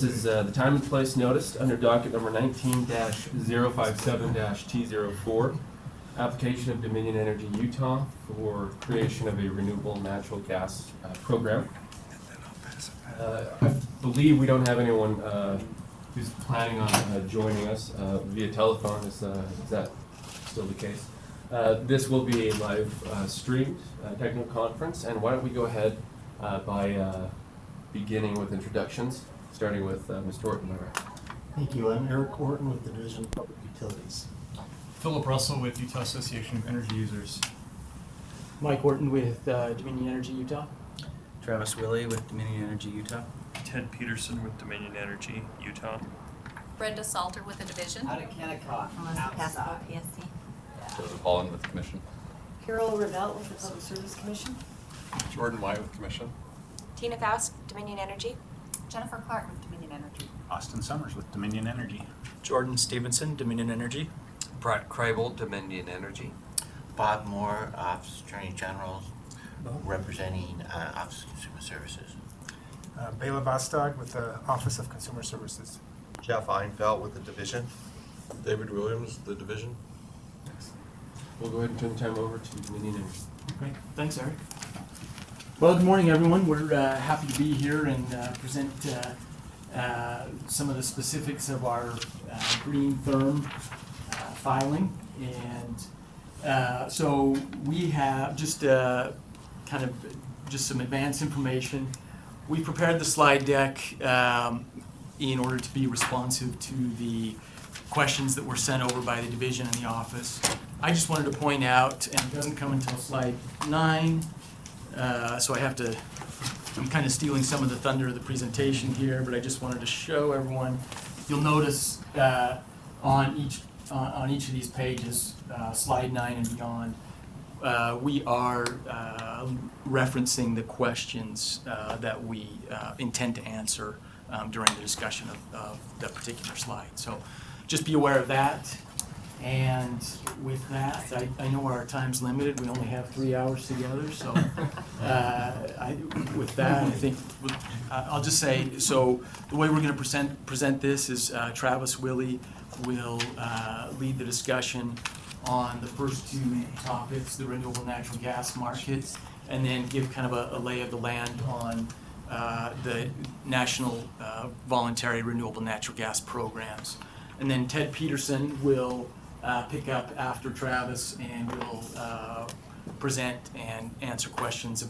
This is the time and place noticed under docket number 19-057-T04, application of Dominion Energy Utah for creation of a renewable natural gas program. I believe we don't have anyone who's planning on joining us via telephone. Is that still the case? This will be a live streamed technical conference, and why don't we go ahead by beginning with introductions, starting with Mr. Orton. Thank you. I'm Eric Orton with the Division of Public Utilities. Philip Russell with Utah Association of Energy Users. Mike Orton with Dominion Energy Utah. Travis Willey with Dominion Energy Utah. Ted Peterson with Dominion Energy Utah. Brenda Salter with the division. Out of Kennecott. Melissa Pascal, PSC. Joseph Holland with Commission. Carol Revelt with the Public Service Commission. Jordan White with Commission. Tina Faust, Dominion Energy. Jennifer Clark with Dominion Energy. Austin Summers with Dominion Energy. Jordan Stevenson, Dominion Energy. Brett Kreibel, Dominion Energy. Bob Moore, Office Attorney General, representing Office of Consumer Services. Bela Bastag with the Office of Consumer Services. Jeff Einfeld with the Division. David Williams, the Division. We'll go ahead and turn the time over to Dominion Energy. Great, thanks, Eric. Well, good morning, everyone. We're happy to be here and present some of the specifics of our green therm filing. And so we have just kind of just some advanced information. We prepared the slide deck in order to be responsive to the questions that were sent over by the division in the office. I just wanted to point out, and it doesn't come until slide 9, so I'm kind of stealing some of the thunder of the presentation here, but I just wanted to show everyone. You'll notice on each of these pages, slide 9 and beyond, we are referencing the questions that we intend to answer during the discussion of that particular slide. So just be aware of that. And with that, I know our time's limited. We only have 3 hours together. So with that, I think I'll just say, so the way we're going to present this is Travis Willey will lead the discussion on the first 2 topics, the renewable natural gas market, and then give kind of a lay of the land on the national voluntary renewable natural gas programs. And then Ted Peterson will pick up after Travis and will present and answer questions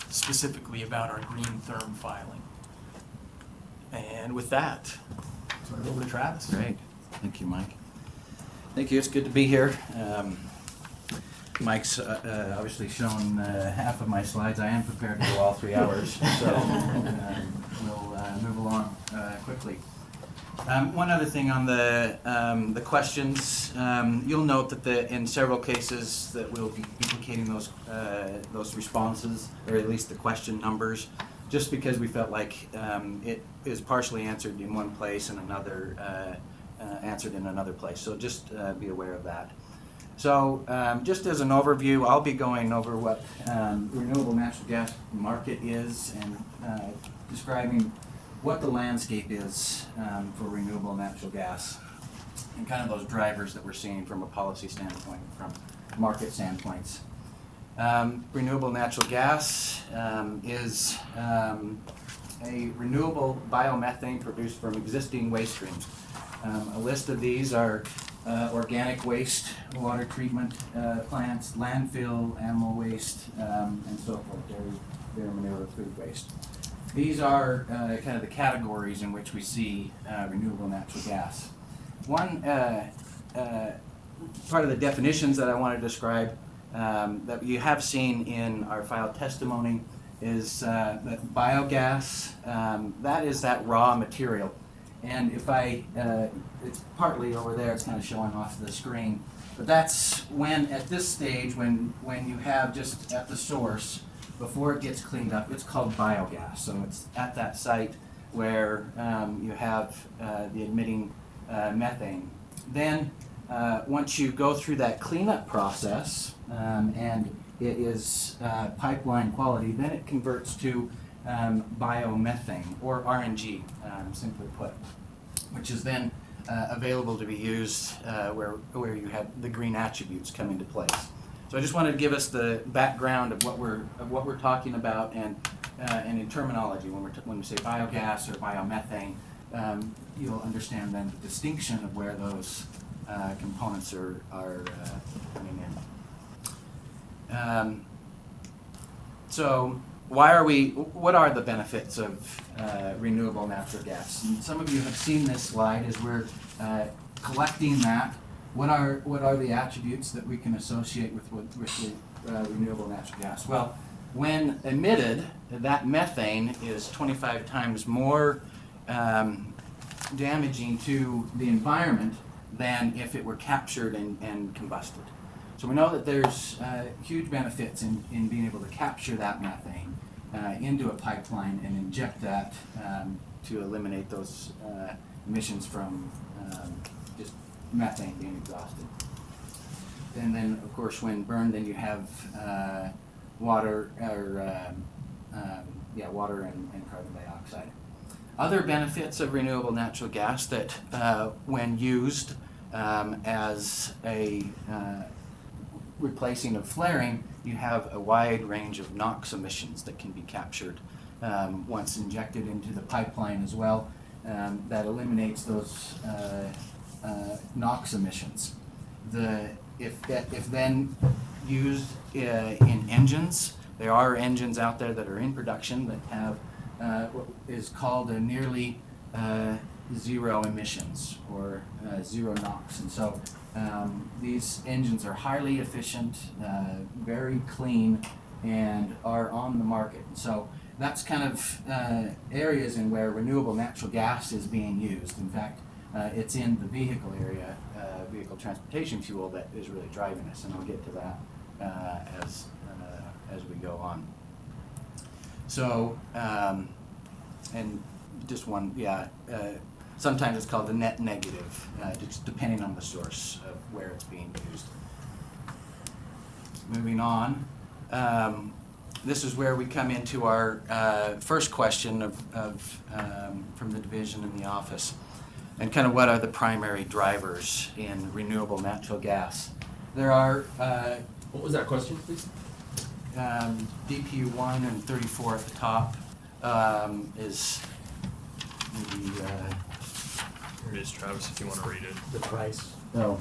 specifically about our green therm filing. And with that, turn it over to Travis. Great. Thank you, Mike. Thank you. It's good to be here. Mike's obviously shown half of my slides. I am prepared to go all 3 hours, so we'll move along quickly. One other thing on the questions, you'll note that in several cases that we'll be duplicating those responses, or at least the question numbers, just because we felt like it is partially answered in one place and another answered in another place. So just be aware of that. So just as an overview, I'll be going over what renewable natural gas market is and describing what the landscape is for renewable natural gas and kind of those drivers that we're seeing from a policy standpoint, from market standpoints. Renewable natural gas is a renewable biomethane produced from existing waste streams. A list of these are organic waste, water treatment plants, landfill, animal waste, and so forth, dairy manure, food waste. These are kind of the categories in which we see renewable natural gas. One part of the definitions that I want to describe that you have seen in our filed testimony is that biogas, that is that raw material. And if it's partly over there, it's kind of showing off the screen, but that's when, at this stage, when you have just at the source, before it gets cleaned up, it's called biogas. So it's at that site where you have the emitting methane. Then once you go through that cleanup process and it is pipeline quality, then it converts to biomethane, or RNG, simply put, which is then available to be used where you have the green attributes come into place. So I just wanted to give us the background of what we're talking about, and in terminology, when we say biogas or biomethane, you'll understand then the distinction of where those components are coming in. So what are the benefits of renewable natural gas? And some of you have seen this slide as we're collecting that. What are the attributes that we can associate with renewable natural gas? Well, when emitted, that methane is 25 times more damaging to the environment than if it were captured and combusted. So we know that there's huge benefits in being able to capture that methane into a pipeline and inject that to eliminate those emissions from just methane being exhausted. And then, of course, when burned, then you have water and carbon dioxide. Other benefits of renewable natural gas that, when used as a replacing of flaring, you have a wide range of NOx emissions that can be captured once injected into the pipeline as well. That eliminates those NOx emissions. If then used in engines, there are engines out there that are in production that have what is called a nearly zero emissions, or zero NOx. And so these engines are highly efficient, very clean, and are on the market. So that's kind of areas in where renewable natural gas is being used. In fact, it's in the vehicle area, vehicle transportation fuel, that is really driving us, and I'll get to that as we go on. So, and just one, sometimes it's called the net negative, just depending on the source of where it's being used. Moving on, this is where we come into our first question from the division in the office, and kind of what are the primary drivers in renewable natural gas. There are... what was that question, please? DPU 1 and 34 at the top is maybe... Here it is, Travis, if you want to read it. The price. Oh,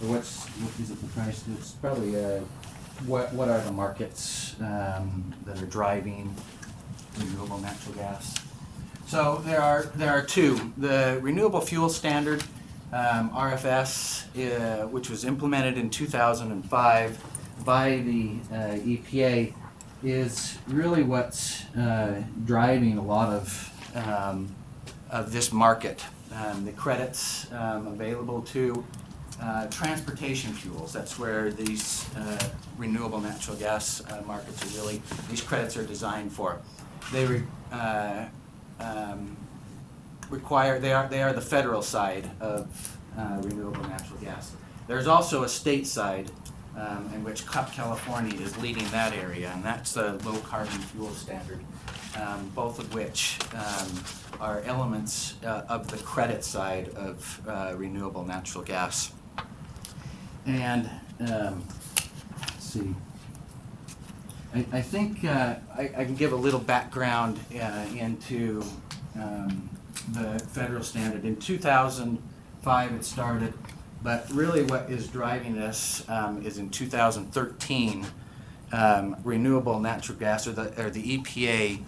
what is it, the price? It's probably what are the markets that are driving renewable natural gas? So there are two. The Renewable Fuel Standard, RFS, which was implemented in 2005 by the EPA, is really what's driving a lot of this market. The credits available to transportation fuels. That's where these renewable natural gas markets are really, these credits are designed for. They require, they are the federal side of renewable natural gas. There's also a state side in which California is leading that area, and that's the low carbon fuel standard, both of which are elements of the credit side of renewable natural gas. And let's see, I think I can give a little background into the federal standard. In 2005 it started, but really what is driving this is in 2013, renewable natural gas, or the EPA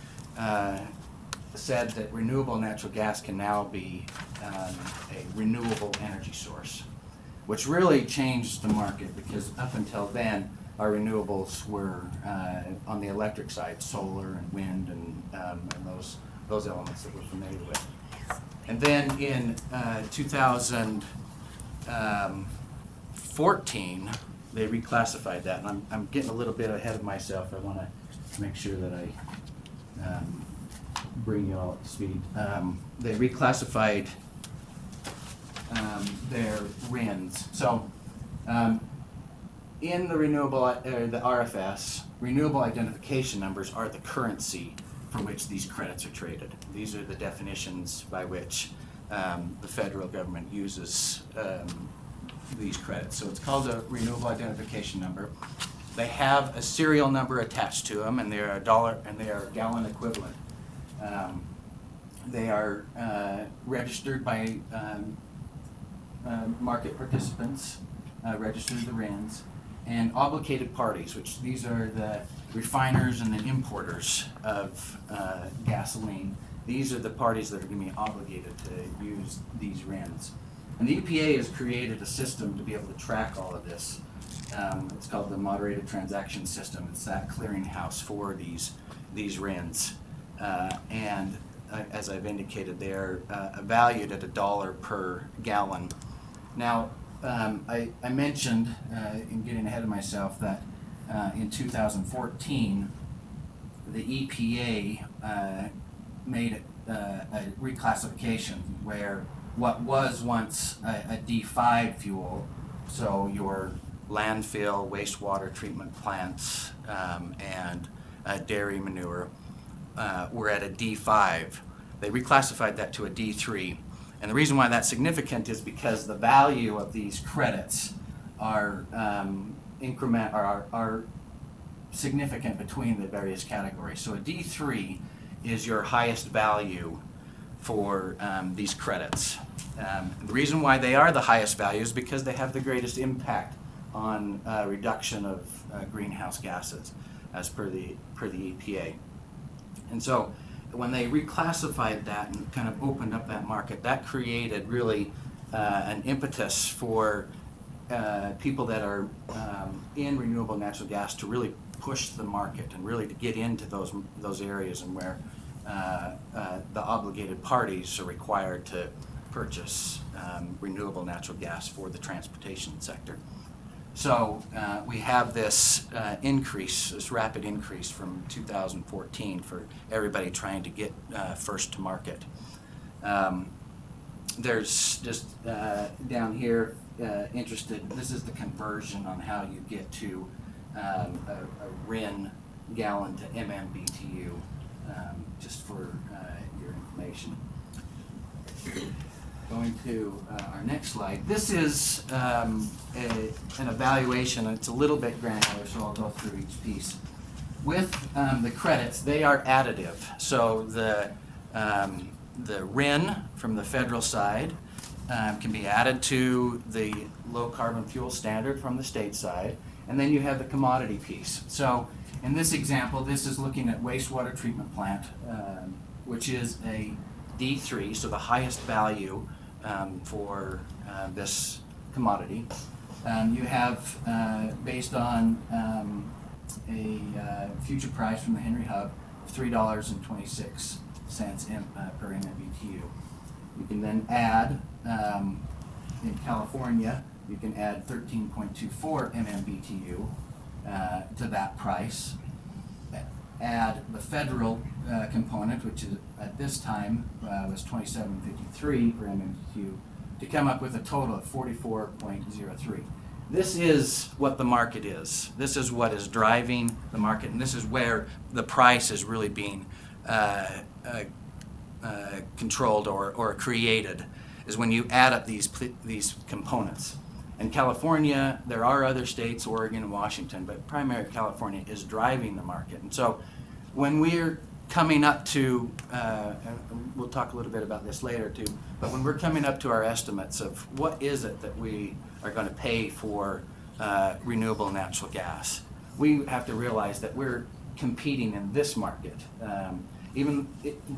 said that renewable natural gas can now be a renewable energy source, which really changed the market, because up until then our renewables were on the electric side, solar and wind and those elements that we're familiar with. And then in 2014 they reclassified that, and I'm getting a little bit ahead of myself. I want to make sure that I bring you all up to speed. They reclassified their RINs. So in the renewable, the RFS, renewable identification numbers are the currency for which these credits are traded. These are the definitions by which the federal government uses these credits. So it's called a renewable identification number. They have a serial number attached to them, and they are a gallon equivalent. They are registered by market participants, registered as the RINs, and obligated parties, which these are the refiners and the importers of gasoline. These are the parties that are going to be obligated to use these RINs. And the EPA has created a system to be able to track all of this. It's called the Moderated Transaction System. It's that clearinghouse for these RINs. And as I've indicated, they're valued at $1 per gallon. Now, I mentioned, in getting ahead of myself, that in 2014, the EPA made a reclassification where what was once a D5 fuel, so your landfill, wastewater treatment plants, and dairy manure, were at a D5. They reclassified that to a D3. And the reason why that's significant is because the value of these credits are are significant between the various categories. So a D3 is your highest value for these credits. The reason why they are the highest value is because they have the greatest impact on reduction of greenhouse gases, as per the EPA. And so when they reclassified that and kind of opened up that market, that created really an impetus for people that are in renewable natural gas to really push the market and really to get into those areas and where the obligated parties are required to purchase renewable natural gas for the transportation sector. So we have this increase, this rapid increase from 2014 for everybody trying to get first to market. There's just down here, interested, this is the conversion on how you get to a RIN gallon to MMBTU, just for your information. Going to our next slide. This is an evaluation, and it's a little bit granular, so I'll go through each piece. With the credits, they are additive. So the RIN from the federal side can be added to the low carbon fuel standard from the state side, and then you have the commodity piece. So in this example, this is looking at wastewater treatment plant, which is a D3, so the highest value for this commodity. You have, based on a future price from the Henry Hub, $3.26 per MMBTU. You can then add, in California, you can add 13.24 MMBTU to that price. Add the federal component, which is at this time was 27.53 per MMBTU, to come up with a total of 44.03. This is what the market is. This is what is driving the market, and this is where the price is really being controlled or created, is when you add up these components. In California, there are other states, Oregon and Washington, but primarily California is driving the market. And so when we're coming up to, and we'll talk a little bit about this later too, but when we're coming up to our estimates of what is it that we are going to pay for renewable natural gas, we have to realize that we're competing in this market.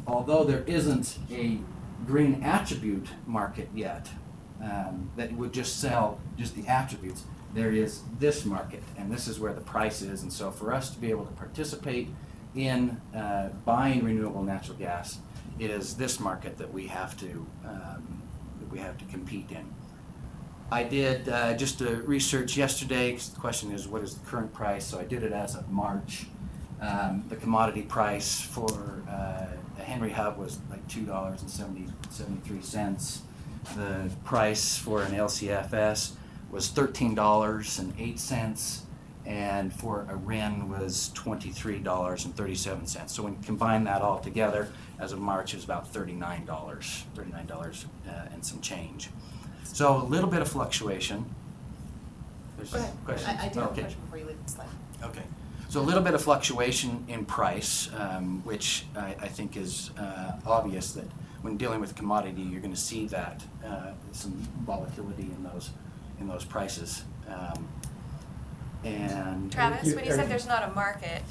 Although there isn't a green attribute market yet, that would just sell just the attributes, there is this market, and this is where the price is. And so for us to be able to participate in buying renewable natural gas, it is this market that we have to compete in. I did just a research yesterday, 'cause the question is what is the current price, so I did it as of March. The commodity price for a Henry Hub was like $2.73. The price for an LCFS was $13.08, and for a RIN was $23.37. So when you combine that all together, as of March, it was about $39 and some change. So a little bit of fluctuation. There's Go ahead. a question? I do have a Okay. question before you leave the slide. Okay. So a little bit of fluctuation in price, which I think is obvious that when dealing with commodity, you're going to see that some volatility in those prices. And Travis, when you said there's not a market,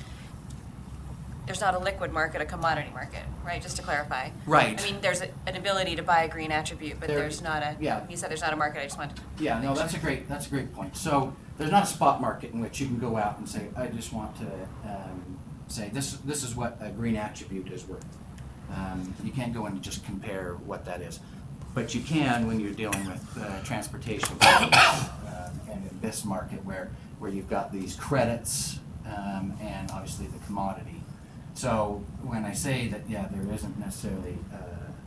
there's not a liquid market, a commodity market, right? Just to clarify. Right. I mean, there's an ability to buy a green attribute, but there's not a, yeah. you said there's not a market, I just wanted to. Yeah, no, that's a great point. So there's not a spot market in which you can go out and say, I just want to say this is what a green attribute is worth. You can't go in and just compare what that is, but you can when you're dealing with transportation and in this market where you've got these credits and obviously the commodity. So when I say that, yeah, there isn't necessarily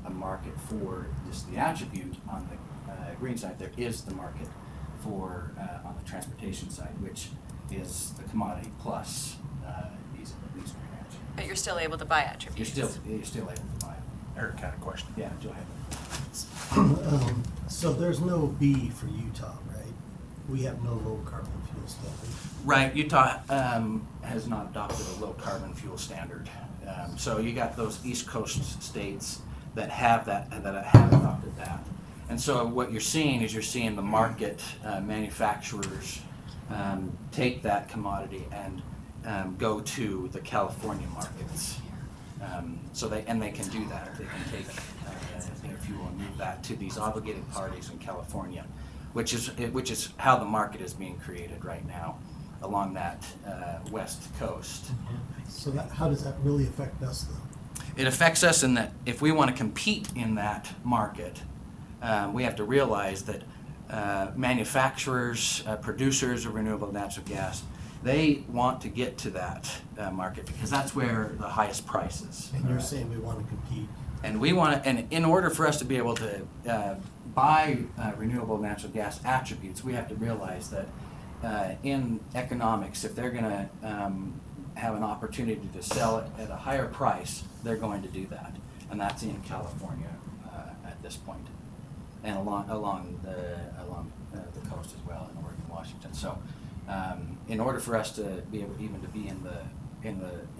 a market for just the attribute on the green side, there is the market for on the transportation side, which is the commodity plus these green attributes. But you're still able to buy attributes. You're still able to buy it. Eric had a question. Yeah, go ahead. So there's no B for Utah, right? We have no low carbon fuel standard. Right, Utah has not adopted a low carbon fuel standard. So you got those East Coast states that have have adopted that. And so what you're seeing is you're the market manufacturers take that commodity and go to the California markets. So they can do that. They can take their fuel and move that to these obligated parties in California, which is how the market is being created right now along that west coast. So how does that really affect us though? It affects us in that if we want to compete in that market, we have to realize that manufacturers, producers of renewable natural gas, they want to get to that market because that's where the highest price is. And you're saying we want to compete. And and in order for us to be able to buy renewable natural gas attributes, we have to realize that in economics, if they're going to have an opportunity to sell it at a higher price, they're going to do that. And that's in California at this point, and along the coast as well in Oregon, Washington. So in order for us to be able even to be in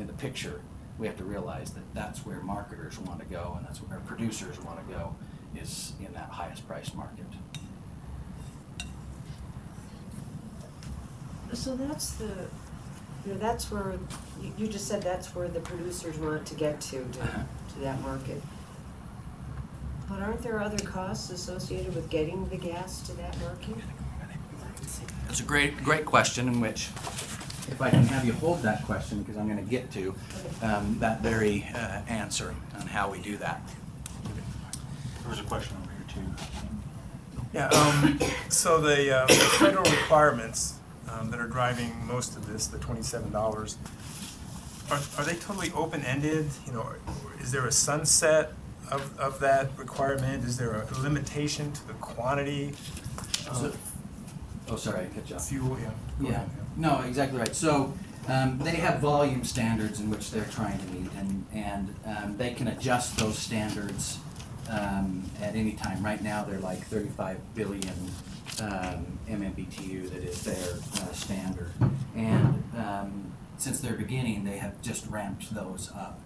the picture, we have to realize that that's where marketers want to go, and that's where producers want to go, is in that highest price market. So that's where, you just said that's where the producers want to get to that market. But aren't there other costs associated with getting the gas to that market? It's a great question, in which, if I can have you hold that question, because I'm going to get to that very answer on how we do that. There was a question over here too. Yeah, so the federal requirements that are driving most of this, the $27, are they totally open-ended? You know, is there a sunset of that requirement? Is there a limitation to the quantity? Oh, sorry, I cut you off. Fuel, yeah. Go Yeah, ahead, no, exactly right. So they have volume standards in which they're trying to meet, and they can adjust those standards at any time. Right now, they're like 35 billion MMBTU that is their standard. And since their beginning, they have just ramped those up.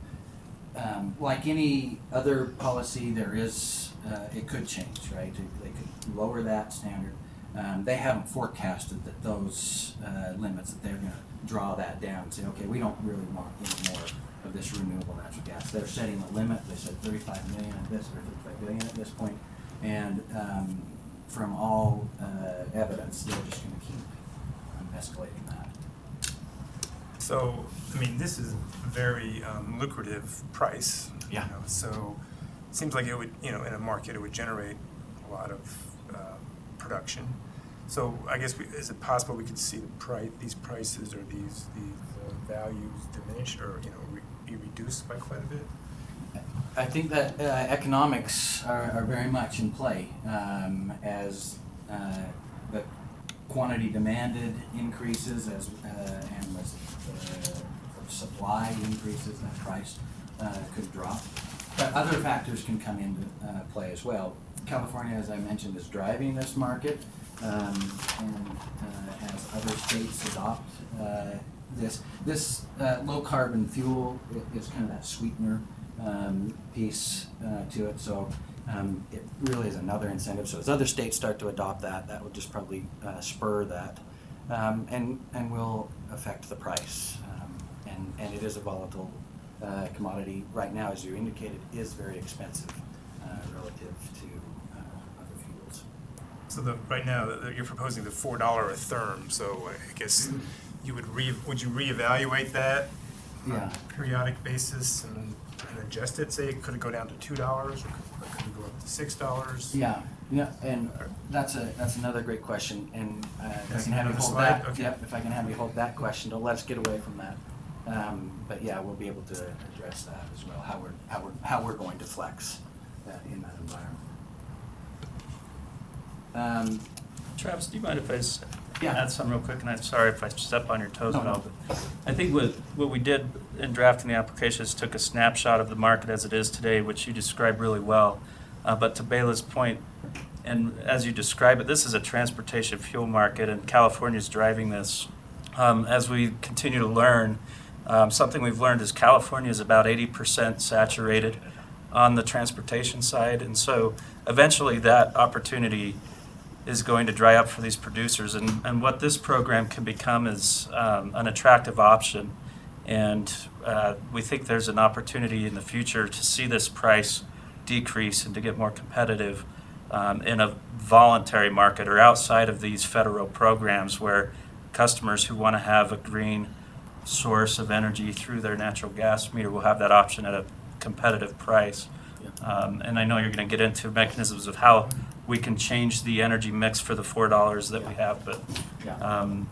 Like any other policy, there is, it could change, right? They could lower that standard. They haven't forecasted that those limits, that they're going to draw that down and say, okay, we don't really want any more of this renewable natural gas. They're setting a limit. They said 35 million at this, or 35 billion at this point. And from all evidence, they're just going to keep escalating that. So, I mean, this is a very lucrative price. Yeah. You know, so it seems like it would, you know, in a market, it would generate a lot of production. So I guess, is it possible we could see these prices or these values diminish, or, you know, be reduced by quite a bit? I think that economics are very much in play as the quantity demanded increases and as supply increases, that price could drop. But other factors can come into play as well. California, as I mentioned, is driving this market, and as other states adopt this low carbon fuel is kind of that sweetener piece to it. So it really is another incentive. So as other states start to adopt that, that will just probably spur that, and will affect the price. And it is a volatile commodity right now, as you indicated, is very expensive relative to other fuels. So right now, you're proposing the $4 a therm, so I guess you would you reevaluate that on a periodic basis and adjust it? Say, could it go down to $2 or could it go up to $6? Yeah, and that's another great question, and if I can have you hold slide? that, Okay. yep, if I can have you hold that question, don't let us get away from that. But yeah, we'll be able to address that as well, how we're going to flex in that environment. Travis, do you mind if I just Yeah. add something real quick? And I'm sorry if I step on your toes No, at all. no. But I think what we did in drafting the application is took a snapshot of the market as it is today, which you described really well. But to Bela's point, and as you describe it, this is a transportation fuel market, and California is driving this. As we continue to learn, something we've learned is California is about 80% saturated on the transportation side, and so eventually that opportunity is going to dry up for these producers, and what this program can become is an attractive option, and we think there's an opportunity in the future to see this price decrease and to get more competitive in a voluntary market or outside of these federal programs where customers who want to have a green source of energy through their natural gas meter will have that option at a competitive price. And I know you're going to get into mechanisms of how we can change the energy mix for the $4 that we have, but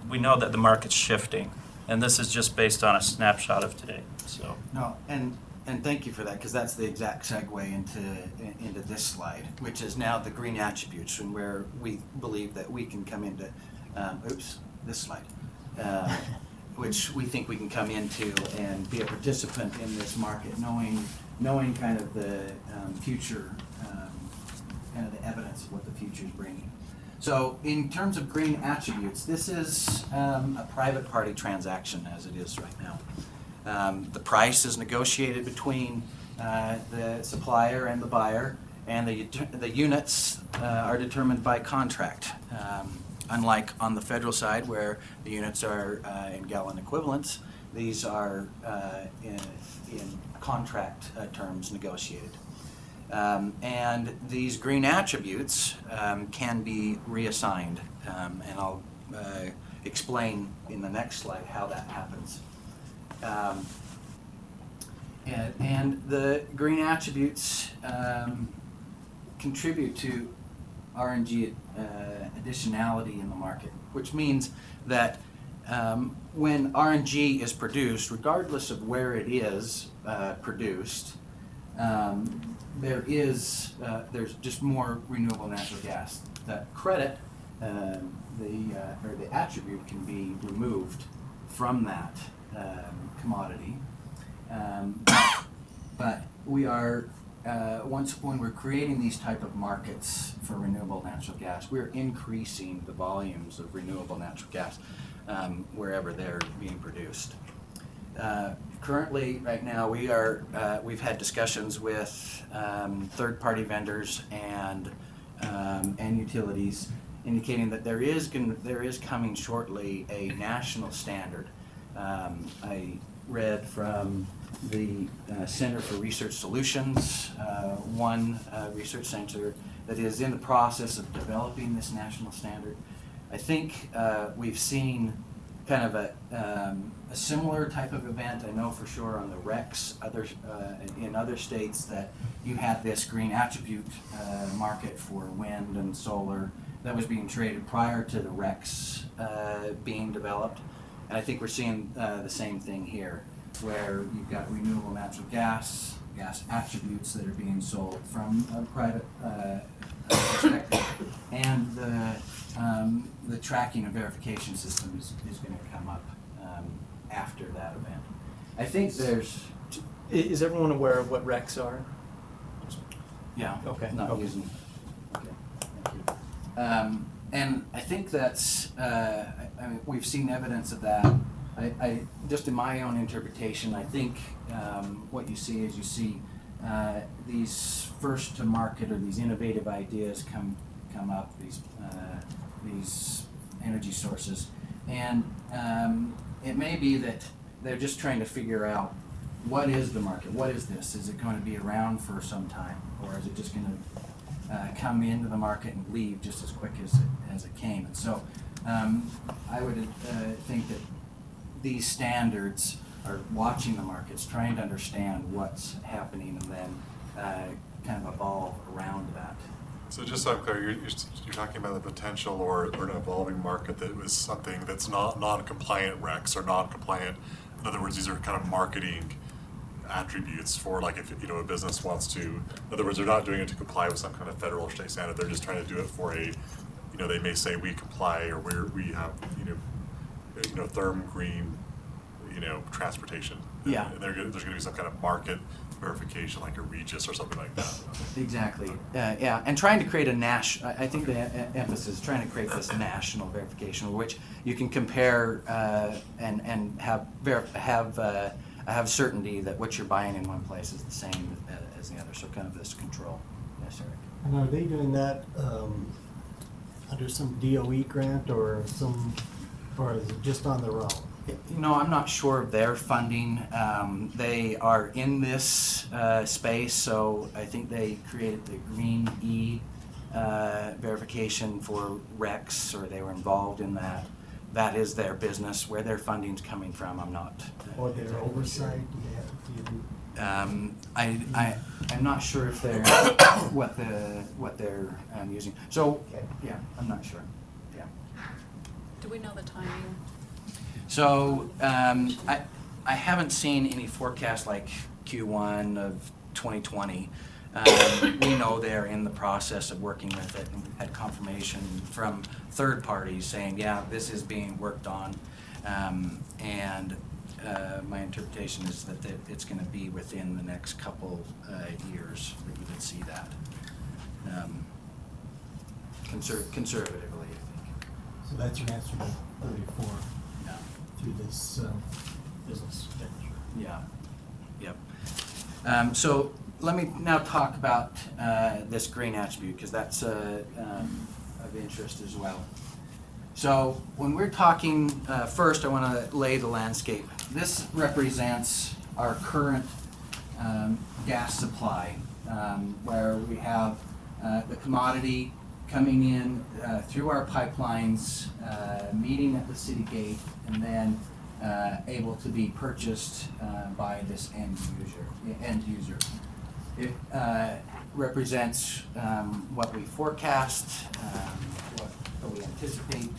we know that the market's shifting, and this is just based on a snapshot of today. So No, and thank you for that, because that's the exact segue into this slide, which is now the green attributes, and where we believe that we can come into, this slide, which we think we can come into and be a participant in this market, knowing kind of the future, kind of the evidence of what the future is bringing. So in terms of green attributes, this is a private party transaction as it is right now. The price is negotiated between the supplier and the buyer, and the units are determined by contract. Unlike on the federal side where the units are in gallon equivalents, these are in contract terms negotiated. And these green attributes can be reassigned, and I'll explain in the next slide how that happens. And the green attributes contribute to RNG additionality in the market, which means that when RNG is produced, regardless of where it is produced, there's just more renewable natural gas. That credit, the attribute can be removed from that commodity, but we are when we're creating these type of markets for renewable natural gas, we're increasing the volumes of renewable natural gas wherever they're being produced. Currently, right now, we've had discussions with third-party vendors and utilities, indicating that there is coming shortly a national standard. I read from the Center for Research Solutions, one research center that is in the process of developing this national standard. I think we've seen kind of a similar type of event. I know for sure on the RECs, in other states, that you had this green attribute market for wind and solar that was being traded prior to the RECs being developed. And I think we're seeing the same thing here, where you've got renewable natural gas attributes that are being sold from a private perspective, and the the tracking and verification system is going to come up after that event. I think there's, Is everyone aware of what RECs are? yeah, Okay. not Okay. using. Okay, thank you. And I think that's, I mean, we've seen evidence of that. I just in my own interpretation, I think what you see is you see these first to market or these innovative ideas come up, these energy sources, and it may be that they're just trying to figure out what is the market, what is this? Is it going to be around for some time, or is it just going to come into the market and leave just as quick as it came? And so I would think that these standards are watching the markets, trying to understand what's happening, and then kind of evolve around that. So just so I'm clear, you're talking about the potential or an evolving market that was something that's not non-compliant recs or non-compliant. In other words, these are kind of marketing attributes for, like, if a business wants to. In other words, they're not doing it to comply with some kind of federal or state standard. They're just trying to do it for a, they may say we comply or we have therm green, transportation. Yeah. And there's going to be some kind of market verification, like a Regis or something like that. Exactly. Yeah, and trying to create a national. I think the emphasis is trying to create this national verification, which you can compare and have certainty that what you're buying in one place is the same as the other. So kind of this control. Yes, Eric. And are they doing that under some DOE grant or is it just on their own? I'm not sure of their funding. They are in this space, so I think they created the Green E verification for RECs, or they were involved in that. That is their business. Where their funding's coming from, I'm not. Or their oversight? I'm not sure if they're what they're using. So yeah, I'm not sure. Yeah. Do we know the timing? So I haven't seen any forecast like Q1 of 2020. We know they're in the process of working with it, and we've had confirmation from third parties saying, yeah, this is being worked on. And my interpretation is that it's going to be within the next couple years that you would see that. Conservatively, I think. So that's your answer to 34 Yeah. through this business venture. Yeah. Yep. So let me now talk about this green attribute, because that's of interest as well. So when we're talking, first I want to lay the landscape. This represents our current gas supply, where we have the commodity coming in through our pipelines, meeting at the city gate, and then able to be purchased by this end user. It represents what we forecast, what we anticipate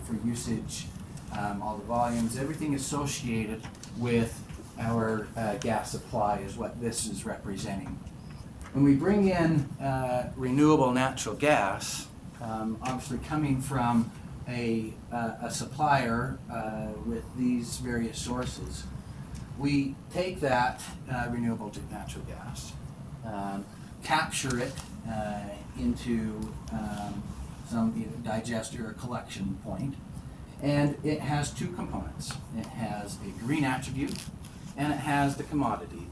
for usage, all the volumes, everything associated with our gas supply is what this is representing. When we bring in renewable natural gas, obviously coming from a supplier with these various sources, we take that renewable natural gas, capture it into some digester or collection point, and it has two components. It has a green attribute, and it has the commodity,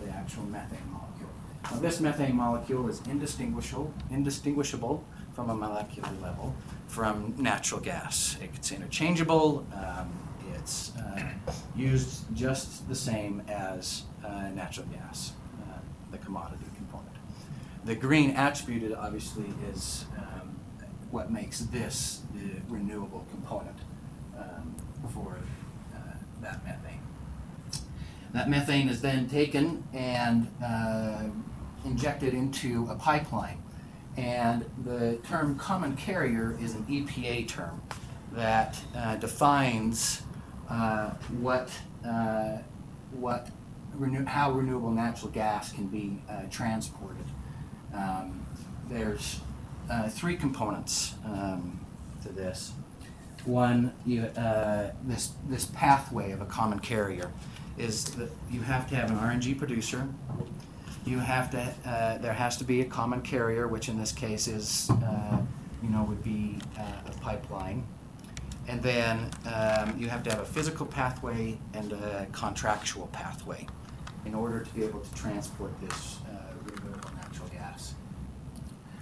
the actual methane molecule. Now, this methane molecule is indistinguishable from a molecular level from natural gas. It's interchangeable. It's used just the same as natural gas, the commodity component. The green attribute obviously is what makes this the renewable component for that methane. That methane is then taken and injected into a pipeline. And the term common carrier is an EPA term that defines how renewable natural gas can be transported. There's three components to to this. One, this pathway of a common carrier is that you have to have an RNG producer. You have to, there has to be a common carrier, which in this case is, would be a pipeline. And then you have to have a physical pathway and a contractual pathway in order to be able to transport this renewable natural gas.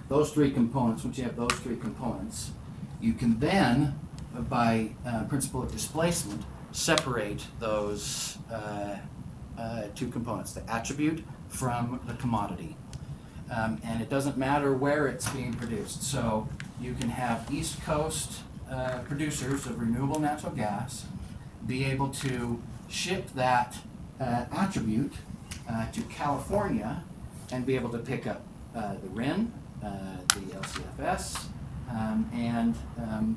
Those three components, once you have those three components, you can then, by principle of displacement, separate those two components, the attribute from the commodity. And it doesn't matter where it's being produced. So you can have East Coast producers of renewable natural gas be able to ship that attribute to California and be able to pick up the RIN, the LCFS, and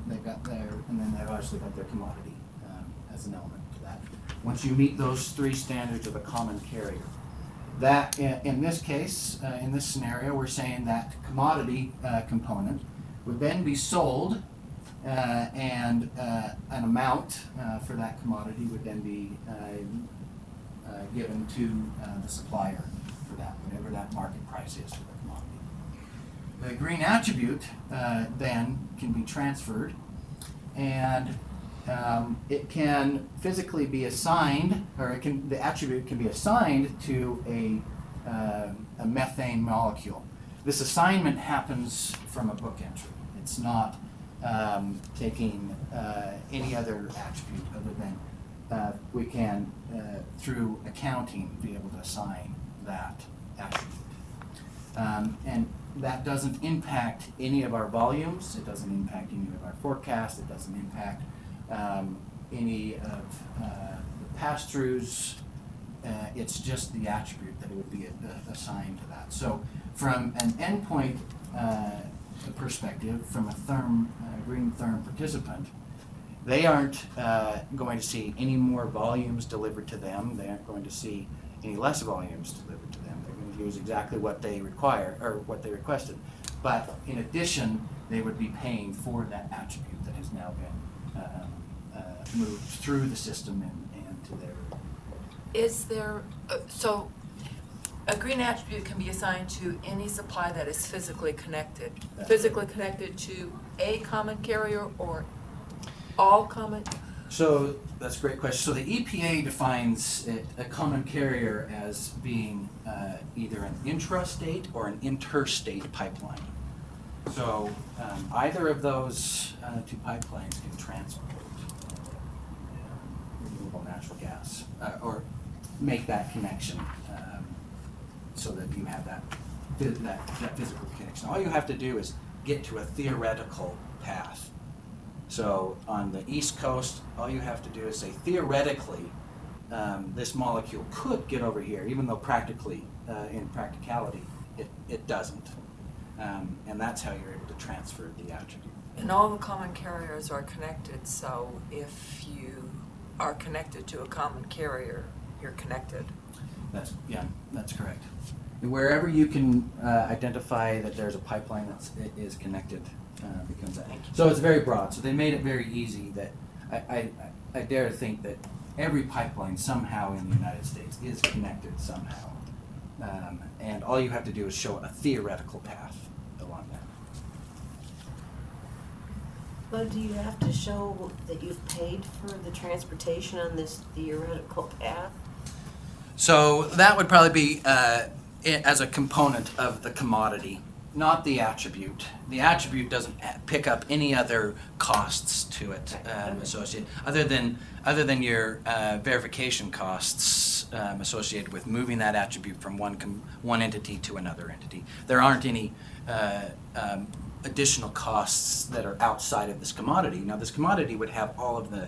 they've got and then they've obviously got their commodity as an element to that. Once you meet those three standards of a common carrier, that in this case, in this scenario, we're saying that commodity component would then be sold, and an amount for that commodity would then be given to the supplier for that, whatever that market price is for the commodity. The green attribute then can be transferred, and it can physically be assigned, or the attribute can be assigned to a methane molecule. This assignment happens from a book entry. It's not taking any other attribute other than we can, through accounting, be able to assign that attribute. And that doesn't impact any of our volumes. It doesn't impact any of our forecasts. It doesn't impact any of the pass-throughs. It's just the attribute that it would be assigned to that. So from an endpoint perspective, from a green therm participant, they aren't going to see any more volumes delivered to them. They aren't going to see any less volumes delivered to them. They're going to use exactly what they require, or what they requested. But in addition, they would be paying for that attribute that has now been moved through the system and to their... Is there, so a green attribute can be assigned to any supply that is physically connected? That's physically connected to a common carrier or all common? So that's a great question. So the EPA defines a common carrier as being either an intrastate or an interstate pipeline. So either of those two pipelines can transport renewable natural gas or make that connection so that you have that physical connection. All you have to do is get to a theoretical path. So on the East Coast, all you have to do is say, theoretically, this molecule could get over here, even though practically, in practicality, it doesn't. And that's how you're able to transfer the attribute. And all the common carriers are connected, so if you are connected to a common carrier, you're connected. That's correct. Wherever you can identify that there's a pipeline that is connected, becomes that. So it's very broad. So they made it very easy that I dare to think that every pipeline somehow in the United States is connected somehow. And all you have to do is show a theoretical path along that. But do you have to show that you've paid for the transportation on this theoretical path? So that would probably be as a component of the commodity, not the attribute. The attribute doesn't pick up any other costs to it associated, other than your verification costs associated with moving that attribute from one entity to another entity. There aren't any additional costs that are outside of this commodity. Now, this commodity would have all of the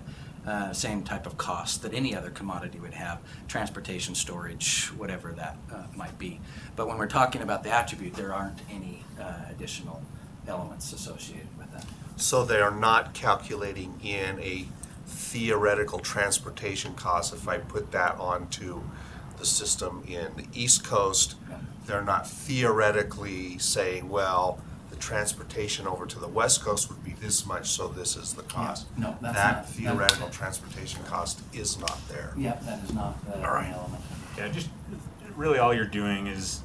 same type of costs that any other commodity would have, transportation, storage, whatever that might be. But when we're talking about the attribute, there aren't any additional elements associated with that. So they are not calculating in a theoretical transportation cost. If I put that onto the system in the East Coast, they're not theoretically saying, well, the transportation over to the west coast would be this much, so this is the cost. Yeah, no, that's That not- theoretical transportation cost is not there. Yep, that is not an element. Yeah, just really all you're doing is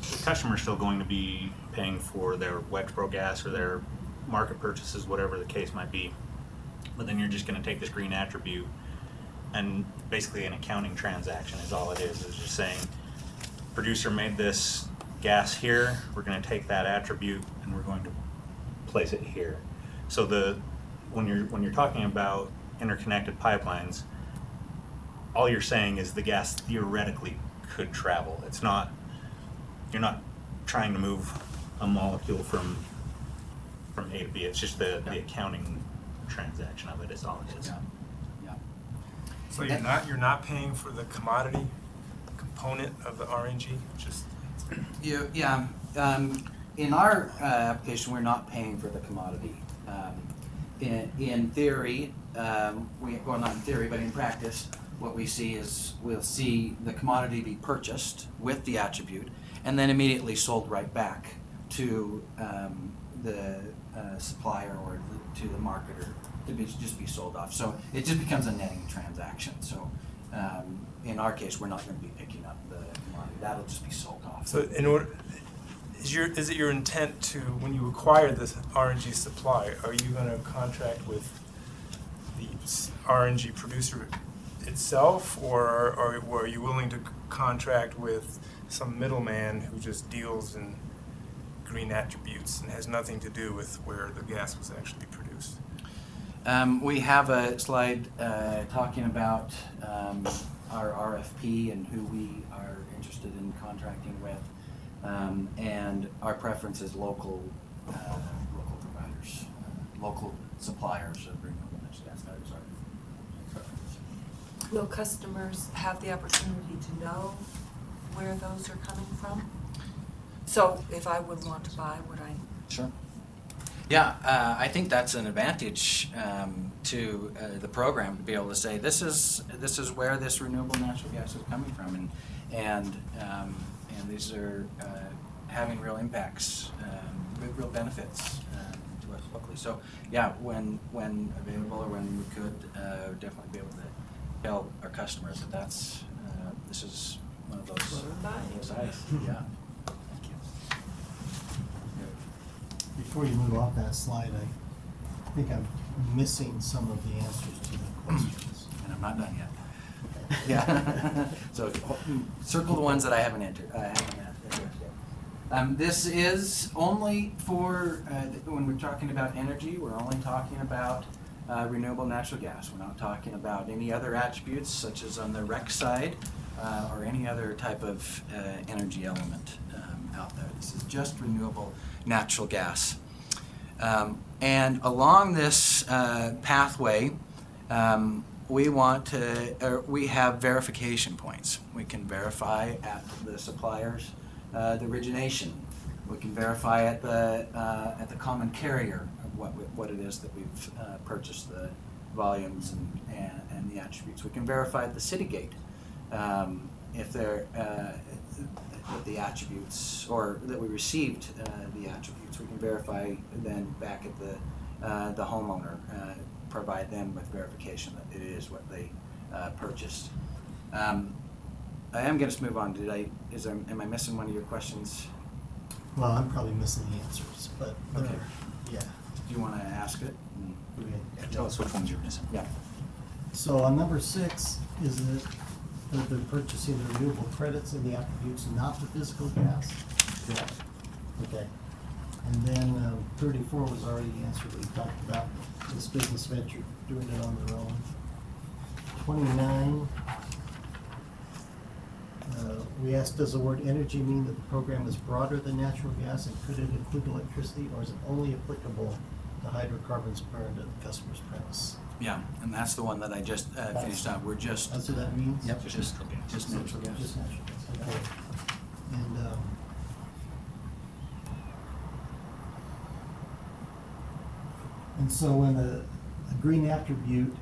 the customer's still going to be paying for their Wexpro gas or their market purchases, whatever the case might be. But then you're just going to take this green attribute and basically an accounting transaction is all it is just saying, producer made this gas here, we're going to take that attribute and we're going to place it here. So when you're talking about interconnected pipelines, all you're saying is the gas theoretically could travel. It's not, you're not trying to move a molecule from A to B. It's just the accounting transaction of it is all it is. Yeah. So you're not paying for the commodity component of the RNG, just. Yeah, in our application, we're not paying for the commodity. In theory, well, not in theory, but in practice, what we see is we'll see the commodity be purchased with the attribute and then immediately sold right back to the supplier or to the marketer to just be sold off. So it just becomes a netting transaction. So in our case, we're not going to be picking up the commodity. That'll just be sold off. So is it your intent to, when you acquire this RNG supply, are you going to contract with the RNG producer itself, or are you willing to contract with some middleman who just deals in green attributes and has nothing to do with where the gas was actually produced? We have a slide talking about our RFP and who we are interested in contracting with, and our preference is local providers, local suppliers of renewable natural gas. That is our preference. Will customers have the opportunity to know where those are coming from? So if I would want to buy, would I? Sure. Yeah, I think that's an advantage to the program to be able to say this is where this renewable natural gas is coming from, and these are having real impacts, real benefits to us locally. So yeah, when available or when we could, definitely be able to tell our customers that that's this is one of those sites. Yeah. Before you move off that slide, I think I'm missing some of the answers to the questions. And I'm not done yet. Yeah. So circle the ones that I haven't entered. This is only for when we're talking about energy. We're only talking about renewable natural gas. We're not talking about any other attributes, such as on the rec side or any other type of energy element out there. This is just renewable natural gas. And along this pathway, we have verification points. We can verify at the suppliers the origination. We can verify at the common carrier of what it is that we've purchased, the volumes and the attributes. We can verify at the city gate if they're the attributes, or that we received the attributes. We can verify then back at the homeowner, provide them with verification that it is what they purchased. I am going to move on. Am I missing one of your questions? Well, I'm probably missing the answers, but Okay. Yeah. Do you want to ask it? Okay. Tell us which ones you're missing. Yeah. So on number 6, is it that they're purchasing the renewable credits and the attributes, not the physical gas? Correct. Okay. And then 34 was already answered. We talked about this business venture doing it on their own. 29, we asked, does the word energy mean that the program is broader than natural gas, and could it include electricity, or is it only applicable to hydrocarbons burned at the customer's premise? Yeah, and that's the one that I just finished up. We're just. That's what that means? Yep, just natural gas. Just natural gas, okay. And so when a green attribute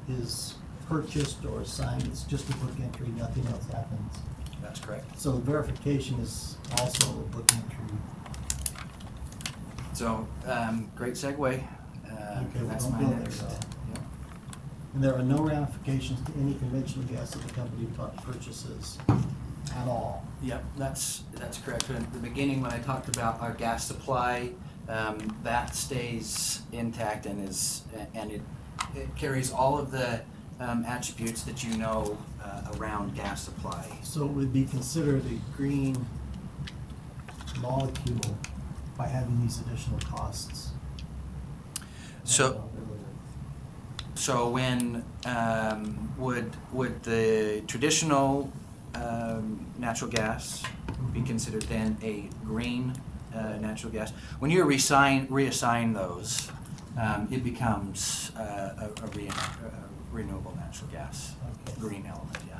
is purchased or assigned, it's just a book entry, nothing else happens. That's correct. So the verification is also a book entry. So, great segue. Okay, well, That's don't my go there, next. though. Yeah. And there are no ramifications to any conventional gas that the company purchases at all. Yep, that's correct. In the beginning, when I talked about our gas supply, that stays intact and it carries all of the attributes that you know around gas supply. So it would be considered a green molecule by having these additional costs. So when would the traditional natural gas be considered then a green natural gas? When you reassign those, it becomes a renewable natural gas, green element, yeah.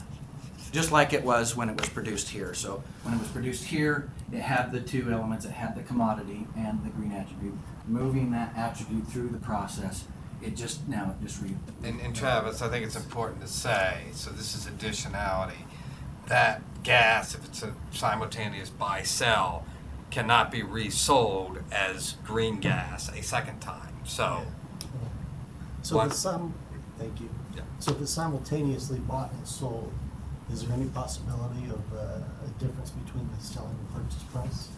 Just like it was when it was produced here. So when it was produced here, it had the two elements. It had the commodity and the green attribute. Moving that attribute through the process, it just And Travis, I think it's important to say, so this is additionality, that gas, if it's a simultaneous buy-sell, cannot be resold as green gas a second time, so. So What- thank you. Yeah. So if it's simultaneously bought and sold, is there any possibility of a difference between the selling and purchase price?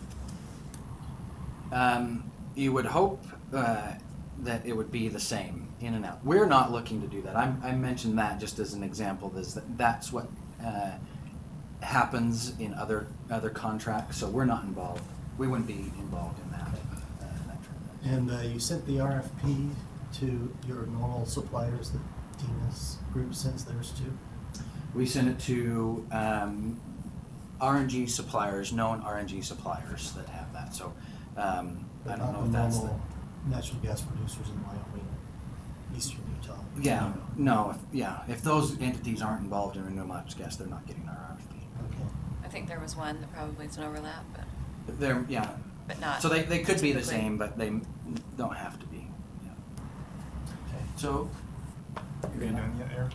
You would hope that it would be the same in and out. We're not looking to do that. I mentioned that just as an example. That's what happens in other contracts. So we're not involved. We wouldn't be involved in that. And you sent the RFP to your normal suppliers that Tina's group sends theirs to? We send it to RNG suppliers, known RNG suppliers that have that. So I But don't not know if that's the. normal natural gas producers in Wyoming, eastern Utah. Yeah, no, if those entities aren't involved in renewable natural gas, they're not getting our RFP. Okay. I think there was one that probably is an overlap, but. They're, But not. so they could be the typically. same, but they don't have to be. Yeah. Okay, so. You're gonna do it yet, Eric?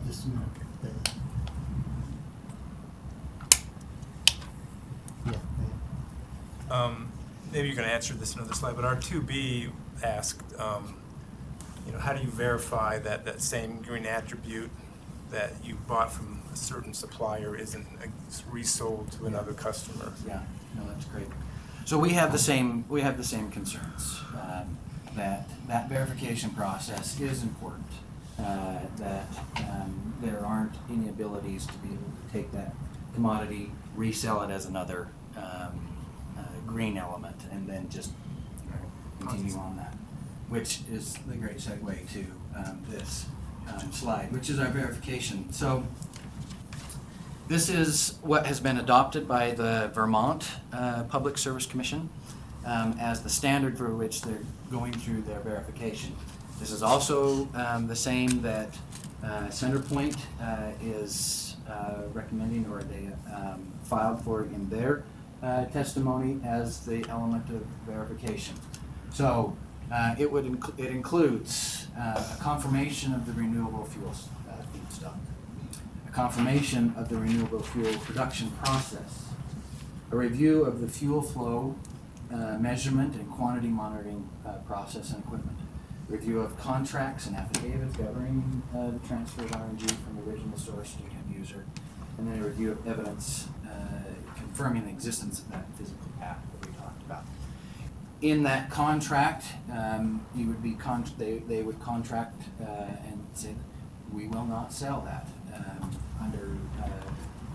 Just a minute. Yeah. Maybe you can answer this in another slide, but our 2B asked, how do you verify that that same green attribute that you bought from a certain supplier isn't resold to another customer? Yeah, no, that's great. So we have the same concerns, that verification process is important, that there aren't any abilities to be able to take that commodity, resell it as another green element, and then just continue on that, which is the great segue to this slide, which is our verification. So this is what has been adopted by the Vermont Public Service Commission as the standard for which they're going through their verification. This is also the same that Centerpoint is recommending, or they filed for in their testimony as the element of verification. So it includes a confirmation of the renewable fuels feedstock, a confirmation of the renewable fuel production process, a review of the fuel flow measurement and quantity monitoring process and equipment, review of contracts and affidavits governing the transfer of RNG from the original source to the end user, and then a review of evidence confirming the existence of that physical path that we talked about. In that contract, you would be they would contract and say, we will not sell that under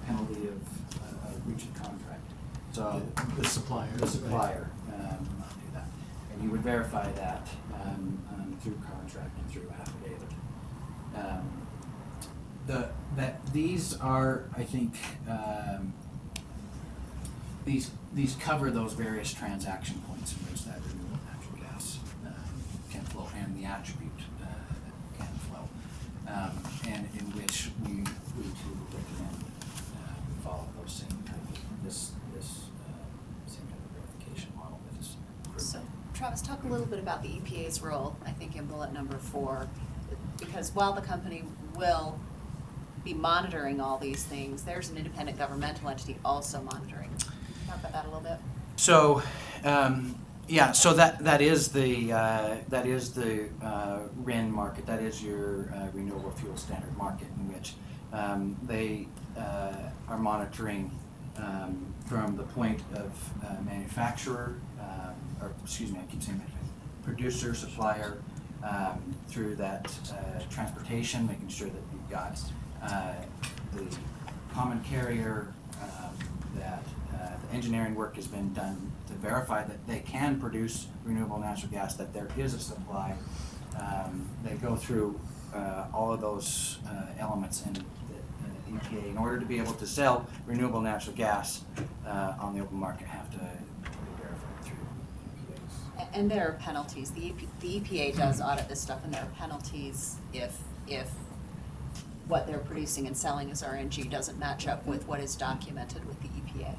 penalty of breach of contract. So The supplier. will not do that, and you would verify that through contract and through affidavit. These are, I think, these cover those various transaction points in which that renewable natural gas can flow, and the attribute can flow, and in which we too recommend we follow those same type of same type of verification model that is approved. So, Travis, talk a little bit about the EPA's role, I think, in bullet number 4, because while the company will be monitoring all these things, there's an independent governmental entity also monitoring. Talk about that a little bit. So, Yeah, so that is the RIN market. That is your renewable fuel standard market, in which they are monitoring from the point of manufacturer, or excuse me, I keep saying manufacturer, producer, supplier, through that transportation, making sure that you've got the common carrier, that the engineering work has been done to verify that they can produce renewable natural gas, that there is a supply. They go through all of those elements in the EPA in order to be able to sell renewable natural gas on the open market, have to verify it through EPAs. And there are penalties. The EPA does audit this stuff, and there are penalties if what they're producing and selling as RNG doesn't match up with what is documented with the EPA.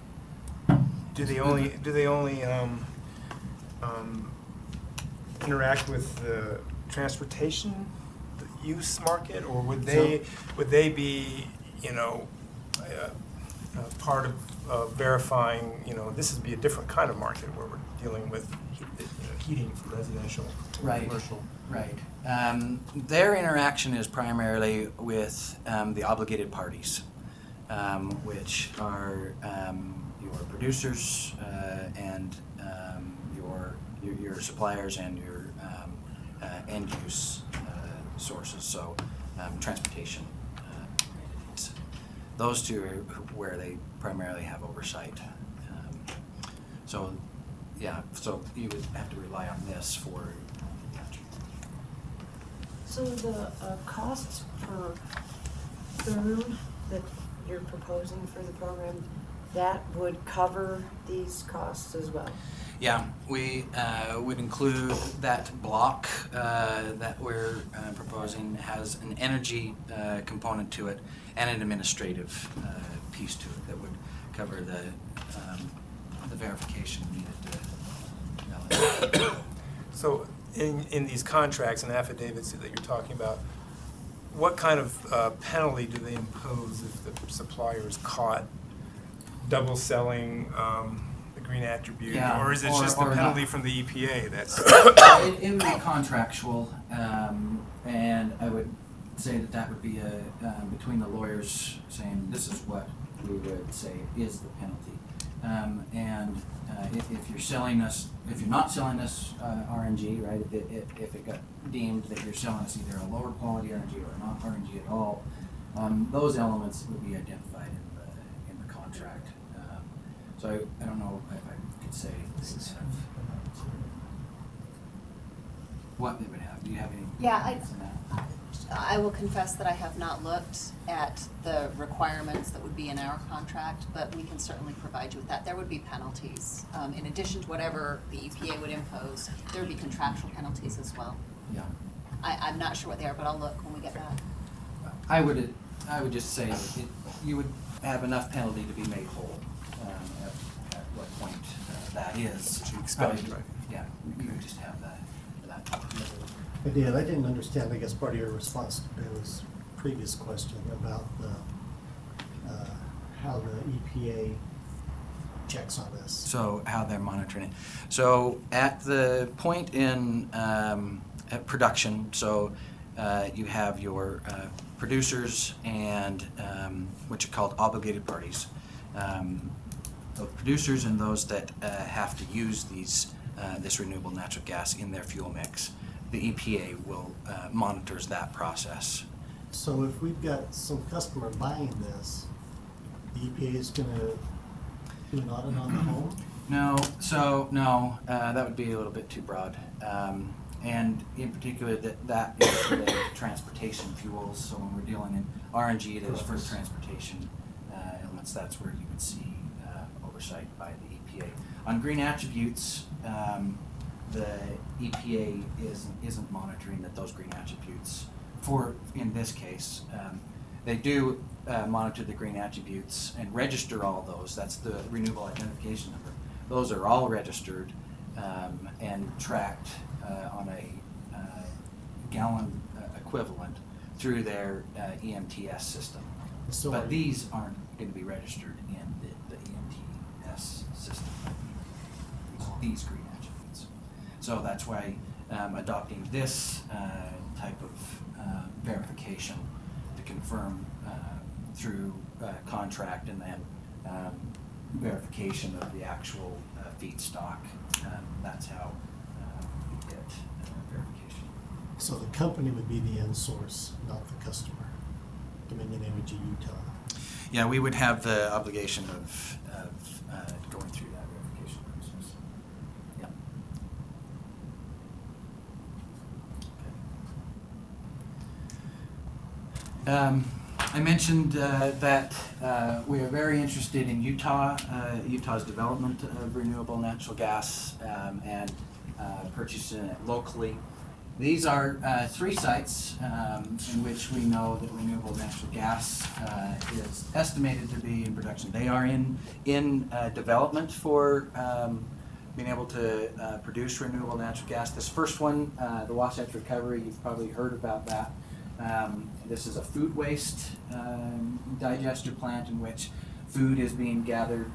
Do they only interact with the transportation use market, or would they be, you know, part of verifying, you know, this would be a different kind of market where we're dealing with heating for residential, commercial? Right. Their interaction is primarily with the obligated parties, which are your producers and your suppliers and your end use sources. So transportation entities. Those two are where they primarily have oversight. So you would have to rely on this for. So the costs per therm that you're proposing for the program, that would cover these costs as well? Yeah, we would include that block that we're proposing has an energy component to it and an administrative piece to it that would cover the verification needed to validate. So in these contracts and affidavits that you're talking about, what kind of penalty do they impose if the supplier is caught double selling the green attribute? Yeah, or is it just the or penalty not. from the EPA that's... It would be contractual, and I would say that would be between the lawyers saying this is what we would say is the penalty. And if you're selling us, if you're not selling us RNG, right? If it got deemed that you're selling us either a lower quality RNG or not RNG at all, those elements would be identified in the contract. So I don't know if I could say what they would have. Do you have any? Yeah, comments on that? I will confess that I have not looked at the requirements that would be in our contract, but we can certainly provide you with that. There would be penalties. In addition to whatever the EPA would impose, there would be contractual penalties as well. Yeah. I'm not sure what they are, but I'll look when we get back. I would just say that you would have enough penalty to be made whole at what point that is. What you expect, right? Yeah, you would just have that. I didn't understand, I guess, part of your response to Bill's previous question about how the EPA checks on this. So how they're monitoring it. So at the point in at production, so you have your producers and which are called obligated parties. The producers and those that have to use this renewable natural gas in their fuel mix. The EPA will monitors that process. So if we've got some customer buying this, the EPA is going to do an audit on the home? No, that would be a little bit too broad. And in particular, that is for the transportation fuels. So when we're dealing in RNG, it is for transportation elements. That's where you would see oversight by the EPA. On green attributes, the EPA isn't monitoring that those green attributes. In this case, they do monitor the green attributes and register all those. That's the renewable identification number. Those are all registered and tracked on a gallon equivalent through their EMTS system. But these aren't going to be registered in the EMTS system. These green attributes. So that's why adopting this type of verification to confirm through contract and then verification of the actual feedstock. That's how we get verification. So the company would be the end source, not the customer. Dominion Energy Utah. Yeah, we would have the obligation of going through that verification process. Yeah. I mentioned that we are very interested in Utah's development of renewable natural gas and purchasing it locally. These are 3 sites in which we know that renewable natural gas is estimated to be in production. They are in development for being able to produce renewable natural gas. This first one, the Wasatch Recovery, you've probably heard about that. This is a food waste digester plant in which food is being gathered,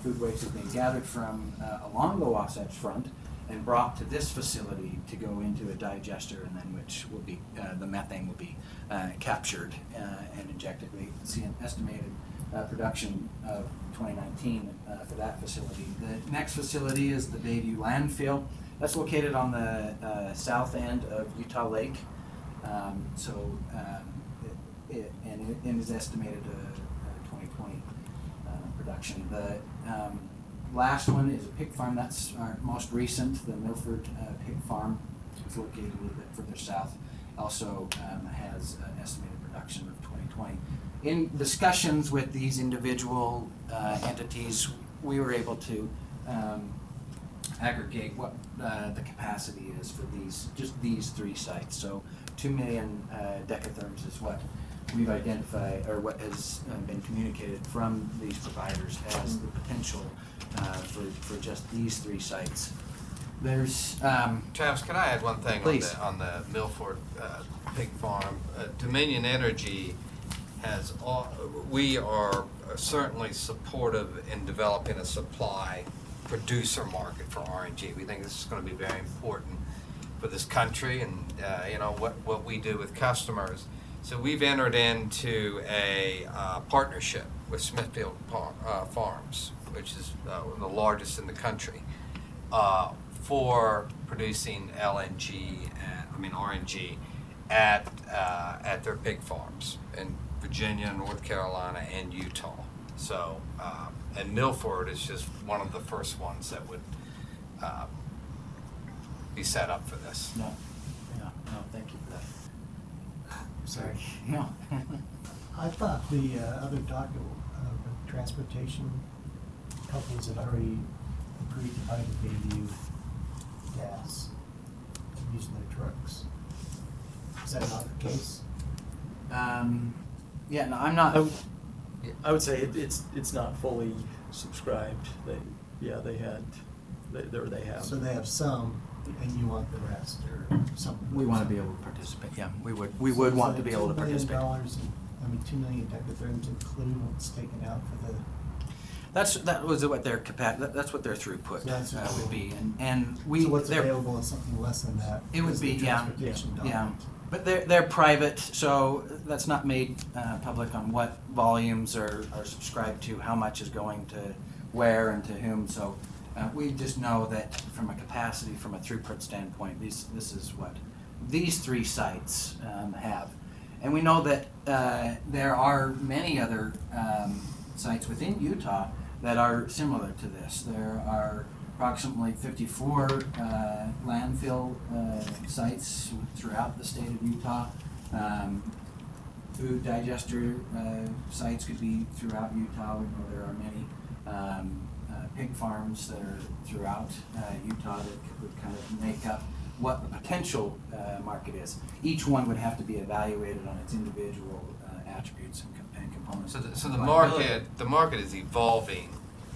food waste is being gathered from along the Wasatch Front and brought to this facility to go into a digester, and then which will be the methane will be captured and injected. We see an estimated production of 2019 for that facility. The next facility is the DEU landfill. That's located on the south end of Utah Lake. It is estimated 2020 production. The last one is a pig farm. That's our most recent, the Milford pig farm. It's located a little bit further south. Also has an estimated production of 2020. In discussions with these individual entities, we were able to aggregate what the capacity is for these 3 sites. So 2 million decatherms is what we've identified, or what has been communicated from these providers as the potential for just these 3 sites. There's Travis, can I add one thing please. on the Milford pig farm? Dominion Energy has we are certainly supportive in developing a supply producer market for RNG. We think this is going to be very important for this country and what we do with customers. So we've entered into a partnership with Smithfield Farms, which is the largest in the country, for producing RNG at their pig farms in Virginia, North Carolina, and Utah. So, and Milford is just one of the first ones that would be set up for this. No, thank you for that. Sorry. No. I thought the other docket transportation companies had already agreed to buy the DEU gas using their trucks. Is that not the case? Yeah, no, I'm not. I would say it's not fully subscribed. They have. So they have some, and you want the rest, or something? We want to be able to participate. Yeah, we would want to be able to participate. $2 million decatherms include what's taken out for the. That was what their that's what their throughput would be, and we. So what's available is something less than that. It would be transportation yeah. But they're private, so that's not made public on what volumes are subscribed to, how much is going to where and to whom. So we just know that from a capacity, from a throughput standpoint, this is what these 3 sites have. And we know that there are many other sites within Utah that are similar to this. There are approximately 54 landfill sites throughout the state of Utah. Food digester sites could be throughout Utah. We know there are many pig farms that are throughout Utah that would kind of make up what the potential market is. Each one would have to be evaluated on its individual attributes and components. So the market is evolving,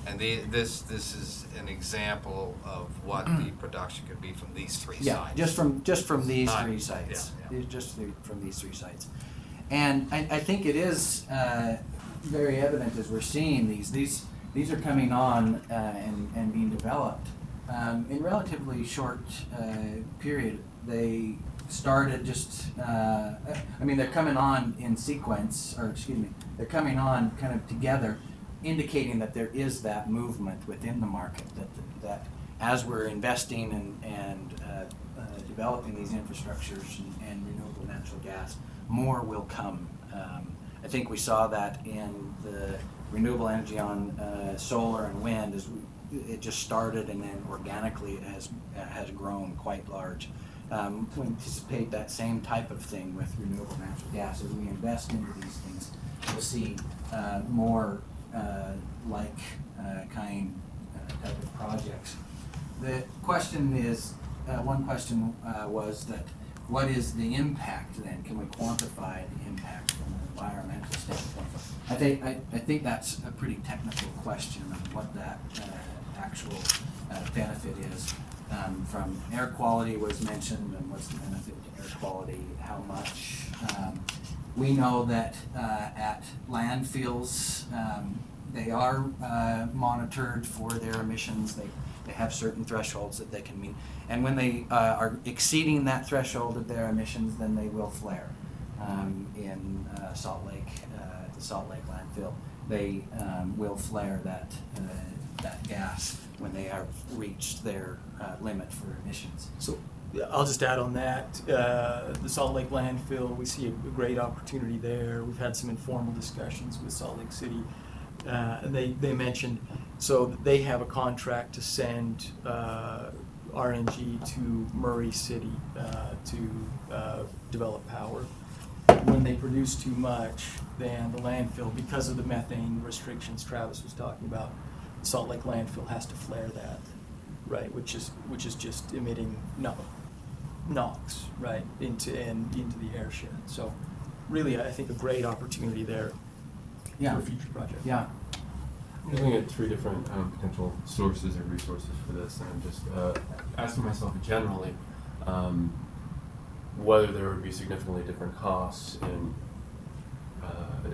and this is an example of what the production could be from these 3 sites. just from these 3 sites. Yeah. Just from these 3 sites. And I think it is very evident as we're seeing these are coming on and being developed in relatively short period, they started just, I mean, they're coming on in sequence, or excuse me, they're coming on kind of together, indicating that there is that movement within the market, that as we're investing and developing these infrastructures and renewable natural gas, more will come. I think we saw that in the renewable energy on solar and wind. It just started, and then organically it has grown quite large. We anticipate that same type of thing with renewable natural gas. As we invest into these things, we'll see more type of projects. The question is, one question was that what is the impact then? Can we quantify the impact from an environmental standpoint? I think that's a pretty technical question of what that actual benefit is. From air quality was mentioned, and what's the benefit to air quality, how much. We know that at landfills, they are monitored for their emissions. They have certain thresholds that they can meet. And when they are exceeding that threshold of their emissions, then they will flare. In Salt Lake, the Salt Lake landfill, they will flare that gas when they have reached their limit for emissions. So I'll just add on that, the Salt Lake landfill, we see a great opportunity there. We've had some informal discussions with Salt Lake City. And they mentioned, so that they have a contract to send RNG to Murray City to develop power. When they produce too much, then the landfill, because of the methane restrictions Travis was talking about, the Salt Lake landfill has to flare that, right? Which is just emitting NOx, right, into the air shed. So, really, I think a great opportunity there for a future project. Yeah. I'm looking at three different potential sources or resources for this, and I'm just asking myself generally whether there would be significantly different costs in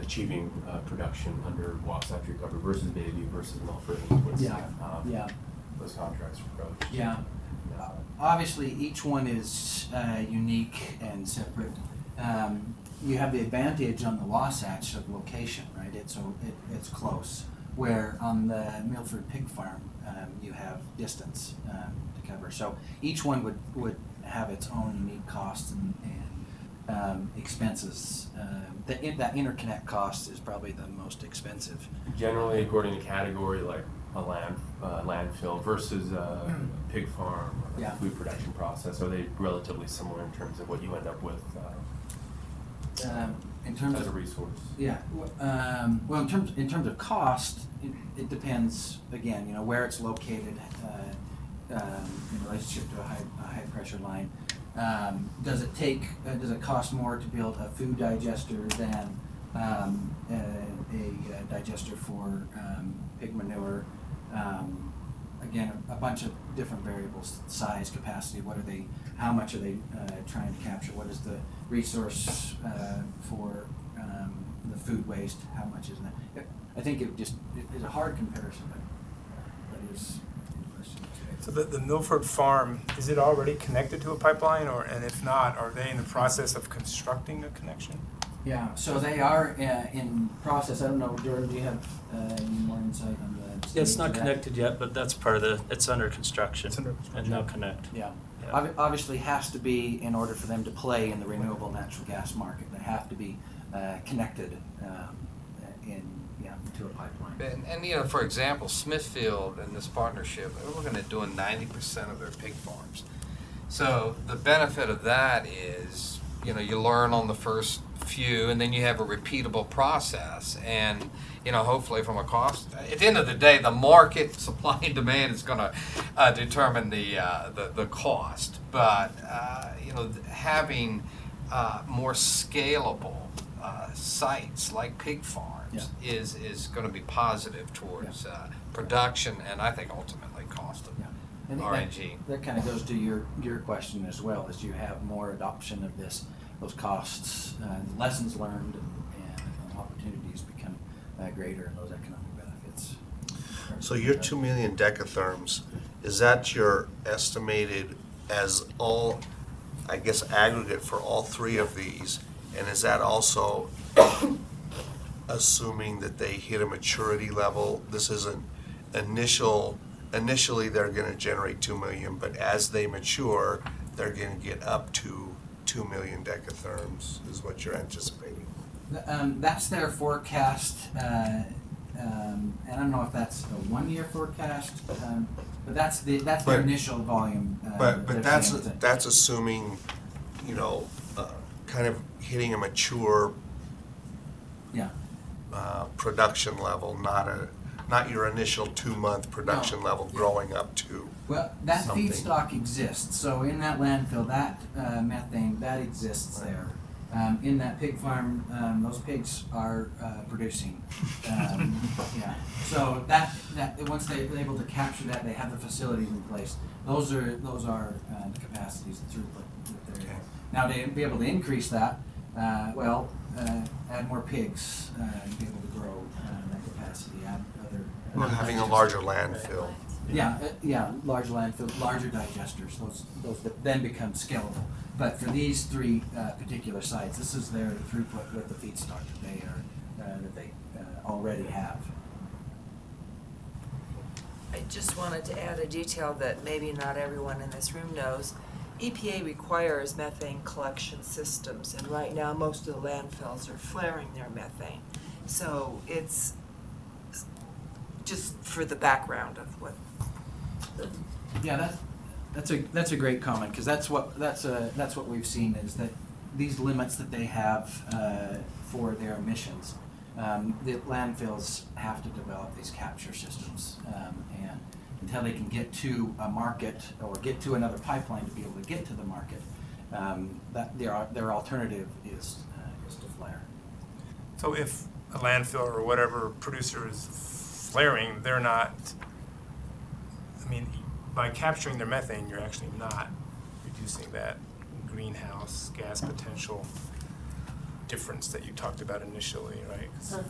achieving production under Wasatch Recovery versus Bayview versus Milford. Those contracts approach. Yeah. Obviously, each one is unique and separate. You have the advantage on the Wasatch of location, right? It's close. Where on the Milford Pig Farm, you have distance to cover. So each one would have its own unique costs and expenses. That interconnect cost is probably the most expensive. Generally, according to category, like a landfill versus a pig farm or a food production process, are they relatively similar in terms of what you end up with in terms as of a resource? Yeah. Well, in terms of cost, it depends. Again, where it's located in relationship to a high pressure line. Does it cost more to build a food digester than a digester for pig manure? Again, a bunch of different variables: size, capacity. How much are they trying to capture? What is the resource for the food waste? How much is that? I think it is a hard comparison, but it is. So the Milford Farm, is it already connected to a pipeline, and if not, are they in the process of constructing a connection? Yeah, so they are in process. I don't know, Jordan, do you have any more insight on the? Yeah, it's not connected yet, but that's part of it's under construction. It's under construction. And they'll connect. Yeah. Yeah. Obviously has to be, in order for them to play in the renewable natural gas market, they have to be connected to a pipeline. And for example, Smithfield and this partnership, they're looking at doing 90% of their pig farms. So the benefit of that is, you learn on the first few, and then you have a repeatable process. And hopefully from a cost, at the end of the day, the market supply and demand is going to determine the cost. But having more scalable sites like pig farms is going to be positive towards production, and I think ultimately cost of RNG. That kind of goes to your question as well, as you have more adoption of those costs, lessons learned and opportunities become greater, and those economic benefits. So your 2 million decatherms is that your estimated as all, I guess, aggregate for all three of these? And is that also assuming that they hit a maturity level? This isn't initially they're gonna generate 2 million, but as they mature, they're gonna get up to 2 million decatherms, is what you're anticipating. That's their forecast, and I don't know if that's a 1-year forecast, but that's their But- initial volume. But they're that's, saying that- that's assuming, you know, kind of hitting a mature Yeah. production level, not your initial 2-month production No. level growing up to Well, that something. feedstock exists, so in that landfill, that methane, that exists there. In that pig farm, those pigs are producing. Yeah, so that once they're able to capture that, they have the facilities in place. Those are the capacities, the throughput that they're. Now to be able to increase that, add more pigs, be able to grow that capacity, add other. Well, having a larger landfill. Yeah, large landfill, larger digesters, those that then become scalable. But for these three particular sites, this is their throughput with the feedstock that they already have. I just wanted to add a detail that maybe not everyone in this room knows. EPA requires methane collection systems, and right now most of the landfills are flaring their methane. So it's just for the background of what. Yeah, that's a great comment, because that's what we've seen, is that these limits that they have for their emissions, the landfills have to develop these capture systems, and until they can get to a market or get to another pipeline to be able to get to the market, that their alternative is to flare. So if a landfill or whatever producer is flaring, they're not, I mean, by capturing their methane, you're actually not reducing that greenhouse gas potential difference that you talked about initially, right? 'Cause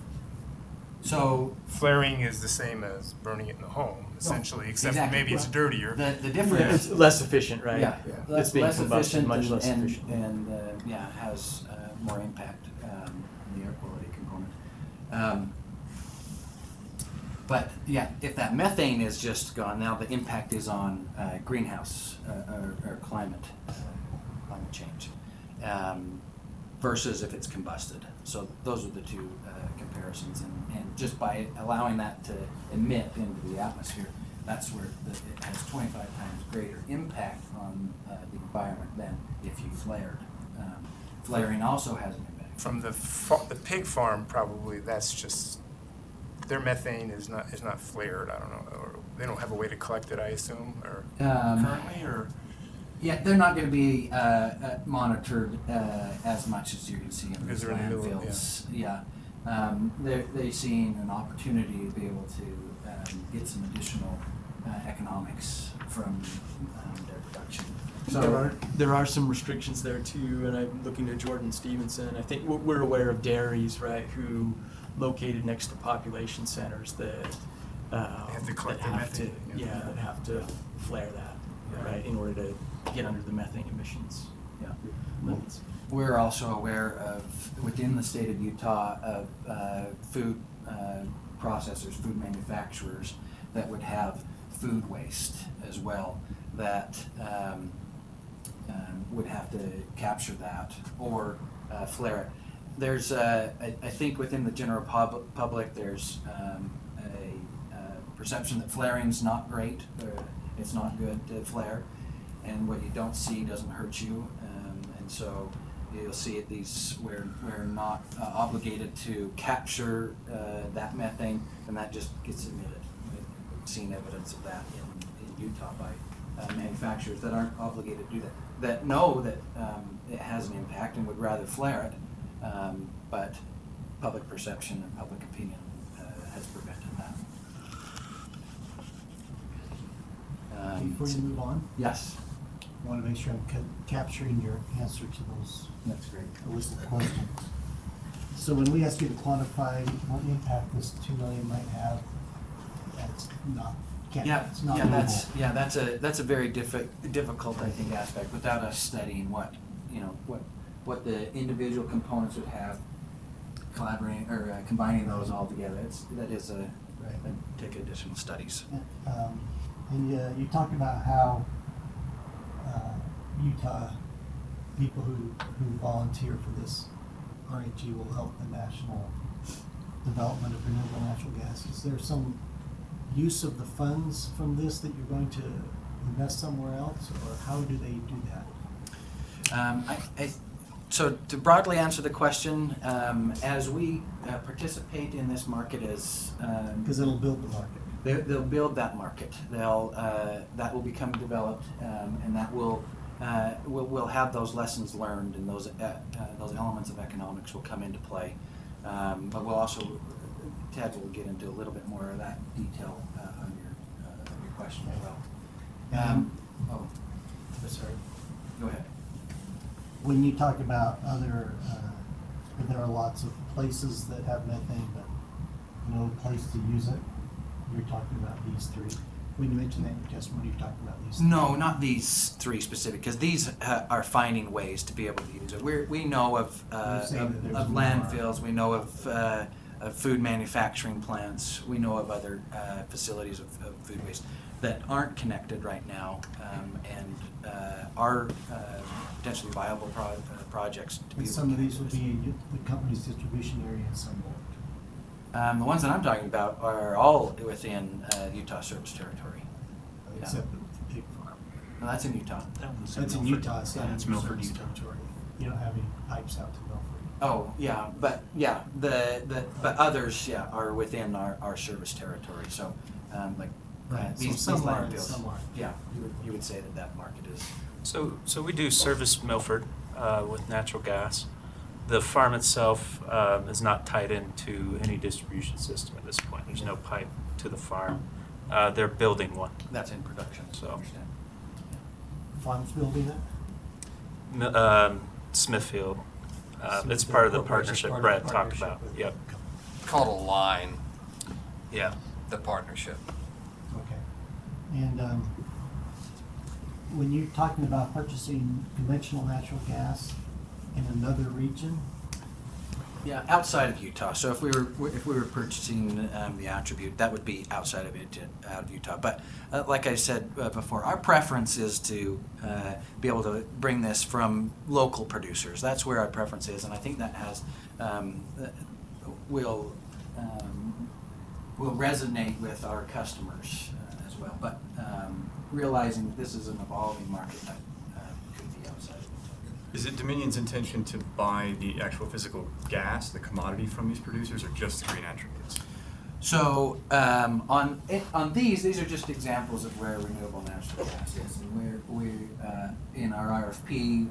So flaring is the same as burning it in the home, essentially, except exactly. maybe it's dirtier. The difference. It's less efficient, right? Yeah, It's being less combusted, efficient much less and efficient. has more impact on the air quality component. But yeah, if that methane is just gone, now the impact is on greenhouse or climate change versus if it's combusted. So those are the two comparisons, and just by allowing that to emit into the atmosphere, that's where it has 25 times greater impact on the environment than if you flared. Flaring also has an impact. From the pig farm, probably that's just, their methane is not flared, I don't know, or they don't have a way to collect it, I assume, or currently, or? Yeah, they're not going to be monitored as much as you can see in Because these they're in the middle of- landfills. They're seeing an opportunity to be able to get some additional economics from their production. There are some restrictions there too, and I'm looking to Jordan Stevenson. I think we're aware of dairies, right, who located next to population centers that have to collect that their have to, methane. that have to flare that, right, in order to get under the methane emissions limits. We're also aware of, within the state of Utah, of food processors, food manufacturers that would have food waste as well, that would have to capture that or flare it. There's, I think within the general public, there's a perception that flaring's not great, or it's not good to flare, and what you don't see doesn't hurt you, and so you'll see at these, we're not obligated to capture that methane, and that just gets emitted. We've seen evidence of that in Utah by manufacturers that aren't obligated to do that know that it has an impact and would rather flare it, but public perception and public opinion has prevented that. Before you move on, Yes, I want to make sure I'm capturing your answer to those that's great. list of questions. So when we ask you to quantify what impact this 2 million might have, that's not can't, Yeah, it's not yeah, doable. that's a very difficult, I think, aspect, without us studying what, you know, what the individual components would have, collaborating, or combining those all together, that is a, Right. that'd take additional studies. And you talked about how Utah people who volunteer for this RNG will help the national development of renewable natural gas. Is there some use of the funds from this that you're going to invest somewhere else, or how do they do that? So to broadly answer the question, as we participate in this market as Because it'll build the market. they'll build that market. That will become developed, and that we'll have those lessons learned, and those elements of economics will come into play. But we'll also, Ted will get into a little bit more of that detail on your question as well. Sorry. Go ahead. When you talk about other, there are lots of places that have methane, but no place to use it. You're talking about these three. When you mention that in your testimony, you're talking about these. No, not these three specific, because these are finding ways to be able to use it. We know of landfills, we know of food manufacturing plants, we know of other facilities of food waste that aren't connected right now, and are potentially viable projects to be. And some of these would be in the company's distribution area and some won't. The ones that I'm talking about are all within Utah service territory. Except the pig farm. No, that's in Utah. That's in Utah, it's not It's in Milford, service Utah. territory. You don't have any pipes out to Milford. Oh, yeah, but but others, are within our service territory, so, like, Right, so these some are and landfills. some aren't. Yeah, you would say that market is. So we do service Milford with natural gas. The farm itself is not tied into any distribution system at this point. There's no pipe to the farm. They're building one. That's in production, so I understand. Farm's building it? Smithfield. It's Smithfield part of the Corporation, partnership part of Brad the talked partnership about. with- Yep. Called a line, Yeah. the partnership. Okay. And when you're talking about purchasing conventional natural gas in another region, Yeah, outside of Utah. So if we were purchasing the attribute, that would be outside of Utah. But like I said before, our preference is to be able to bring this from local producers. That's where our preference is, and I think that has will resonate with our customers as well. But realizing that this is an evolving market that could be outside of Utah. Is it Dominion's intention to buy the actual physical gas, the commodity from these producers, or just the green attributes? So on these are just examples of where renewable natural gas is, and we in our RFP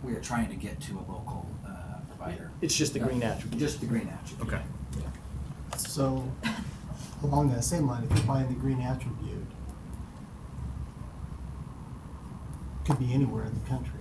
we are trying to get to a local provider. It's just the green attribute. Just the green attribute. Okay. so along that same line, if you're buying the green attribute, could be anywhere in the country.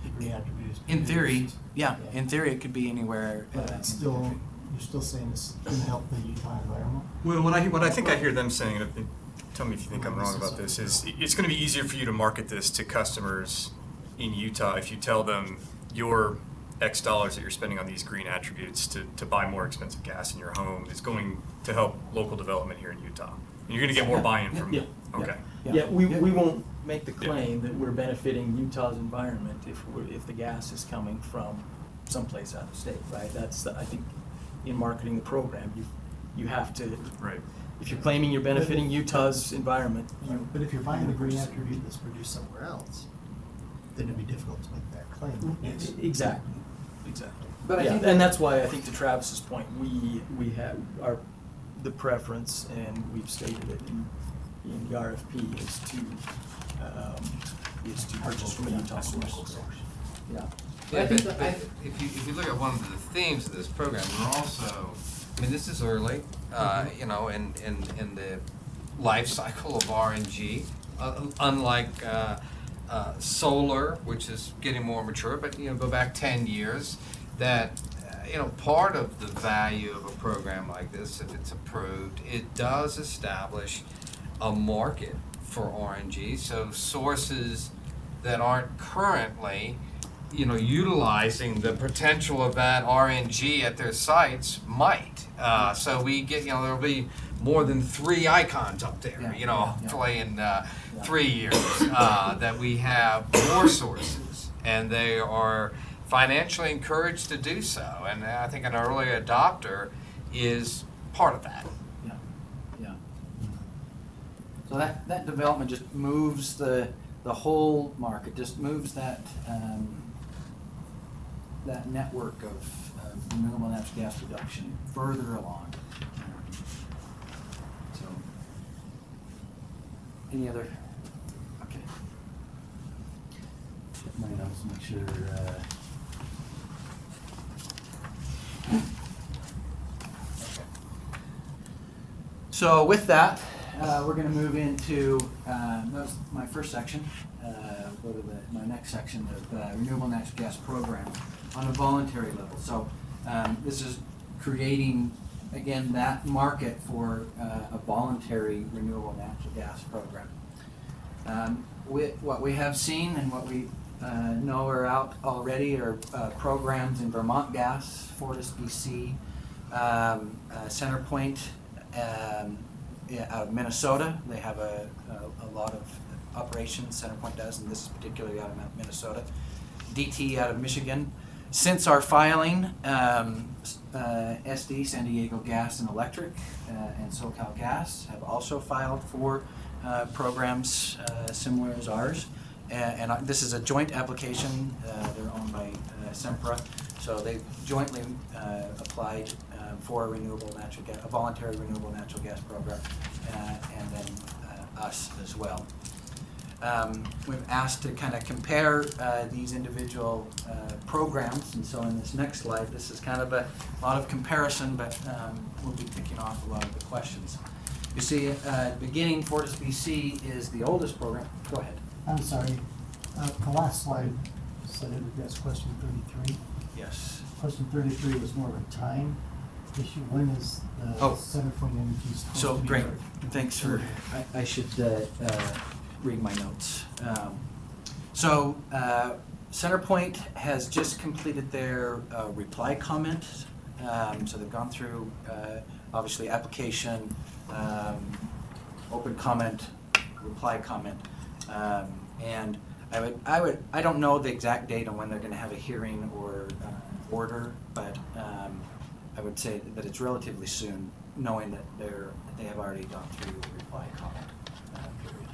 The green attribute is In theory, produced. yeah. In theory, it could be anywhere. But in it's the still, country. you're still saying this can help the Utah environment? Well, what I think I hear them saying, and tell me if you think I'm wrong about this, is it's going to be easier for you to market this to customers in Utah if you tell them your X dollars that you're spending on these green attributes to buy more expensive gas in your home is going to help local development here in Utah. And you're going to get more buy-in from Yeah. Okay. Yeah, we won't make the claim that we're benefiting Utah's environment if the gas is coming from someplace out of state, right? That's, I think, in marketing the program, you have to. Right. If you're claiming you're benefiting Utah's environment, But if you're buying the green attribute that's produced somewhere else, then it'd be difficult to make that claim. Exactly. But I Yeah, think and that's why I think to Travis's point, we have the preference, and we've stated it in the RFP is to purchase from a Utah source. Yeah. Yeah, but if you look at one of the themes of this program, we're also, I mean, this is early, you know, in the life cycle of RNG, unlike solar, which is getting more mature, but, you know, go back 10 years, that part of the value of a program like this, if it's approved, it does establish a market for RNG. So sources that aren't currently, utilizing the potential of that RNG at their sites might. So we get, there'll be more than 3 icons up there, hopefully in 3 years, that we have more sources, and they are financially encouraged to do so. And I think an early adopter is part of that. Yeah. So that development just moves the whole market, just moves that that network of renewable natural gas production further along. So, any other? Okay. Check my notes, make sure. Okay. So with that, we're going to move into that was my first section. Go to my next section of renewable natural gas program on a voluntary level. So this is creating, again, that market for a voluntary renewable natural gas program. What we have seen and what we know are out already are programs in Vermont Gas, Fortis BC, CenterPoint out of Minnesota. They have a lot of operations, CenterPoint does, and this is particularly out of Minnesota. DT out of Michigan. Since our filing, SD, San Diego Gas and Electric, and SoCal Gas have also filed for programs similar as ours. And this is a joint application. They're owned by Sempra, so they jointly applied for a voluntary renewable natural gas program, and then us as well. We've asked to kind of compare these individual programs, and so in this next slide, this is kind of a lot of comparison, but we'll be picking off a lot of the questions. You see, at the beginning, Fortis BC is the oldest program. Go ahead. I'm sorry, the last slide said it addressed question 33. Yes. Question 33 was more of a time issue. When is the CenterPoint Energy supposed So to be great. there? Thanks for. I should read my notes. CenterPoint has just completed their reply comment. So they've gone through obviously application, open comment, reply comment, and I don't know the exact date on when they're going to have a hearing or order, but I would say that it's relatively soon, knowing that they have already gone through the reply comment period.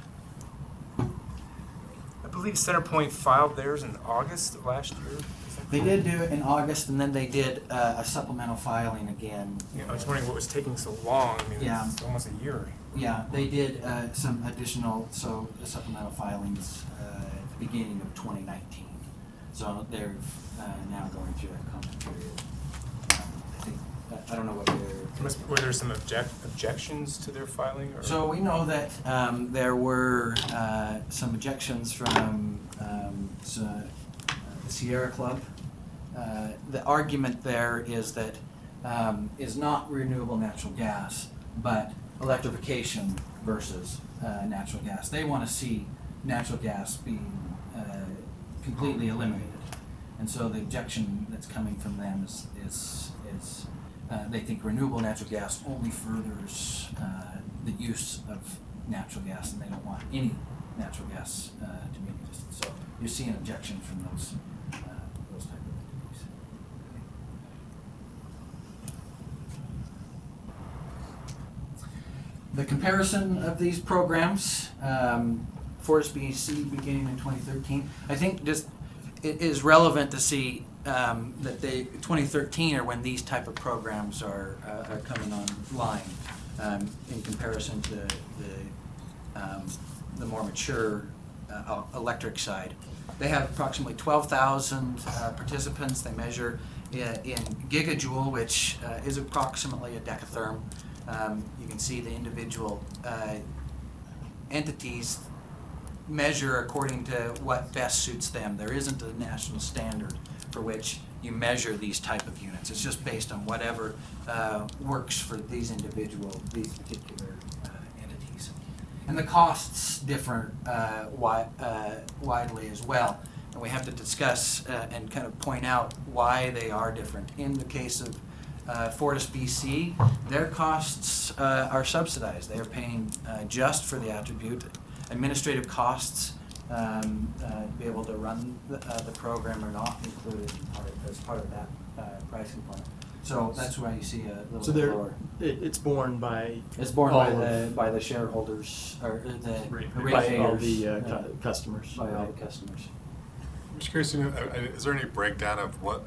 I believe CenterPoint filed theirs in August of last year. They did do it in August, and then they did a supplemental filing again. Yeah, I was wondering what was taking so long. I mean, Yeah. it's almost a year. Yeah, they did some additional supplemental filings at the beginning of 2019. So they're now going through that comment period. I think I don't know what they're. Were there some objections to their filing? Or? So we know that there were some objections from the Sierra Club. The argument there is that is not renewable natural gas, but electrification versus natural gas. They want to see natural gas being completely eliminated, and so the objection that's coming from them is they think renewable natural gas only furthers the use of natural gas, and they don't want any natural gas to be used. So you see an objection from those type of entities. The comparison of these programs, Fortis BC beginning in 2013, I think just it is relevant to see that 2013 are when these type of programs are coming online in comparison to the more mature electric side. They have approximately 12,000 participants. They measure in gigajoule, which is approximately a decatherm. You can see the individual entities measure according to what best suits them. There isn't a national standard for which you measure these type of units. It's just based on whatever works for these particular entities. And the costs differ widely as well. And we have to discuss and kind of point out why they are different. In the case of Fortis BC, their costs are subsidized. They are paying just for the attribute. Administrative costs to be able to run the program are not included as part of that price component. So that's why you see a little bit lower. It's borne by. It's borne all by the shareholders or the by all ratepayers, the customers. by all the customers. I'm just curious, is there any breakdown of what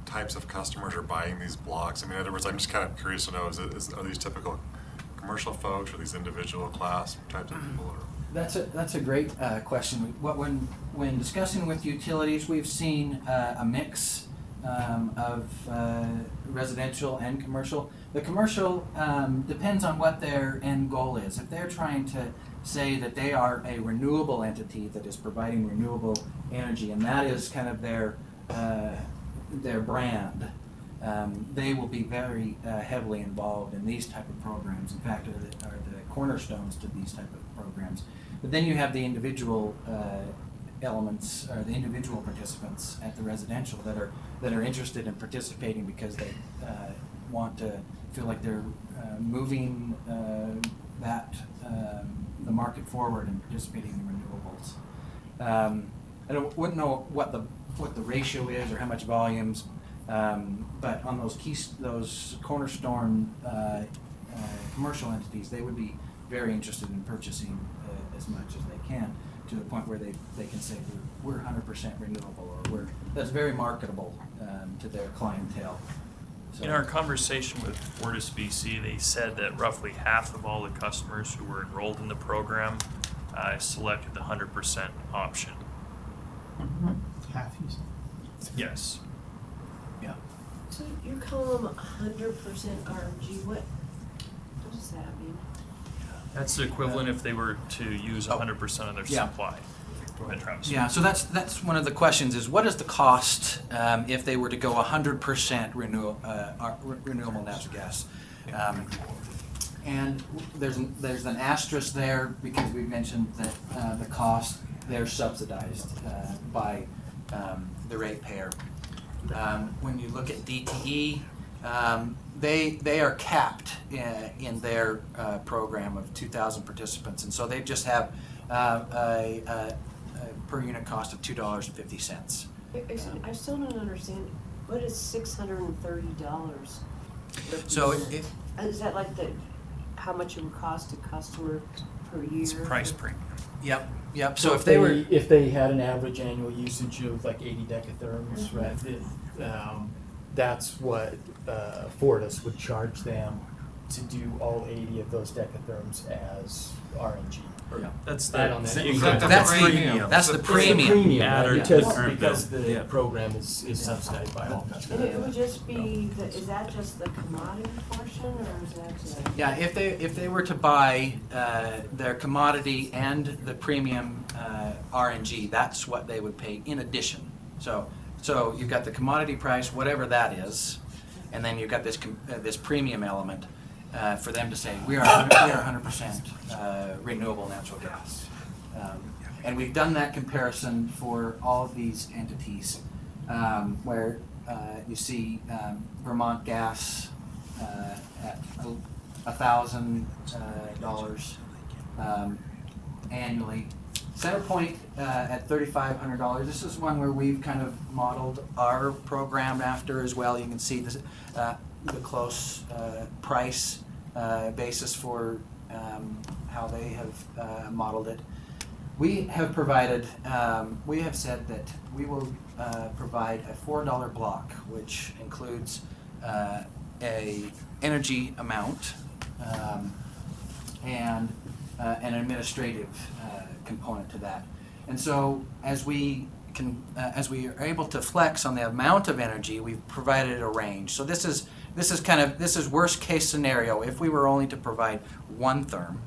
types of customers are buying these blocks? I mean, in other words, I'm just kind of curious to know, are these typical commercial folks or these individual class types of people? Or? That's a great question. When discussing with utilities, we've seen a mix of residential and commercial. The commercial depends on what their end goal is. If they're trying to say that they are a renewable entity that is providing renewable energy, and that is kind of their brand, they will be very heavily involved in these type of programs. In fact, are the cornerstones to these type of programs. But then you have the individual elements, or the individual participants at the residential that are interested in participating because they want to feel like they're moving the market forward and participating in renewables. I wouldn't know what the ratio is or how much volumes, but on those cornerstone commercial entities, they would be very interested in purchasing as much as they can, to the point where they can say we're 100% renewable, or that's very marketable to their clientele. So, in our conversation with Fortis BC, they said that roughly half of all the customers who were enrolled in the program selected the 100% option. Half, you said? Yes. yeah. So you call them 100% RNG, what does that mean? That's the equivalent if they were to use 100% of their Yeah. supply. Go ahead, Travis. Yeah, so that's one of the questions is what is the cost if they were to go 100% renewable natural gas? And there's an asterisk there because we mentioned that the cost, they're subsidized by the ratepayer. When you look at DTE, they are capped in their program of 2,000 participants, and so they just have a per unit cost of $2.50. I still don't understand, what is $630? So Is that like how much it would cost a customer per year? It's price premium. Yep. So if they had an average annual usage of like 80 decatherms, right, that's what Fortis would charge them to do all 80 of those decatherms as RNG. Yeah. That's Add on that. That's premium. That's the premium. Added Right, to the because, current because bill. the Yeah. program is subsidized by all And customers. it would just be, is that just the commodity portion, or is that? Yeah, if they were to buy their commodity and the premium RNG, that's what they would pay in addition. So you've got the commodity price, whatever that is, and then you've got this premium element for them to say we are 100% renewable natural gas. And we've done that comparison for all of these entities, where you see Vermont Gas at $1,000 annually. Centerpoint at $3,500. This is one where we've kind of modeled our program after as well. You can see the close price basis for how they have modeled it. We have said that we will provide a $4 block, which includes a energy amount and an administrative component to that. And so as we are able to flex on the amount of energy, we've provided a range. So this is worst case scenario if we were only to provide one therm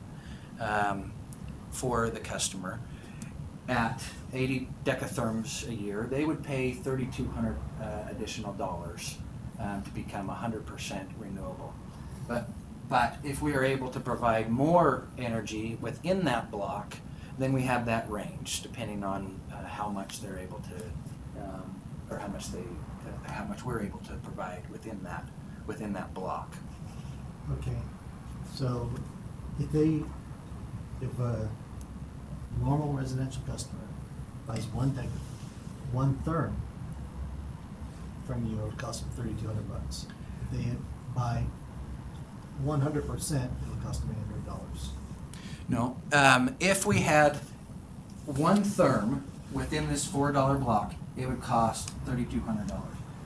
for the customer. at 80 decatherms a year, they would pay $3,200 additional dollars to become 100% renewable. But if we are able to provide more energy within that block, then we have that range, depending on how much they're able to, or how much we're able to provide within that block. Okay, so if a normal residential customer buys one therm from you, it would cost them $3,200. If they buy 100%, it'll cost them $800. No, if we had one therm within this $4 block, it would cost $3,200.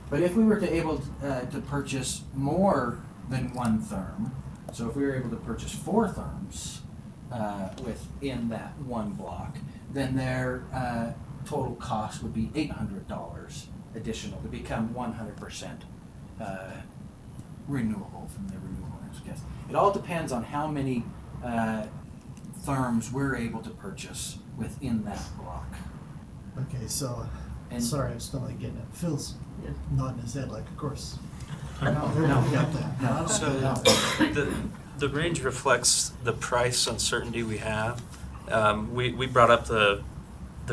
But if we were to purchase more than one therm, so if we were able to purchase 4 therms within that one block, then their total cost would be $800 additional to become 100% renewable from the renewable energy gas. It all depends on how many therms we're able to purchase within that block. Okay, so, And- sorry, I'm still not getting it. Phil's nodding his head like, of course. No, Everybody got that. no. So the range reflects the price uncertainty we have. We brought up the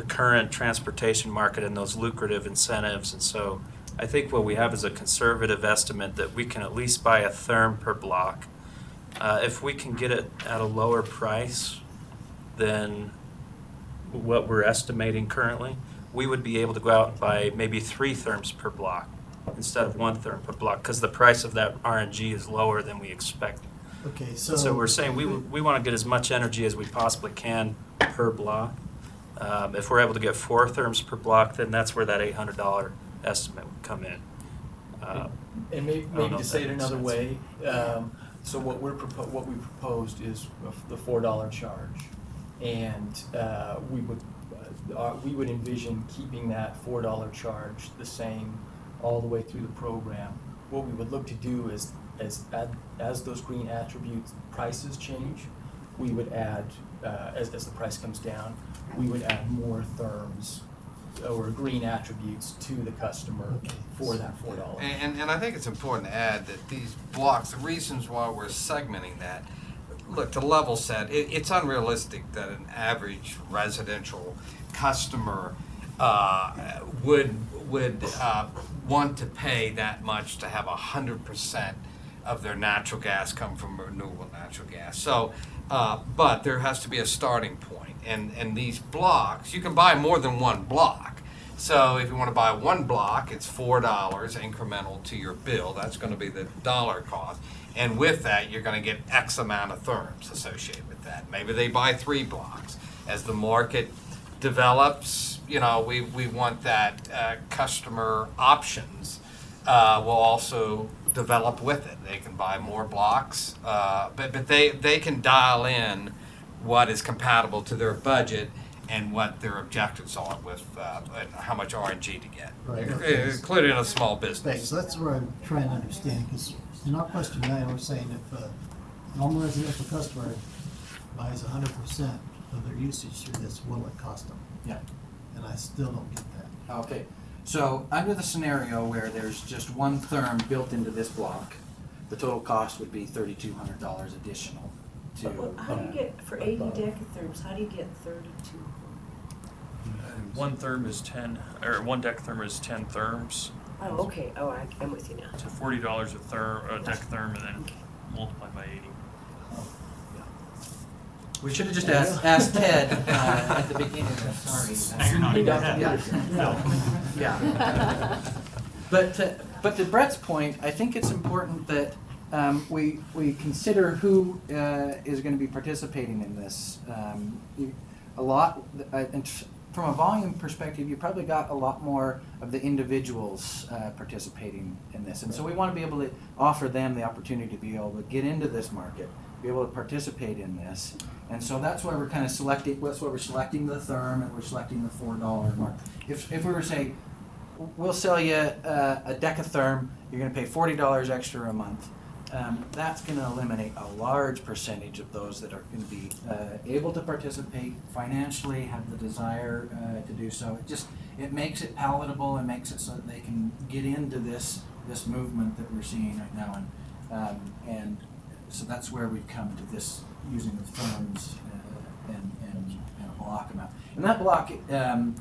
current transportation market and those lucrative incentives, and so I think what we have is a conservative estimate that we can at least buy a therm per block. If we can get it at a lower price than what we're estimating currently, we would be able to go out and buy maybe 3 therms per block instead of 1 therm per block, because the price of that RNG is lower than we expect. Okay, so. So we're saying we want to get as much energy as we possibly can per block. If we're able to get 4 therms per block, then that's where that $800 estimate would come in. And know maybe to if say that it makes another sense. way, so what we proposed is the $4 charge. And we would envision keeping that $4 charge the same all the way through the program. What we would look to do is, as those green attributes prices change, we would add, as the price comes down, we would add more therms or green attributes to the customer for that $4. And I think it's important to add that these blocks, the reasons why we're segmenting that, look, to level set, it's unrealistic that an average residential customer would want to pay that much to have 100% of their natural gas come from renewable natural gas. So, but there has to be a starting point. And these blocks, you can buy more than one block. So if you want to buy one block, it's $4 incremental to your bill. That's going to be the dollar cost. And with that, you're going to get X amount of therms associated with that. Maybe they buy 3 blocks. As the market develops, we want that customer options will also develop with it. They can buy more blocks, but they can dial in what is compatible to their budget and what their objectives are with and how much RNG to get, Right, okay. including a small business. Thanks, so that's where I'm trying to understand, because in our question 9, we're saying if a normal residential customer buys 100% of their usage through this, what will it cost them? Yeah. And I still don't get that. Okay, so under the scenario where there's just one therm built into this block, the total cost would be $3,200 additional to. Well, how do you get, for 80 decatherms, how do you get 32? One therm is 10, or 1 decatherm is 10 therms. Oh, okay, I'm with you now. So $40 a decatherm, and then multiplied by 80. We should have just asked Ted at the beginning. Sorry. Now you're nodding your head. Yeah. But to Brett's point, I think it's important that we consider who is going to be participating in this. A lot, and from a volume perspective, you probably got a lot more of the individuals participating in this, and so we want to be able to offer them the opportunity to be able to get into this market, be able to participate in this. And so that's why we're kind of selecting, that's why we're selecting the therm and we're selecting the $4 mark. If we were to say, we'll sell you a decatherm, you're going to pay $40 extra a month, that's going to eliminate a large percentage of those that are going to be able to participate financially, have the desire to do so. It makes it palatable and makes it so that they can get into this movement that we're seeing right now, and so that's where we've come to this using the firms and a block amount. And that block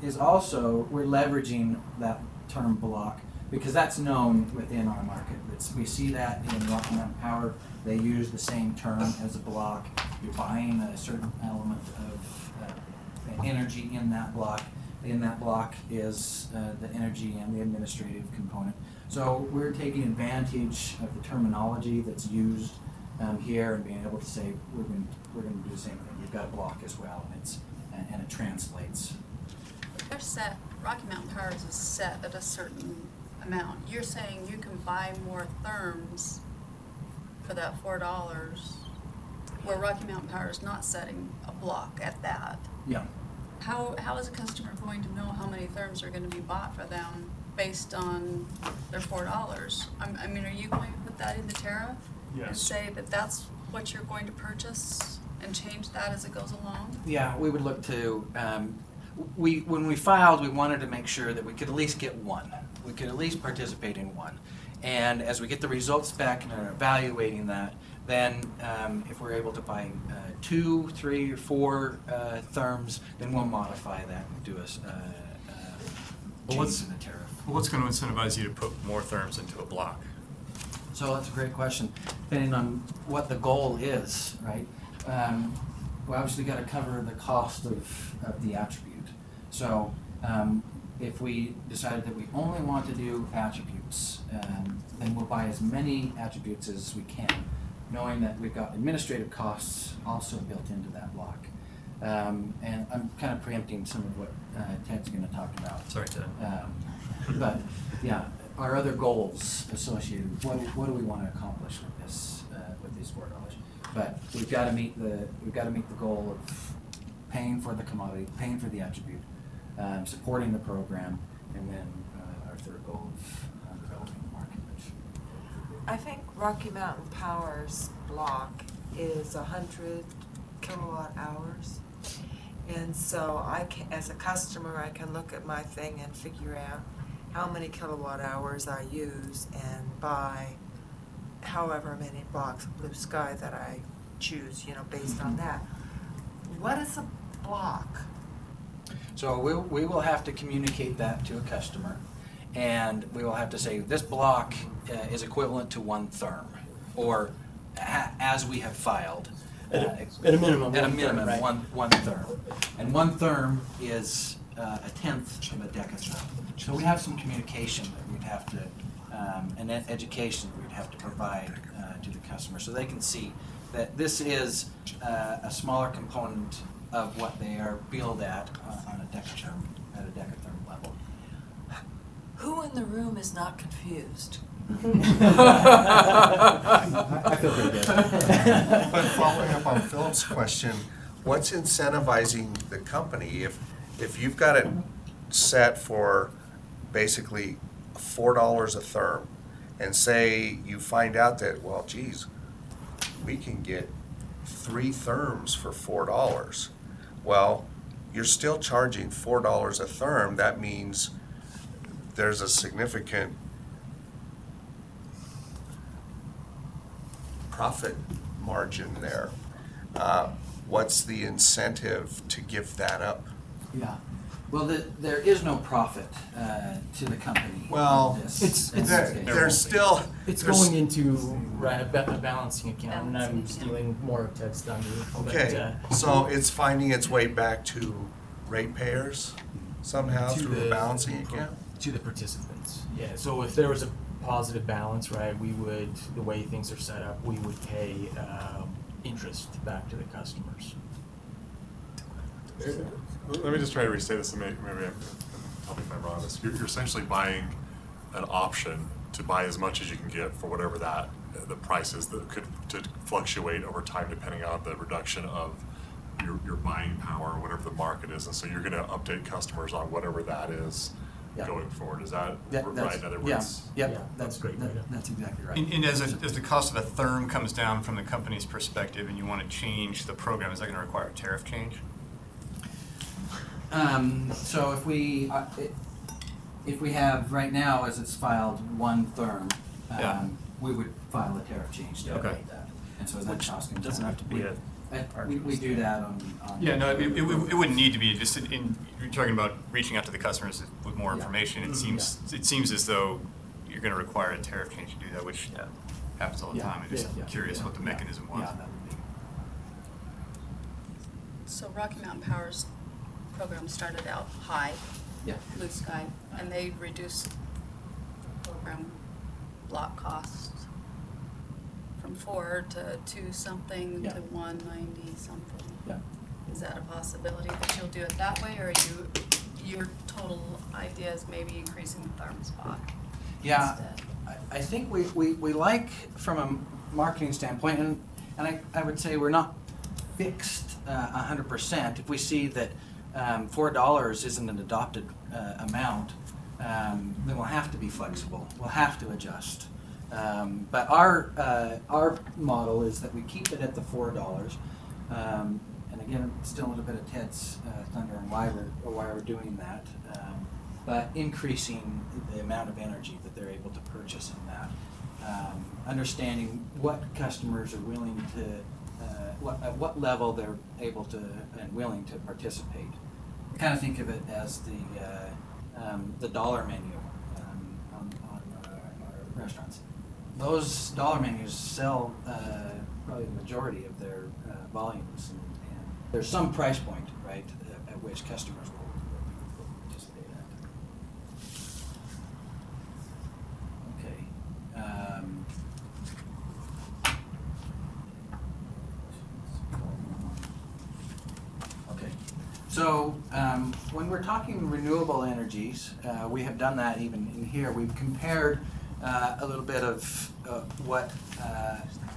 is also, we're leveraging that term block because that's known within our market. We see that in Rocky Mountain Power. They use the same term as a block. You're buying a certain element of energy in that block. In that block is the energy and the administrative component. So we're taking advantage of the terminology that's used here and being able to say we're going to do the same thing. You've got a block as well, and it translates. They're set. Rocky Mountain Power is set at a certain amount. You're saying you can buy more therms for that $4, where Rocky Mountain Power is not setting a block at that. Yeah. How is a customer going to know how many therms are going to be bought for them based on their $4? I mean, are you going to put that in the tariff? Yes. And say that that's what you're going to purchase and change that as it goes along? Yeah, we would look to, when we filed, we wanted to make sure that we could at least get one. We could at least participate in one. And as we get the results back and are evaluating that, then if we're able to buy 2, 3, or 4 therms, then we'll modify that and do a change in the tariff. What's going to incentivize you to put more therms into a block? So that's a great question, depending on what the goal is, right? We obviously got to cover the cost of the attribute. So if we decided that we only want to do attributes, then we'll buy as many attributes as we can, knowing that we've got administrative costs also built into that block. And I'm kind of preempting some of what Ted's going to talk about. Sorry, Ted. But yeah, our other goals associated, what do we want to accomplish with this, with these $4? But we've got to meet the goal of paying for the commodity, paying for the attribute, supporting the program, and then our third goal of developing the market. I think Rocky Mountain Power's block is 100 kilowatt hours. And so as a customer, I can look at my thing and figure out how many kilowatt hours I use and buy however many blocks of blue sky that I choose, based on that. What is a block? So we will have to communicate that to a customer, and we will have to say this block is equivalent to 1 therm, or as we have filed. At a minimum. At a one minimum, therm, right? one therm. And 1 therm is a tenth of a decatherm. So we have some communication that we'd have to, and education that we'd have to provide to the customer so they can see that this is a smaller component of what they are billed at on a decatherm, at a decatherm level. Who in the room is not confused? I feel pretty good. But following up on Philip's question, what's incentivizing the company if you've got it set for basically $4 a therm, and say you find out that, well, geez, we can get 3 therms for $4. Well, you're still charging $4 a therm. That means there's a significant profit margin there. What's the incentive to give that up? Yeah. Well, there is no profit to the company. Well, in this. It's there's still It's there's- going into a balancing account, and I'm stealing more of Ted's thunder. Okay, so it's finding its way back to ratepayers somehow To through the- a balancing account? To the participants, yeah. So if there was a positive balance, right, we would, the way things are set up, we would pay interest back to the customers. Let me just try to restate this, and maybe tell me if I'm wrong on this. You're essentially buying an option to buy as much as you can get for whatever the price is that could fluctuate over time depending on the reduction of your buying power or whatever the market is. And so you're going to update customers on whatever that is Yeah. going forward. Is that Yeah, right? In other yeah, words? yep, Yeah, that's great. That's exactly right. And as the cost of a therm comes down from the company's perspective and you want to change the program, is that going to require a tariff change? So if we have right now, as it's filed, one therm, Yeah. we would file a tariff change to Okay. update that. And so that Which cost comes doesn't down. have to be a We do that on. Yeah, no, it wouldn't need to be, just you're talking about reaching out to the customers with more Yeah. information. It seems as though you're going to require a tariff change to do that, which happens all the time. I'm just curious what the mechanism was. Yeah, that would be. So Rocky Mountain Power's program started out high, Yeah. blue sky, and they reduced the program block cost from 4 to 2 something Yeah. to 190 something. Yeah. Is that a possibility that you'll do it that way, or your total idea is maybe increasing the therm spot? Yeah, instead? I think we like, from a marketing standpoint, and I would say we're not fixed 100%. If we see that $4 isn't an adopted amount, then we'll have to be flexible. We'll have to adjust. But our model is that we keep it at the $4. And again, it's still a little bit of Ted's thunder on why we're doing that. But increasing the amount of energy that they're able to purchase in that. Understanding what customers are willing to, at what level they're able to and willing to participate. I kind of think of it as the dollar menu on our restaurants. Those dollar menus sell probably the majority of their volumes, and there's some price point, right, at which customers will participate at. Okay. Okay. So when we're talking renewable energies, we have done that even in here. We've compared a little bit of what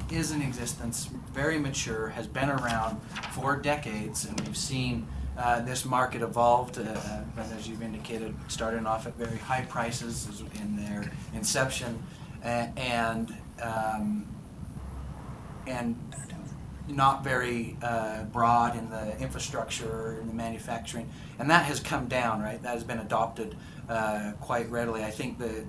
is in existence, very mature, has been around for decades, and we've seen this market evolved, but as you've indicated, starting off at very high prices in their inception, and not very broad in the infrastructure, in the manufacturing, and that has come down, right? That has been adopted quite readily. I think the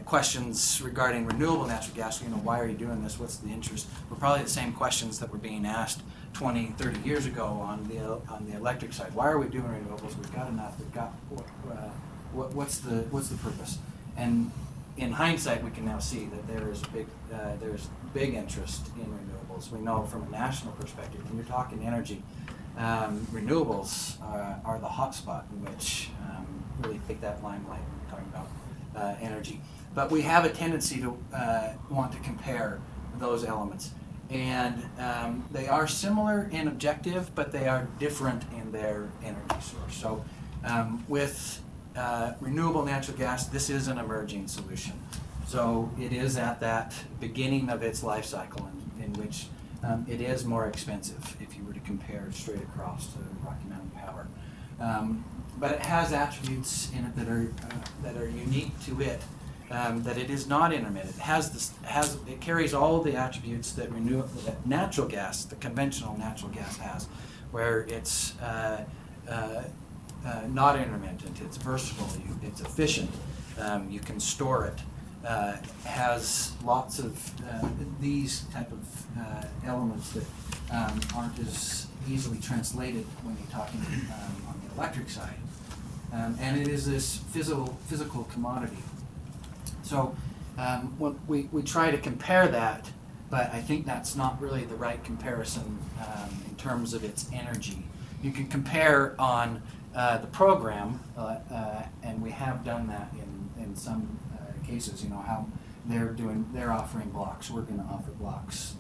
questions regarding renewable natural gas, why are you doing this? What's the interest? Were probably the same questions that were being asked 20, 30 years ago on the electric side. Why are we doing renewables? We've got enough. We've got what's the purpose? And in hindsight, we can now see that there's big interest in renewables. We know from a national perspective, when you're talking energy, renewables are the hotspot in which really take that limelight when we're talking about energy. But we have a tendency to want to compare those elements. And they are similar in objective, but they are different in their energy source. So with renewable natural gas, this is an emerging solution. So it is at that beginning of its life cycle in which it is more expensive if you were to compare straight across to Rocky Mountain Power. But it has attributes in it that are unique to it, that it is not intermittent. It carries all the attributes that natural gas, the conventional natural gas has, where it's not intermittent. It's versatile. It's efficient. You can store it. Has lots of these type of elements that aren't as easily translated when you're talking on the electric side. And it is this physical commodity. So when we try to compare that, but I think that's not really the right comparison in terms of its energy. You can compare on the program, and we have done that in some cases. How they're offering blocks. We're going to offer blocks.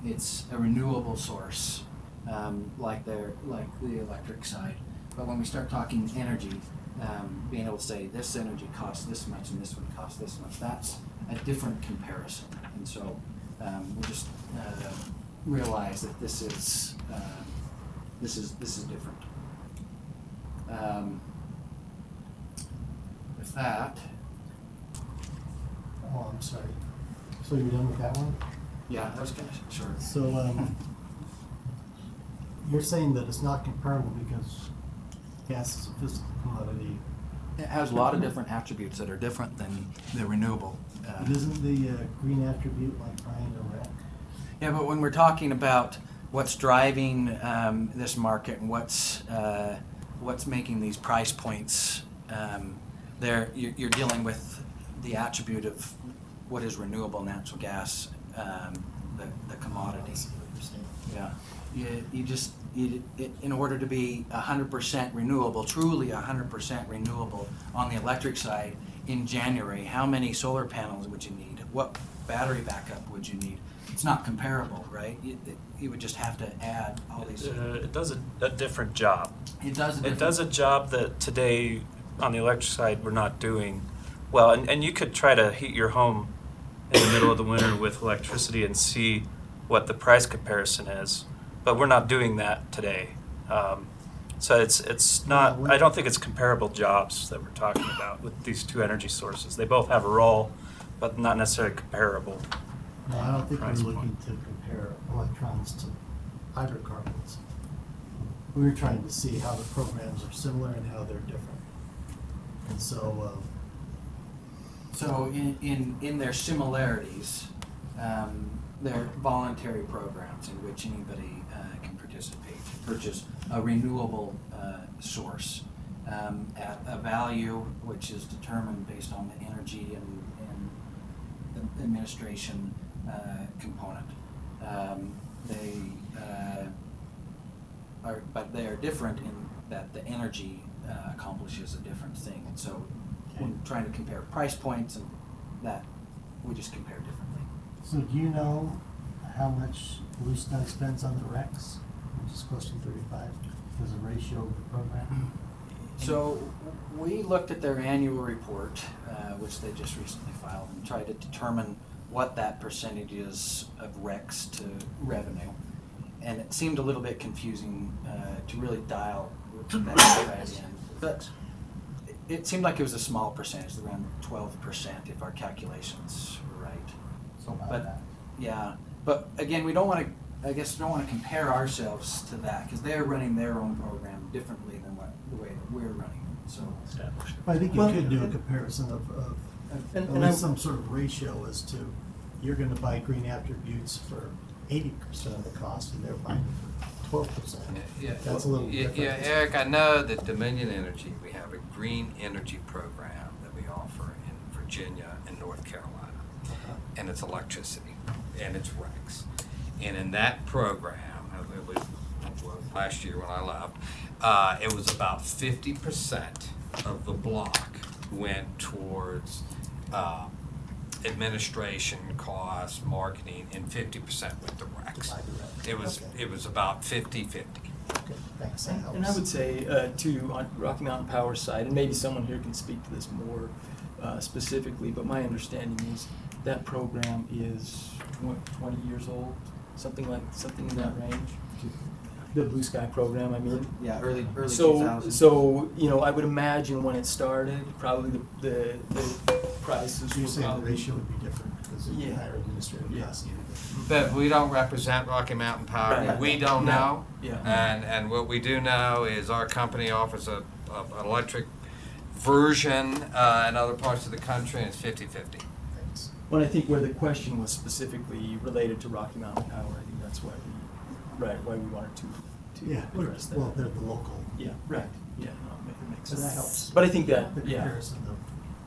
It's a renewable source, like the electric side. But when we start talking energy, being able to say this energy costs this much and this one costs this much, that's a different comparison. And so we just realize that this is different. with that, Oh, I'm sorry. So you're done with that one? yeah, that was kind of short. So, you're saying that it's not comparable because gas is a physical commodity. It has a lot of different attributes that are different than the renewable. But isn't the green attribute like buying a wreck? Yeah, but when we're talking about what's driving this market and what's making these price points, you're dealing with the attribute of what is renewable natural gas, the commodity. Yeah, in order to be 100% renewable, truly 100% renewable on the electric side in January, how many solar panels would you need? What battery backup would you need? It's not comparable, right? You would just have to add all these. It does a different job. It does. It does a job that today on the electric side we're not doing well. And you could try to heat your home in the middle of the winter with electricity and see what the price comparison is, but we're not doing that today. So it's not. I don't think it's comparable jobs that we're talking about with these two energy sources. They both have a role, but not necessarily comparable. No, I don't think we're Price looking point. to compare electrons to hydrocarbons. We were trying to see how the programs are similar and how they're different. And so, So in their similarities, they're voluntary programs in which anybody can participate, purchase a renewable source at a value which is determined based on the energy and the administration component. But they are different in that the energy accomplishes a different thing. And so when trying to compare price points and that, we just compare differently. so do you know how much Blue Sky spends on the RECs? Which is question 35, as a ratio of the program? So we looked at their annual report, which they just recently filed, and tried to determine what that percentage is of RECs to revenue. And it seemed a little bit confusing to really dial that in. But it seemed like it was a small percentage, around 12% if our calculations were right. So about But that. yeah, but again, we don't want to compare ourselves to that because they're running their own program differently than the way that we're running it. So I think you Well, could do a comparison of and at I- least some sort of ratio as to, you're gonna buy green attributes for 80% of the cost and they're buying it for 12%. Yeah, That's a little yeah, different. yeah, Eric, I know that Dominion Energy, we have a green energy program that we offer in Virginia and North Carolina. And it's electricity, and it's RECs. And in that program, it was last year when I left, it was about 50% of the block went towards administration costs, marketing, and 50% went to RECs. It was about 50-50. Okay, thanks, that helps. And I would say, too, on Rocky Mountain Power's side, and maybe someone here can speak to this more specifically, but my understanding is that program is, 20 years old, something in that range? The Blue Sky program, I mean. yeah, early So, 2000s. so, I would imagine when it started, probably the prices So you're were saying the probably. ratio would be different because of the Yeah. higher administrative Yeah. costs? But we don't represent Rocky Mountain Power. Right. We don't No. know. Yeah. And what we do know is our company offers an electric version in other parts of the country, and it's 50-50. Thanks. Well, I think where the question was specifically related to Rocky Mountain Power, I think that's why why we wanted to Yeah, address that. well, they're the local. Yeah, right, yeah, no, it makes So sense. that helps. But I think that, The yeah. comparison of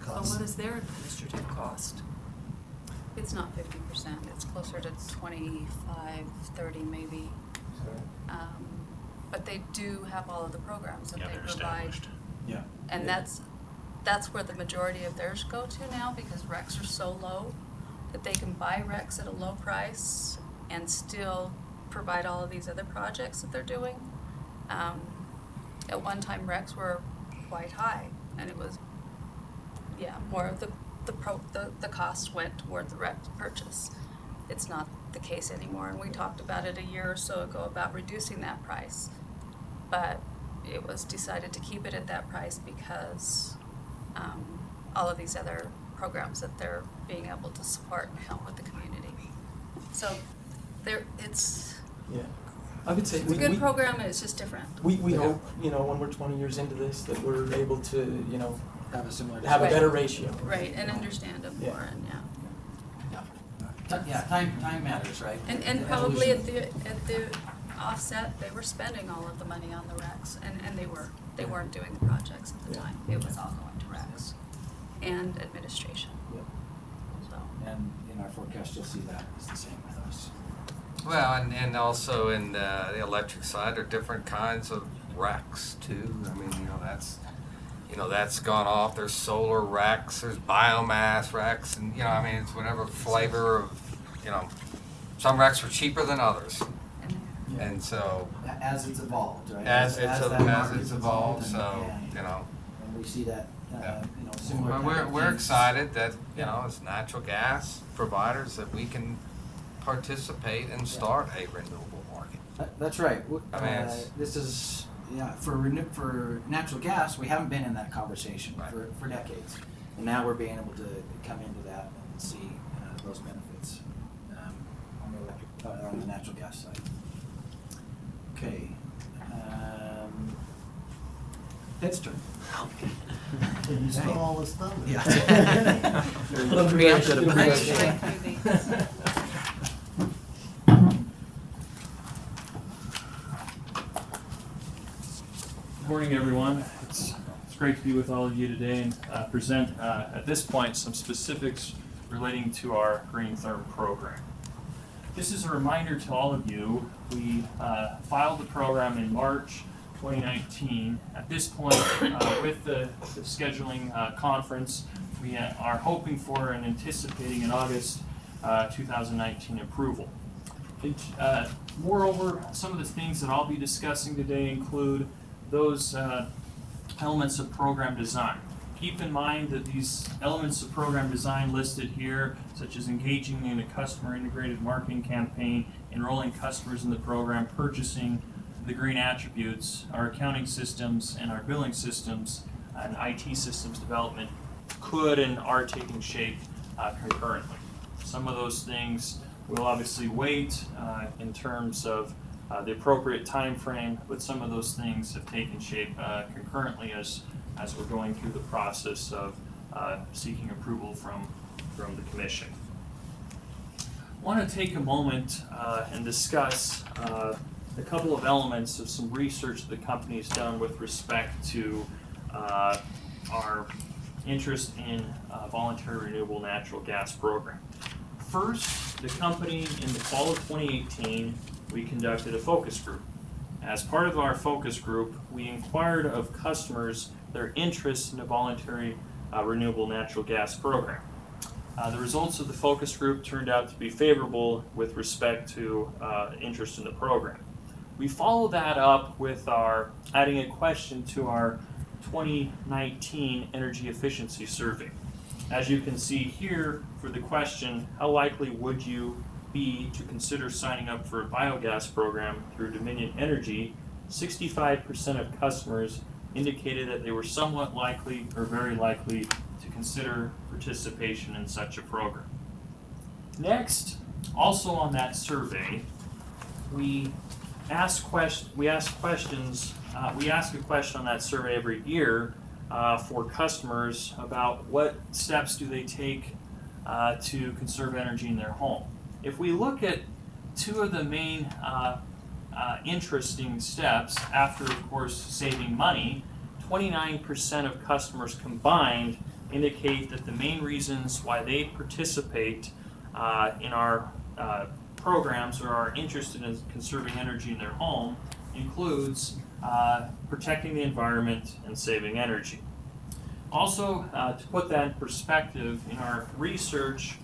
So costs. what is their administrative cost? It's not 50%, it's closer to 25, 30 maybe. But they do have all of the programs that Yeah, they they're provide. established. Yeah. And that's where the majority of theirs go to now, because RECs are so low that they can buy RECs at a low price and still provide all of these other projects that they're doing. At one time, RECs were quite high, and it was, more of the cost went toward the REC purchase. It's not the case anymore, and we talked about it a year or so ago about reducing that price. But it was decided to keep it at that price because all of these other programs that they're being able to support and help with the community. So it's Yeah, I would say a good program, and it's just different. We hope, when we're 20 years into this, that we're able to, Have a similar. have a better ratio. Right, and understand them more, and Yeah, time matters, right? And probably at the offset, they were spending all of the money on the recs, and they weren't doing the projects at the time. It was all going to recs and administration. So. And in our forecast, you'll see that is the same with us. Well, and also in the electric side, there are different kinds of racks too. I mean, that's gone off. There's solar racks, there's biomass racks, and it's whatever flavor of, some racks are cheaper than others. And so, As it's evolved, right? as that market's it's evolved, and, so, And we see that, similar. Well, kind of we're things. excited that, as natural gas providers, that we can participate and start a renewable market. That's right. I mean, it's- This is, for natural gas, we haven't been in that conversation for decades. And now we're being able to come into that and see those benefits on the natural gas side. Okay. Ed's turn. You stole all this thunder. Yeah. Good morning, everyone. It's great to be with all of you today and present at this point some specifics relating to our Green Therm program. This is a reminder to all of you. We filed the program in March 2019. At this point, with the scheduling conference, we are hoping for and anticipating an August 2019 approval. Moreover, some of the things that I'll be discussing today include those elements of program design. Keep in mind that these elements of program design listed here, such as engaging in a customer integrated marketing campaign, enrolling customers in the program, purchasing the green attributes, our accounting systems and our billing systems, and IT systems development could and are taking shape concurrently. Some of those things will obviously wait in terms of the appropriate time frame, but some of those things have taken shape concurrently as we're going through the process of seeking approval from the Commission. I want to take a moment and discuss a couple of elements of some research the company has done with respect to our interest in voluntary renewable natural gas program. First, the company in the fall of 2018, we conducted a focus group. As part of our focus group, we inquired of customers their interest in a voluntary renewable natural gas program. The results of the focus group turned out to be favorable with respect to interest in the program. We followed that up with adding a question to our 2019 energy efficiency survey. As you can see here for the question, how likely would you be to consider signing up for a biogas program through Dominion Energy? 65% of customers indicated that they were somewhat likely or very likely to consider participation in such a program. Next, also on that survey, we ask a question on that survey every year for customers about what steps do they take to conserve energy in their home. If we look at two of the main interesting steps, after of course saving money, 29% of customers combined indicate that the main reasons why they participate in our programs or are interested in conserving energy in their home includes protecting the environment and saving energy. Also, to put that in perspective, in our research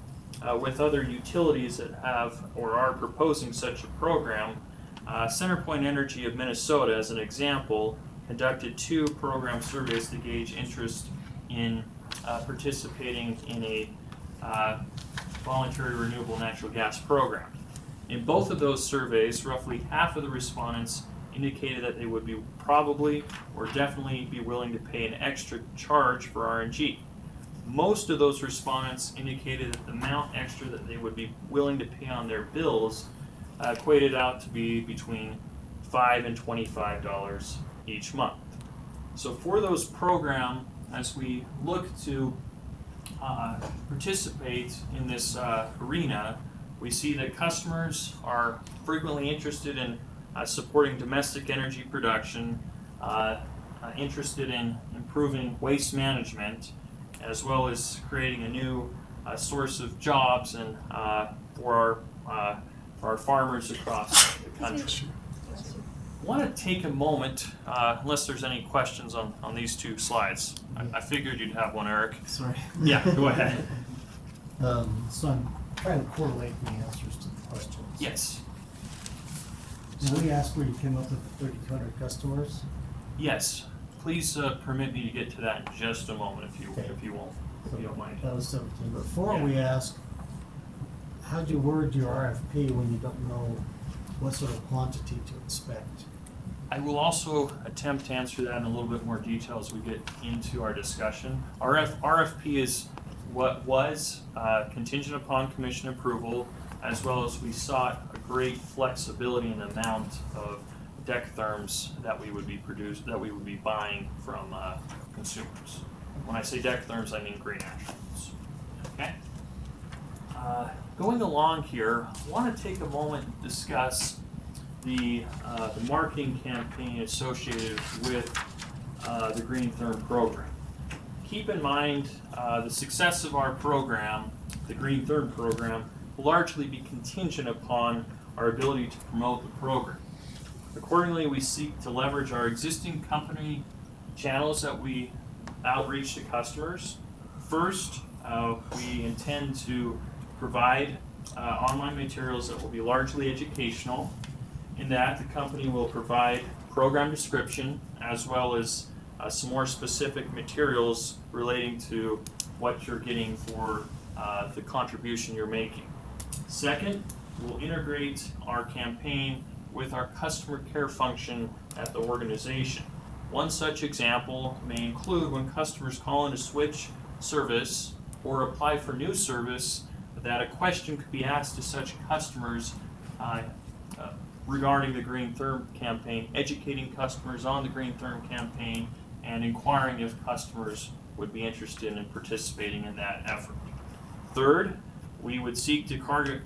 with other utilities that have or are proposing such a program, CenterPoint Energy of Minnesota, as an example, conducted 2 program surveys to gauge interest in participating in a voluntary renewable natural gas program. In both of those surveys, roughly half of the respondents indicated that they would be probably or definitely be willing to pay an extra charge for RNG. most of those respondents indicated that the amount extra that they would be willing to pay on their bills equated out to be between $5 and $25 each month. So for those programs, as we look to participate in this arena, we see that customers are frequently interested in supporting domestic energy production, interested in improving waste management, as well as creating a new source of jobs and for our farmers across the country. I want to take a moment, unless there's any questions on these two slides. I figured you'd have one, Eric. Sorry. Yeah, go ahead. So I'm trying to correlate the answers to the questions. Yes. Did we ask where you came up with the 3,200 customers? Yes. Please permit me to get to that in just a moment, if you won't, if you don't mind. That was 17. Before Yeah. we ask, how'd you word your RFP when you don't know what sort of quantity to expect? I will also attempt to answer that in a little bit more detail as we get into our discussion. Our RFP is what was contingent upon commission approval, as well as we sought a great flexibility in the amount of dectherms that we would be buying from consumers. When I say dectherms, I mean green attributes. Okay. Going along here, I want to take a moment to discuss the marketing campaign associated with the Green Therm program. Keep in mind the success of our program, the Green Therm program, will largely be contingent upon our ability to promote the program. Accordingly, we seek to leverage our existing company channels that we outreach to customers. First, we intend to provide online materials that will be largely educational. In that, the company will provide program description as well as some more specific materials relating to what you're getting for the contribution you're making. Second, we'll integrate our campaign with our customer care function at the organization. One such example may include when customers call in to switch service or apply for new service, that a question could be asked to such customers regarding the Green Therm campaign, educating customers on the Green Therm campaign, and inquiring if customers would be interested in participating in that effort. Third, we would seek to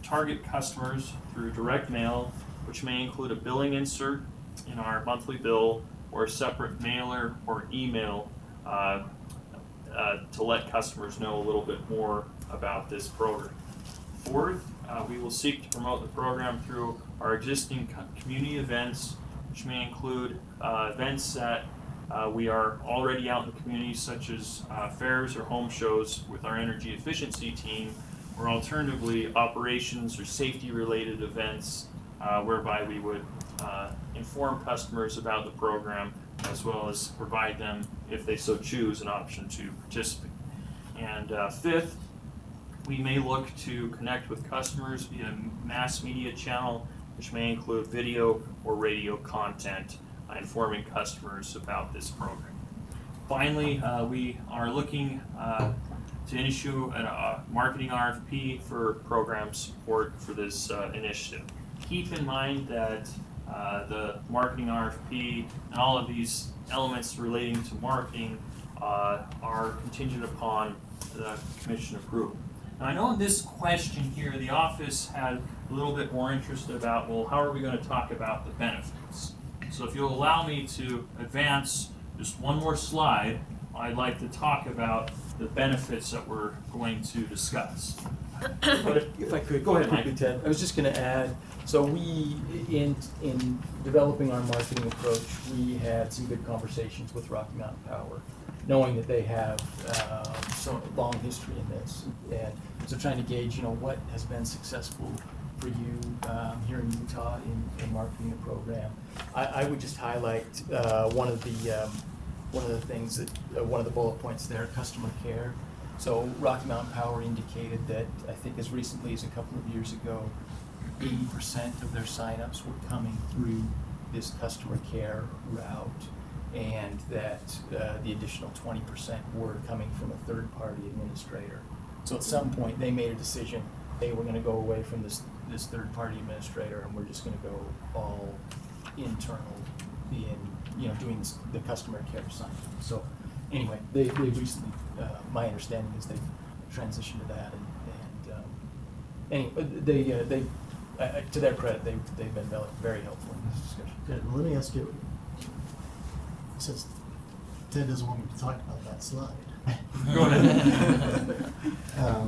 target customers through direct mail, which may include a billing insert in our monthly bill or a separate mailer or email to let customers know a little bit more about this program. Fourth, we will seek to promote the program through our existing community events, which may include events that we are already out in the community, such as fairs or home shows with our energy efficiency team, or alternatively operations or safety related events whereby we would inform customers about the program, as well as provide them, if they so choose, an option to participate. And fifth, we may look to connect with customers via mass media channel, which may include video or radio content informing customers about this program. Finally, we are looking to issue a marketing RFP for program support for this initiative. Keep in mind that the marketing RFP and all of these elements relating to marketing are contingent upon the commission approval. Now, I know in this question here, the office had a little bit more interest about, well, how are we going to talk about the benefits? So if you'll allow me to advance just one more slide, I'd like to talk about the benefits that we're going to discuss. If I could, Go ahead, Mike. quickly, Ted. I was just going to add, so we, in developing our marketing approach, we had some good conversations with Rocky Mountain Power, knowing that they have some long history in this, and so trying to gauge, what has been successful for you here in Utah in marketing the program. I would just highlight one of the things that one of the bullet points there, customer care. So Rocky Mountain Power indicated that I think as recently as a couple of years ago, 80% of their signups were coming through this customer care route. and that the additional 20% were coming from a third-party administrator. So at some point, they made a decision, hey, we're gonna go away from this third-party administrator, and we're just gonna go all internal in, doing the customer care side. So anyway, they recently, my understanding is they've transitioned to that, and anyway, they to their credit, they've been very helpful in this discussion. Good, well, let me ask you, since Ted doesn't want me to talk about that slide. Go ahead.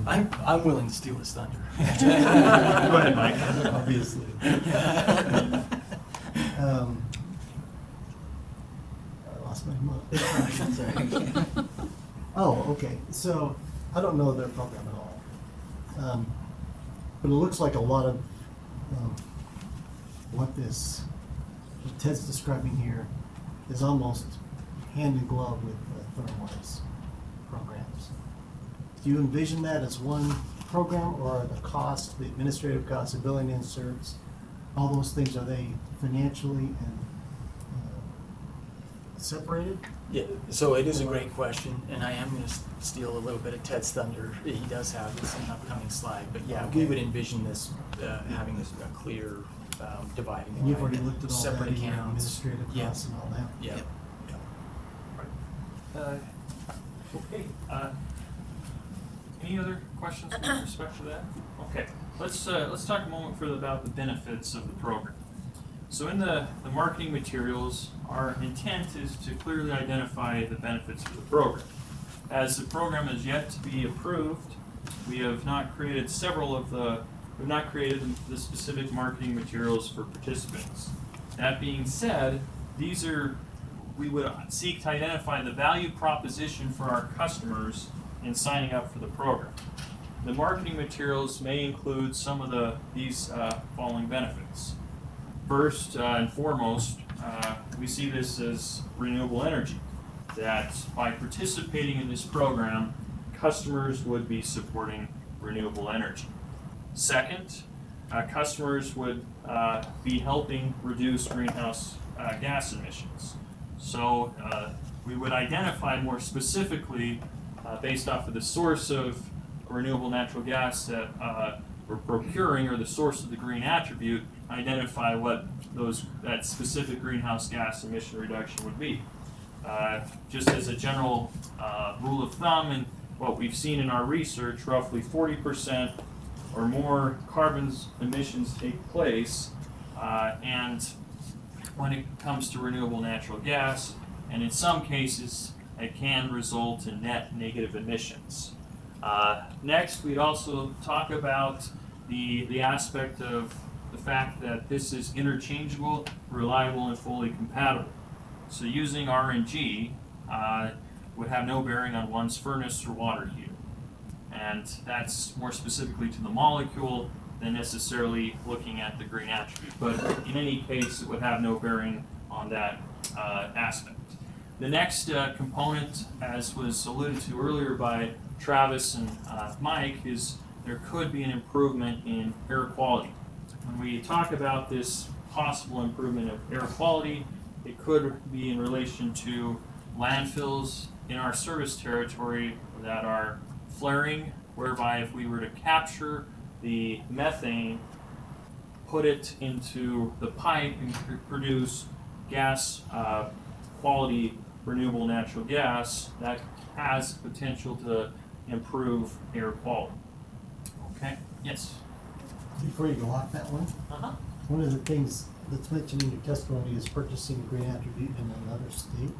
I'm willing to steal his thunder. Go ahead, Mike. Obviously. I lost my mind. Oh, okay. So I don't know their program at all, but it looks like a lot of what Ted's describing here is almost hand in glove with Thermwise programs. Do you envision that as one program, or are the costs, the administrative costs, the billing inserts, all those things, are they financially and separated? Yeah, so it is a great question, and I am going to steal a little bit of Ted's thunder. He does have this in an upcoming slide, but yeah, we would envision this having this a clear dividing line. And you've already looked at all that, separate your accounts, administrative costs and all that? Yeah. Okay. Any other questions with respect to that? Okay. Let's talk a moment further about the benefits of the program. So in the marketing materials, our intent is to clearly identify the benefits of the program. As the program is yet to be approved, we have not created the specific marketing materials for participants. That being said, we would seek to identify the value proposition for our customers in signing up for the program. The marketing materials may include some of these following benefits. First and foremost, we see this as renewable energy, that by participating in this program, customers would be supporting renewable energy. Second, customers would be helping reduce greenhouse gas emissions. So we would identify more specifically, based off of the source of renewable natural gas that we're procuring, or the source of the green attribute, identify what that specific greenhouse gas emission reduction would be. Just as a general rule of thumb, and what we've seen in our research, roughly 40% or more carbon emissions take place, and when it comes to renewable natural gas, and in some cases, it can result in net negative emissions. Next, we'd also talk about the aspect of the fact that this is interchangeable, reliable, and fully compatible. So using RNG would have no bearing on one's furnace or water heater. And that's more specifically to the molecule than necessarily looking at the green attribute. But in any case, it would have no bearing on that aspect. The next component, as was alluded to earlier by Travis and Mike, is there could be an improvement in air quality. When we talk about this possible improvement of air quality, it could be in relation to landfills in our service territory that are flaring, whereby if we were to capture the methane, put it into the pipe, and produce gas quality renewable natural gas, that has potential to improve air quality. Okay, yes? Before you go off that one, one of the things that's mentioned in your testimony is purchasing a green attribute in another state.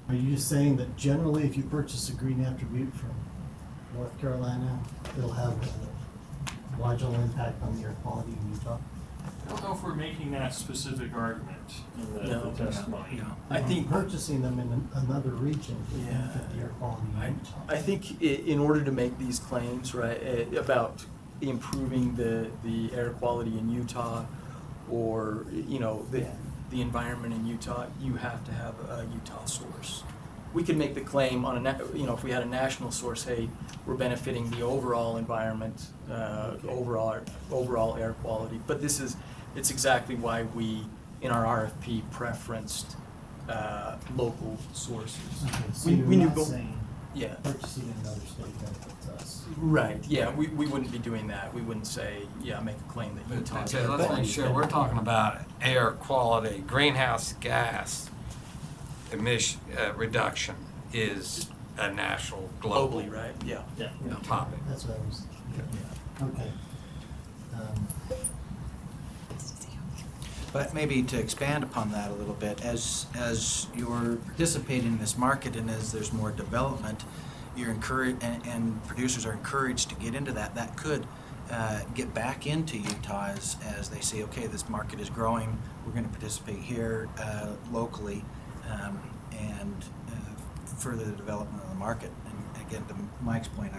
Are you just saying that generally if you purchase a green attribute from North Carolina, it'll have a marginal impact on the air quality in Utah? I don't know if we're making that specific argument in the testimony. I think purchasing them in another region would benefit the air quality in Utah. I think in order to make these claims, right, about improving the air quality in Utah, or the environment in Utah, you have to have a Utah source. We could make the claim on if we had a national source, hey, we're benefiting the overall environment, overall air quality. But it's exactly why we in our RFP preferenced local sources. Okay, so We you're knew not go- saying Yeah. purchasing in another state benefits us. Right, yeah, we wouldn't be doing that. We wouldn't say, yeah, make a claim that Utah's Okay, air let's quality make is sure, better. we're talking about air quality, greenhouse gas emission, reduction is a national, global Globally, right, yeah. Yeah. topic. That's what I was, yeah, okay. But maybe to expand upon that a little bit, as you're participating in this market and as there's more development, you're encouraged, and producers are encouraged to get into that. That could get back into Utah as they see, okay, this market is growing, we're going to participate here locally, and further the development of the market. And again, to Mike's point,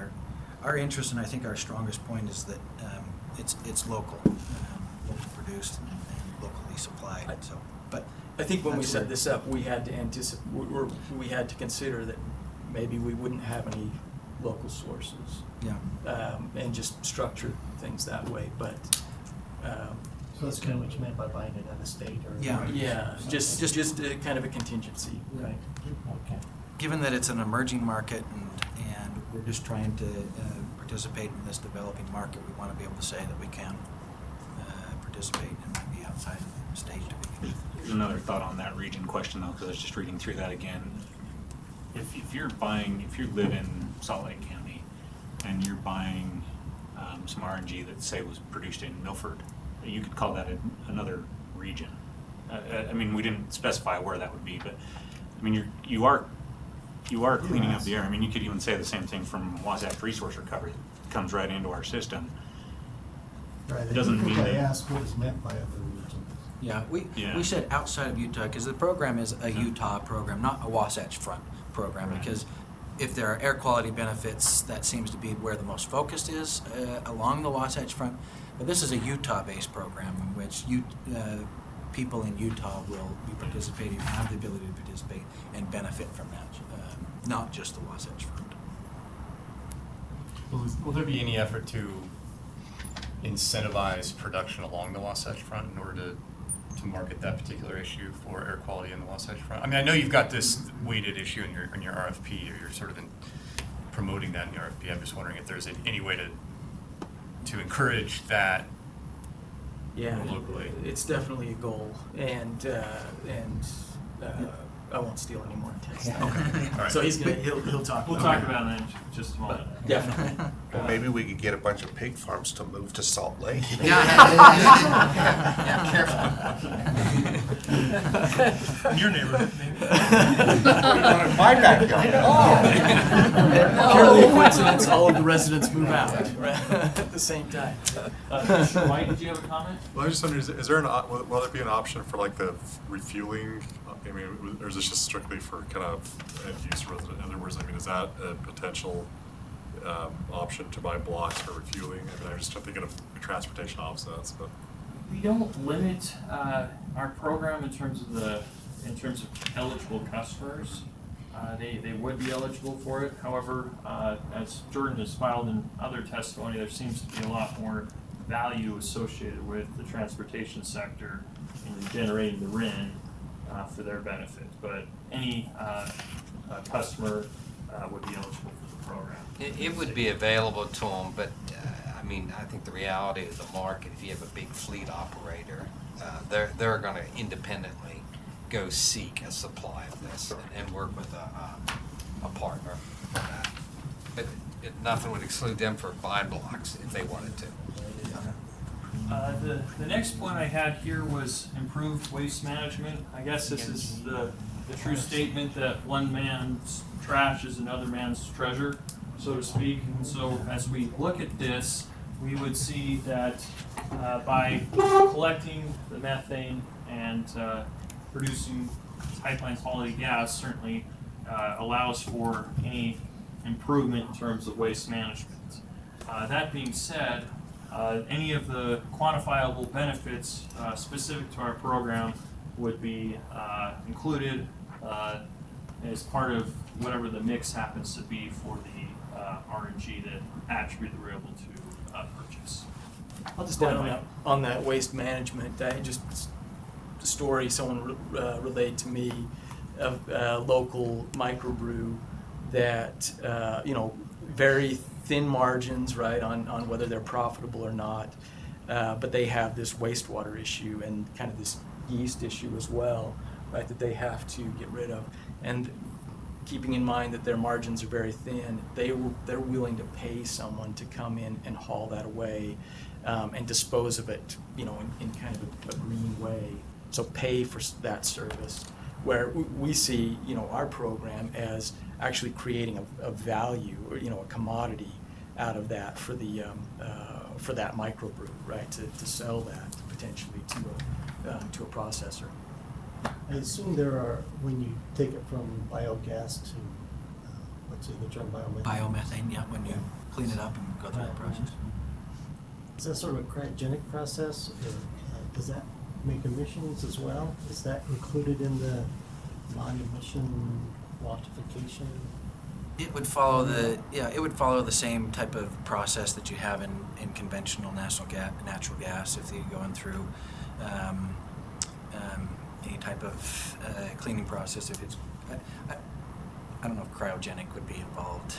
our interest, and I think our strongest point, is that it's local, local produced and locally supplied. So, but I think when we that's set where- this up, we had to we had to consider that maybe we wouldn't have any local sources. Yeah. And just structure things that way, but. So that's kind of what you meant by buying it out of state or? Yeah, just a kind of a contingency. Right, okay. Given that it's an emerging market and we're just trying to participate in this developing market, we want to be able to say that we can participate and might be outside of the state to begin with. Here's another thought on that region question though, because I was just reading through that again. If you live in Salt Lake County and you're buying some RNG that say was produced in Milford, you could call that another region. I mean, we didn't specify where that would be, but I mean, you are cleaning up the air. I mean, you could even say the same thing from Wasatch Resource Recovery. It comes right into our system. Right, It doesn't mean I that. asked what is meant by other regions. Yeah, we said outside of Utah because the program is a Utah program, not a Wasatch Front program. Right. Because if there are air quality benefits, that seems to be where the most focus is along the Wasatch Front. But this is a Utah-based program in which people in Utah will be participating, have the ability to participate and benefit from that, not just the Wasatch Front. Will there be any effort to incentivize production along the Wasatch Front in order to market that particular issue for air quality in the Wasatch Front? I mean, I know you've got this weighted issue in your RFP, or you're sort of promoting that in your RFP. I'm just wondering if there's any way to encourage that Yeah, locally. it's definitely a goal, and I won't steal any more text. Okay, all right. So he'll talk. We'll talk about that in just a moment. Definitely. Well, maybe we could get a bunch of pig farms to move to Salt Lake. Your neighborhood, maybe. My backyard. Purely a coincidence, all of the residents move out at the same time. Mike, did you have a comment? Well, I was just wondering, is there will there be an option for like the refueling? I mean, or is this just strictly for kind of end use resident? In other words, I mean, is that a potential option to buy blocks for refueling? I mean, I'm just thinking of transportation offsets, but. We don't limit our program in terms of eligible customers. They would be eligible for it. However, as Jordan has filed in other testimony, there seems to be a lot more value associated with the transportation sector in generating the RIN for their benefit. But any customer would be eligible for the program. It would be available to them, but I mean, I think the reality of the market, if you have a big fleet operator, they're going to independently go seek a supply of this and work with a partner for that. But nothing would exclude them for buying blocks if they wanted to. The next point I had here was improved waste management. I guess this is the true statement that one man's trash is another man's treasure, so to speak. And so as we look at this, we would see that by collecting the methane and producing pipeline quality gas certainly allows for any improvement in terms of waste management. That being said, any of the quantifiable benefits specific to our program would be included as part of whatever the mix happens to be for the RNG that attribute that we're able to purchase. I'll just add on that waste management. I just story someone relayed to me of a local microbrew that, very thin margins, right, on whether they're profitable or not. But they have this wastewater issue and kind of this yeast issue as well, right, that they have to get rid of. And keeping in mind that their margins are very thin, they're willing to pay someone to come in and haul that away and dispose of it, in kind of a green way. So pay for that service. Where we see, our program as actually creating a value or, a commodity out of that for the for that microbrew, right? To sell that potentially to a processor. I assume there are, when you take it from biogas to, what's the term, biomethane? Biomethane, yeah, when you clean it up and go through the process. Is that sort of a cryogenic process, or does that make emissions as well? Is that included in the non-emission quantification? It would follow the same type of process that you have in conventional natural gas if you're going through any type of cleaning process. If it's, I don't know if cryogenic would be involved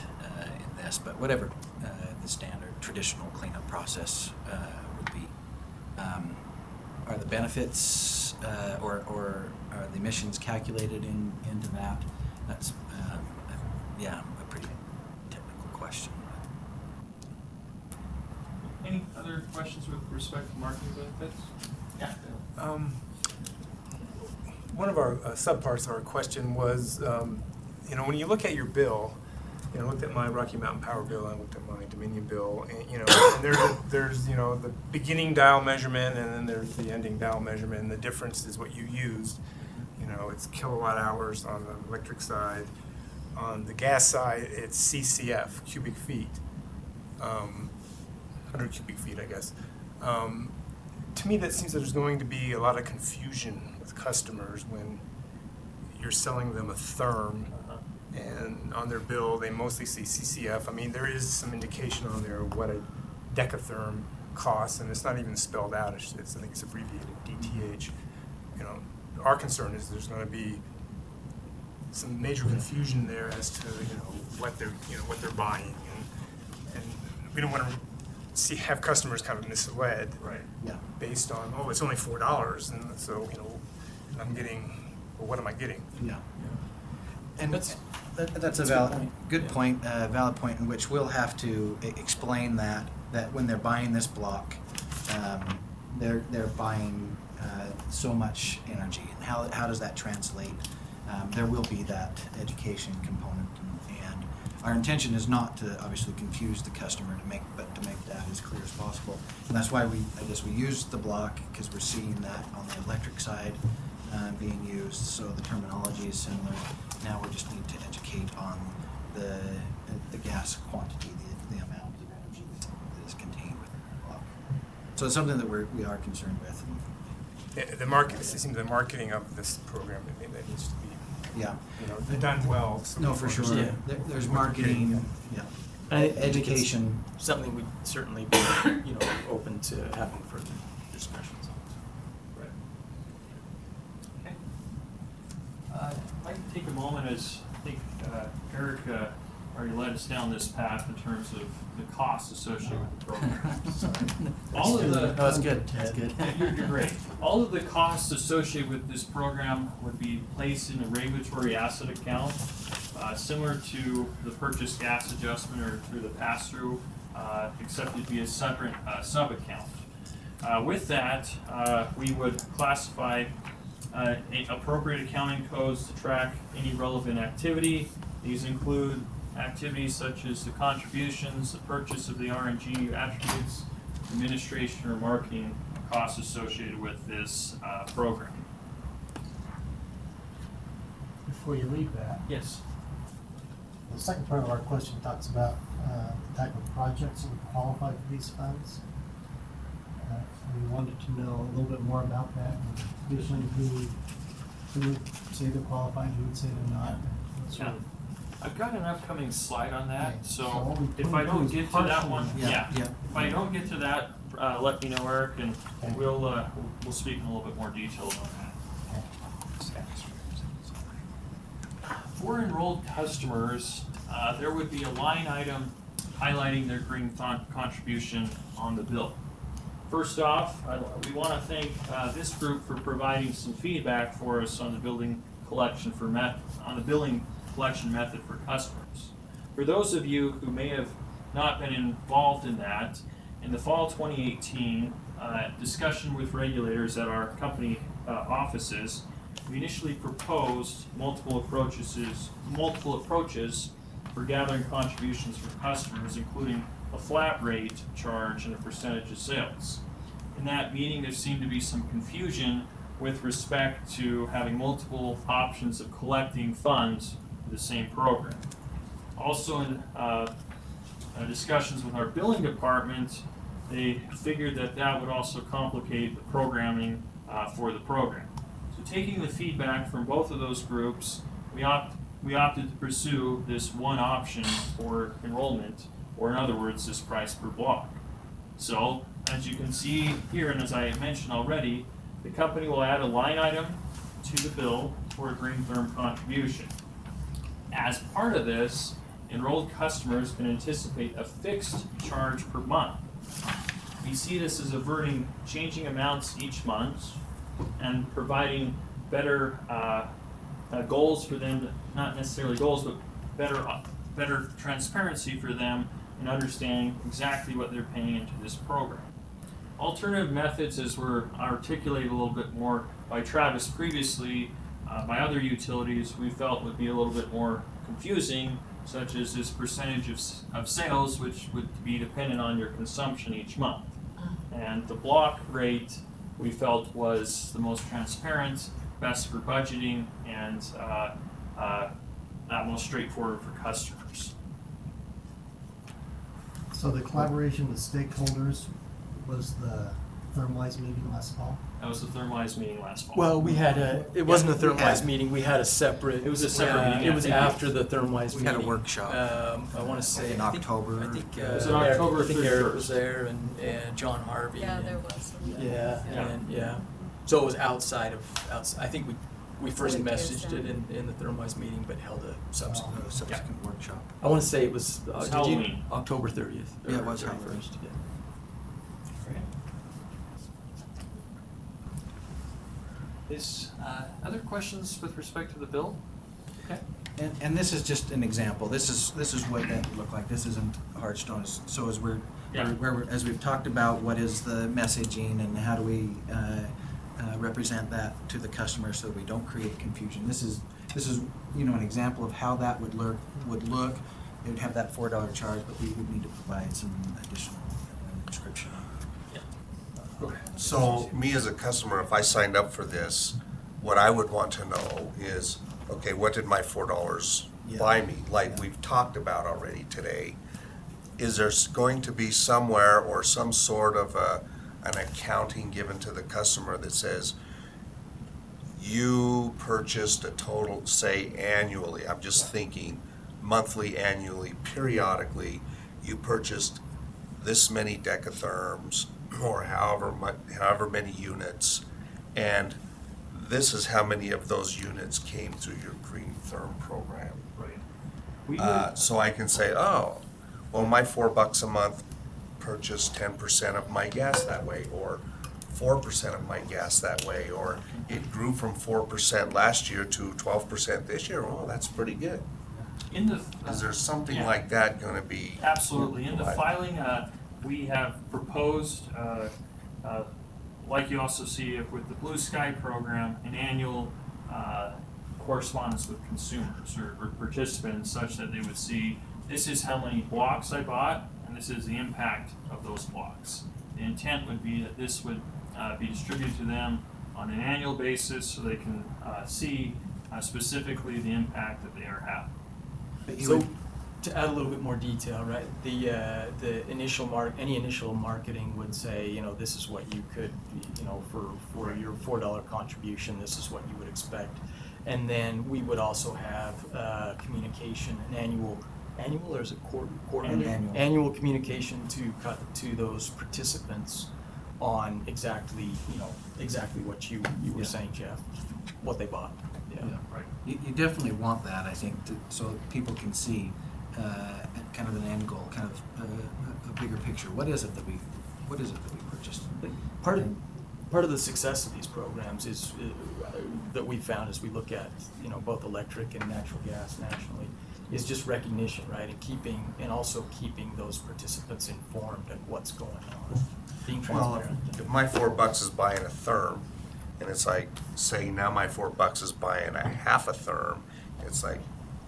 in this, but whatever the standard traditional cleanup process would be. Are the benefits or are the emissions calculated into that? That's a pretty technical question. Any other questions with respect to marketing benefits? Yeah. One of our subparts of our question was, when you look at your bill, I looked at my Rocky Mountain Power bill, I looked at my Dominion bill, and there's the beginning dial measurement, and then there's the ending dial measurement, and the difference is what you used. It's kilowatt hours on the electric side. On the gas side, it's CCF, cubic feet, 100 cubic feet, I guess. To me, that seems that there's going to be a lot of confusion with customers when you're selling them a therm, and on their bill, they mostly see CCF. I mean, there is some indication on there of what a decatherm costs, and it's not even spelled out. I think it's abbreviated DTH. Our concern is there's going to be some major confusion there as to what they're buying, and we don't want to have customers kind of misled, right? Yeah. Based on it's only $4, and so I'm getting, well, what am I getting? Yeah. And that's a good point, valid point in which we'll have to explain that when they're buying this block, they're buying so much energy, and how does that translate? There will be that education component, and our intention is not to obviously confuse the customer, but to make that as clear as possible. And that's why we use the block, because we're seeing that on the electric side being used, so the terminology is similar. Now we just need to educate on the gas quantity, the amount of energy that is contained within the block. So it's something that we are concerned with. It seems the marketing of this program, that needs to be done well. So no, for sure. Yeah. There's marketing, education. Something we'd certainly be, open to having further discussions on. Right. Okay. I'd like to take a moment, as I think Eric already led us down this path in terms of the costs associated with the program. Sorry. All of the that's good. That's good. You're great. All of the costs associated with this program would be placed in a regulatory asset account, similar to the purchase gas adjustment or through the pass-through, except it'd be a separate sub-account. With that, we would classify appropriate accounting codes to track any relevant activity. These include activities such as the contributions, the purchase of the RNG attributes, administration or marketing costs associated with this program. Before you leave that. Yes. The second part of our question talks about the type of projects that would qualify for these funds. We wanted to know a little bit more about that. Usually who would say they're qualified, who would say they're not. Yeah. I've got an upcoming slide on that, Okay. so if I don't get to that one, Yeah. if I don't get to that, let me know, Eric, and we'll speak in a little bit more detail on that. for enrolled customers, there would be a line item highlighting their green contribution on the bill. First off, we want to thank this group for providing some feedback for us on the billing collection method for customers. For those of you who may have not been involved in that, in the fall 2018 discussion with regulators at our company offices, we initially proposed multiple approaches for gathering contributions from customers, including a flat rate charge and a percentage of sales. In that meeting, there seemed to be some confusion with respect to having multiple options of collecting funds for the same program. Also, in discussions with our billing department, they figured that would also complicate the programming for the program. So taking the feedback from both of those groups, we opted to pursue this one option for enrollment, or in other words, this price per block. So, as you can see here, and as I mentioned already, the company will add a line item to the bill for a green therm contribution. As part of this, enrolled customers can anticipate a fixed charge per month. We see this as averting changing amounts each month and providing better goals for them, not necessarily goals, but better transparency for them in understanding exactly what they're paying into this program. Alternative methods, as were articulated a little bit more by Travis previously, by other utilities, we felt would be a little bit more confusing, such as this percentage of sales, which would be dependent on your consumption each month. And the block rate we felt was the most transparent, best for budgeting, and most straightforward for customers. So the collaboration with stakeholders was the Thermwise meeting last fall? That was the Thermwise meeting last fall. Well, it wasn't a Thermwise meeting, we had a separate. It was a separate meeting. It was after the Thermwise meeting. We had a workshop. I wanna say. In October. I think, was it October I think Eric 31st? was there and John Harvey. Yeah, and- there was. Yeah. So it was outside, I think we first What it is messaged then. it in the Thermwise meeting, but held a subsequent. Subsequent workshop. I wanna say it was, was Halloween. October 30th. Yeah, it was or Halloween. 31st, yeah. Is other questions with respect to the bill? Okay. And this is just an example. This is what that would look like. This isn't Hardstone. So as we've talked about, what is the messaging and how do we represent that to the customer so that we don't create confusion. This is an example of how that would look. It would have that $4 charge, but we would need to provide some additional description. So me as a customer, if I signed up for this, what I would want to know is, okay, what did my $4 buy me? Like we've talked about already today. Is there going to be somewhere or some sort of an accounting given to the customer that says, you purchased a total, say annually, I'm just thinking monthly, annually, periodically, you purchased this many decatherms or however many units, and this is how many of those units came through your green therm program. Right. So I can say, oh, well, my $4 a month purchased 10% of my gas that way, or 4% of my gas that way, or it grew from 4% last year to 12% this year. Oh, that's pretty good. Is there something like that going to be? Absolutely. In the filing, we have proposed, like you also see with the Blue Sky program, an annual correspondence with consumers or participants, such that they would see, this is how many blocks I bought, and this is the impact of those blocks. The intent would be that this would be distributed to them on an annual basis so they can see specifically the impact that they are having. So, to add a little bit more detail, right? The initial any initial marketing would say, this is what you could, for your $4 contribution, this is what you would expect, and then we would also have communication, an annual or is it quarterly? Annual communication to those participants on exactly what you were saying, Jeff, what they bought. Yeah. Right. You definitely want that, I think, so people can see kind of an end goal, kind of a bigger picture. What is it that we purchased? Part of the success of these programs is that we found as we look at both electric and natural gas nationally is just recognition, right, and also keeping those participants informed of what's going on, being transparent. Well, if my $4 is buying a therm, and it's like, say now my $4 is buying a half a therm, it's like,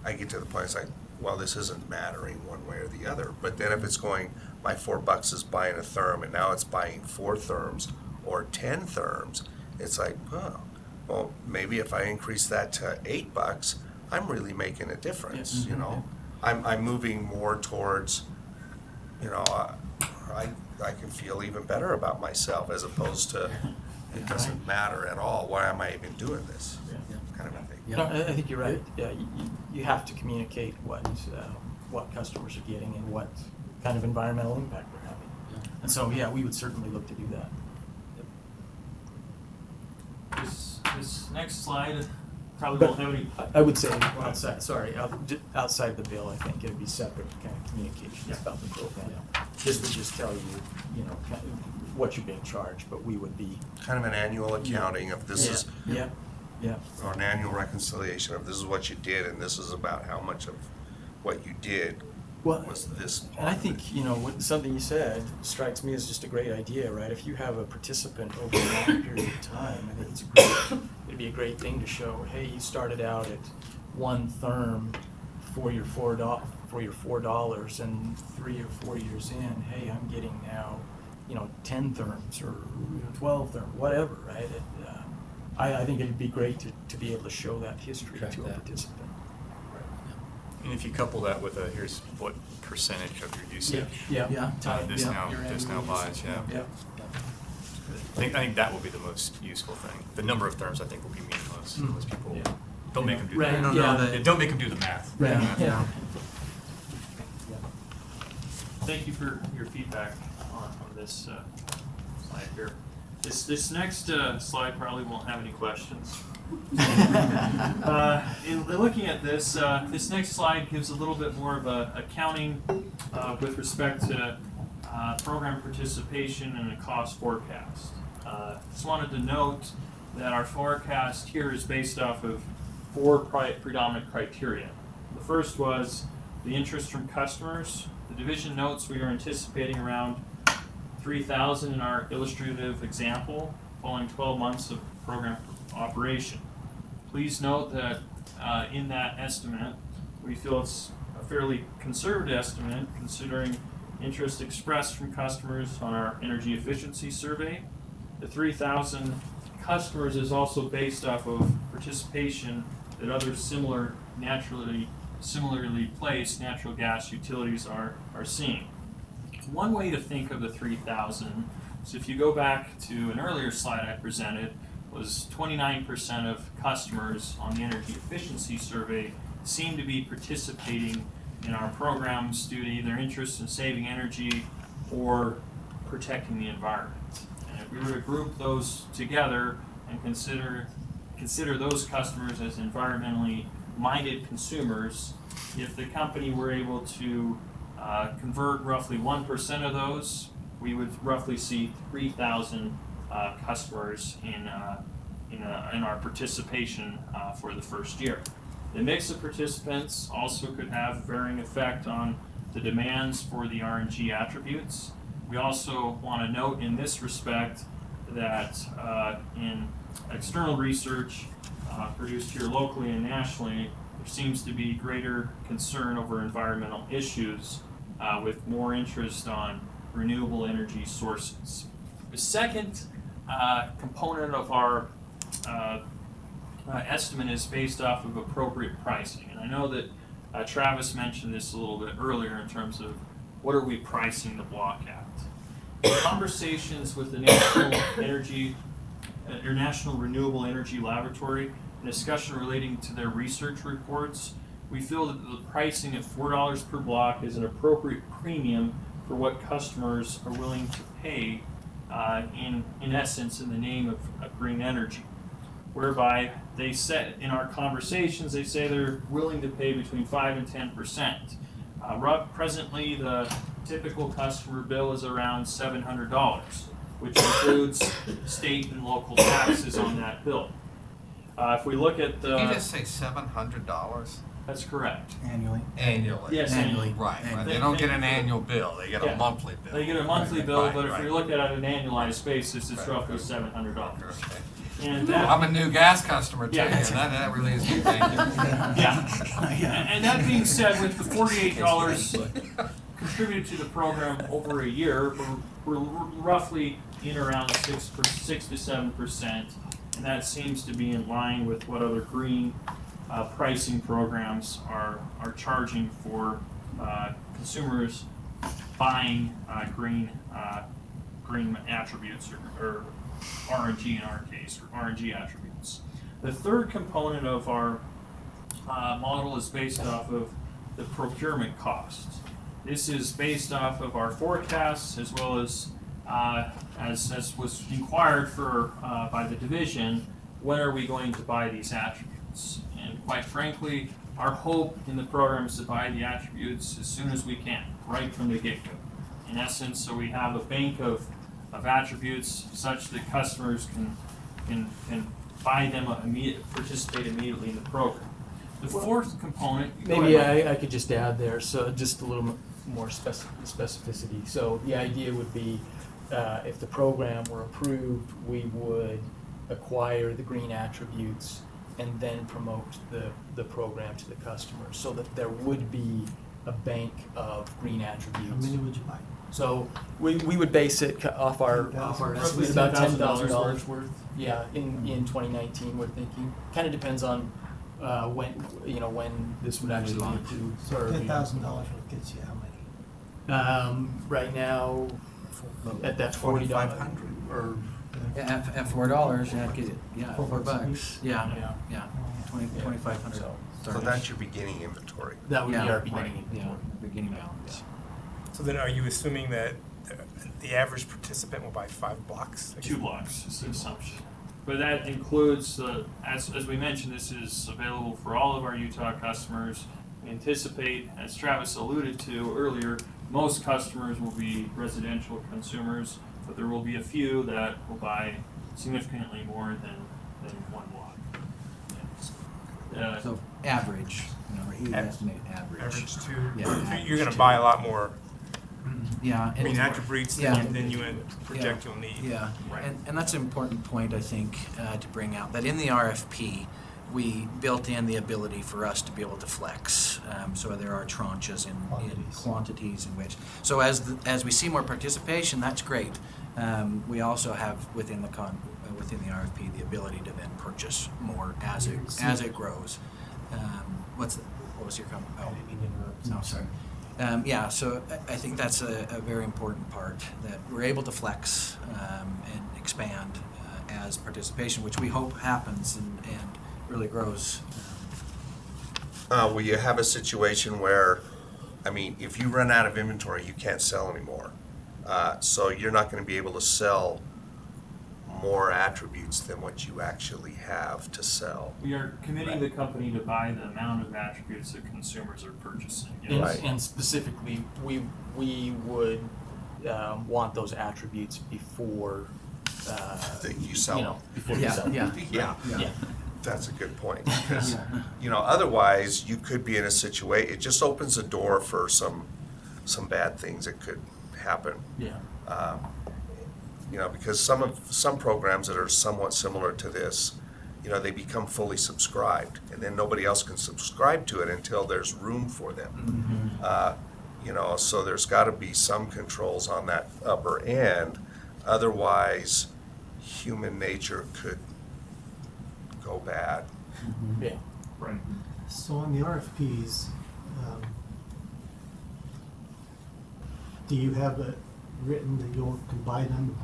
I get to the point, it's like, well, this isn't mattering one way or the other. But then if it's going, my $4 is buying a therm, and now it's buying 4 therms or 10 therms, it's like, oh, well, maybe if I increase that to $8, I'm really making a difference, you know? I'm moving more towards, I can feel even better about myself as opposed to, it doesn't matter at all, why am I even doing this? Kind of a thing. No, I think you're right. Yeah, you have to communicate what customers are getting and what kind of environmental impact they're having. And so, yeah, we would certainly look to do that. This next slide probably won't have any. I would say outside the bill, I think it'd be separate kind of communications about the program. This would just tell you, kind of what you're being charged, but we would be Kind of an annual accounting of this is, Yeah. or an annual reconciliation of this is what you did, and this is about how much of what you did was this. And I think, something you said strikes me as just a great idea, right? If you have a participant over a long period of time, I think it'd be a great thing to show, hey, you started out at 1 therm for your $4, and 3 or 4 years in, hey, I'm getting now, 10 therms or 12 therms, whatever, right? I think it'd be great to be able to show that history to a participant. And if you couple that with here's what percentage of your usage this now buys, I think that will be the most useful thing. The number of therms I think will be meaningless. Most people don't make them do that. Don't make them do the math. Thank you for your feedback on this slide here. This next slide probably won't have any questions. In looking at this, this next slide gives a little bit more of a accounting with respect to program participation and a cost forecast. Just wanted to note that our forecast here is based off of 4 predominant criteria. The first was the interest from customers. The division notes we are anticipating around 3,000 in our illustrative example, following 12 months of program operation. Please note that in that estimate, we feel it's a fairly conservative estimate considering interest expressed from customers on our energy efficiency survey. The 3,000 customers is also based off of participation that other similarly placed natural gas utilities are seeing. One way to think of the 3,000 is if you go back to an earlier slide I presented, was 29% of customers on the energy efficiency survey seem to be participating in our programs due to either interest in saving energy or protecting the environment. And if we were to group those together and consider those customers as environmentally minded consumers, if the company were able to convert roughly 1% of those, we would roughly see 3,000 customers in our participation for the first year. The mix of participants also could have varying effect on the demands for the RNG attributes. We also want to note in this respect that in external research produced here locally and nationally, there seems to be greater concern over environmental issues with more interest on renewable energy sources. The second component of our estimate is based off of appropriate pricing. And I know that Travis mentioned this a little bit earlier in terms of what are we pricing the block at. In conversations with the National Renewable Energy Laboratory, a discussion relating to their research reports, we feel that the pricing at $4 per block is an appropriate premium for what customers are willing to pay in essence in the name of green energy. whereby they set, in our conversations, they say they're willing to pay between 5 and 10%. Presently, the typical customer bill is around $700, which includes state and local taxes on that bill. If we look at the... Did you just say $700? That's correct. Annually? Annually? Yes, annually. Right, right. They- They don't get an they- annual bill, they get a Yeah. monthly bill. They get a monthly bill, Right, but if right. we look at it on an annualized basis, it's Right, roughly right. $700. Okay. And I'm a new gas customer too, Yeah. and that relieves me, thank you. Yeah. And that being said, with the $48 contributed to the program over a year, we're roughly in around 6 to 7%, and that seems to be in line with what other green pricing programs are charging for consumers buying green attributes or RNG in our case, or RNG attributes. The third component of our model is based off of the procurement costs. This is based off of our forecasts as well as was inquired for by the division, when are we going to buy these attributes? And quite frankly, our hope in the program is to buy the attributes as soon as we can, right from the get-go. In essence, so we have a bank of attributes such that customers can buy them participate immediately in the program. The fourth component. go Maybe ahead, Mike. I could just add there, so just a little more specificity. So the idea would be, if the program were approved, we would acquire the green attributes and then promote the program to the customers, so that there would be a bank of green How attributes. many would you buy? So we would base it off our estimate, about $10,000 worth. Yeah, in 2019, we're thinking. Kind of depends on when this would actually be approved. So $10,000 would get you how many? Right now, at that $40 or Yeah, at $4, yeah, get it, yeah, $4. Yeah. Yeah, 2,500. So that's your beginning inventory. That would be Yeah, our beginning. right, yeah, beginning balance. So then are you assuming that the average participant will buy 5 blocks? 2 blocks is the assumption. But that includes, as we mentioned, this is available for all of our Utah customers. We anticipate, as Travis alluded to earlier, most customers will be residential consumers, but there will be a few that will buy significantly more than 1 block. So average, you estimate average. Average 2? Yeah, So average you're gonna 2. buy a lot more Yeah. green attributes than you project you'll need. Yeah, Right. and that's an important point, I think, to bring out, that in the RFP, we built in the ability for us to be able to flex. So there are tranches in quantities in which, so as we see more participation, that's great. We also have within the RFP the ability to then purchase more as it grows. What was your comment? I didn't mean to interrupt. No, sorry. Yeah, so I think that's a very important part, that we're able to flex and expand as participation, which we hope happens and really grows. Will you have a situation where, I mean, if you run out of inventory, you can't sell anymore. So you're not going to be able to sell more attributes than what you actually have to sell. We are committing the company to buy the amount of attributes that consumers are purchasing. And specifically, we would want those attributes before That you sell. before you sell. Yeah. That's a good point, because, otherwise you could be in a situation, it just opens a door for some bad things that could happen. Yeah. Because some programs that are somewhat similar to this, they become fully subscribed, and then nobody else can subscribe to it until there's room for them. So there's got to be some controls on that upper end, otherwise human nature could go bad. Yeah. Right. So on the RFPs, do you have it written that you'll buy them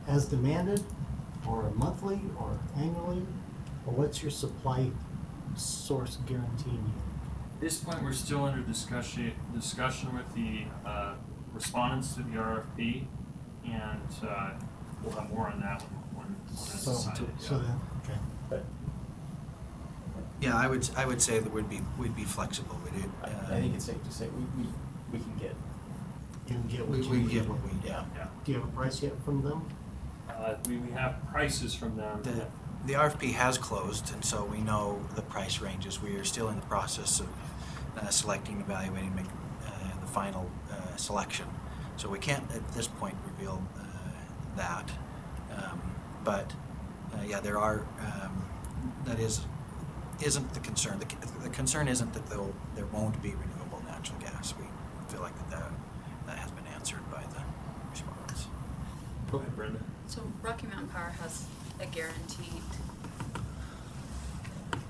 as demanded, or monthly, or annually? Or what's your supply source guaranteeing you? At this point, we're still under discussion with the respondents to the RFP, and we'll have more on that when So, decided, so yeah. then, okay. But Yeah, I would say that we'd be flexible. I think it's safe to say we can get. You can get what We you can need. get what we, yeah. Yeah. Do you have a price yet from them? We have prices from them. The RFP has closed, and so we know the price ranges. We are still in the process of selecting, evaluating, making the final selection. So we can't at this point reveal that. But yeah, there are. That isn't the concern. The concern isn't that there won't be renewable natural gas. We feel like that has been answered by the response. Go ahead, Brenda. So Rocky Mountain Power has a guaranteed,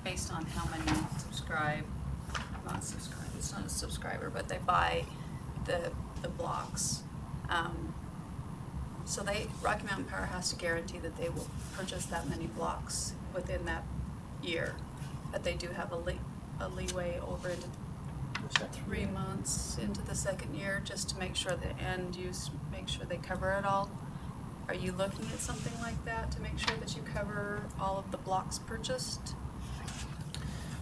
based on how many not subscribe, it's not a subscriber, but they buy the blocks. So Rocky Mountain Power has to guarantee that they will purchase that many blocks within that year. But they do have a leeway over into 3 months into the second year, just to make sure the end use, make sure they cover it all. Are you looking at something like that to make sure that you cover all of the blocks purchased?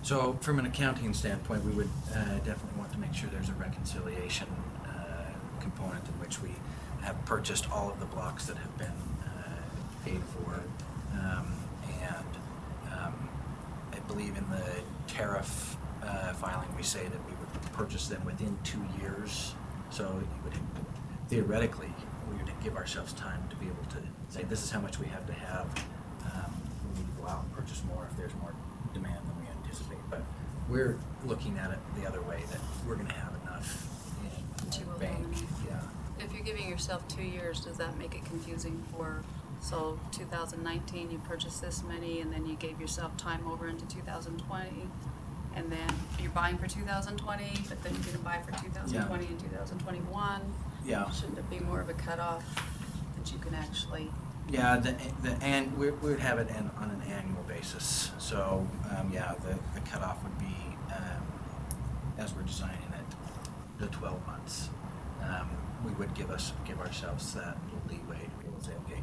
So from an accounting standpoint, we would definitely want to make sure there's a reconciliation component in which we have purchased all of the blocks that have been paid for. I believe in the tariff filing, we say that we would purchase them within 2 years. So you would, theoretically, we would give ourselves time to be able to say, this is how much we have to have. We need to go out and purchase more if there's more demand than we anticipate. But we're looking at it the other way, that we're going to have enough in the bank. Yeah. If you're giving yourself 2 years, does that make it confusing for, so 2019 you purchased this many and then you gave yourself time over into 2020, and then you're buying for 2020, but then you're going to buy for 2020 and 2021? Yeah. Shouldn't it be more of a cutoff that you can actually? Yeah, and we would have it on an annual basis. So yeah, the cutoff would be as we're designing it, the 12 months. We would give ourselves that little leeway to be able to say, okay,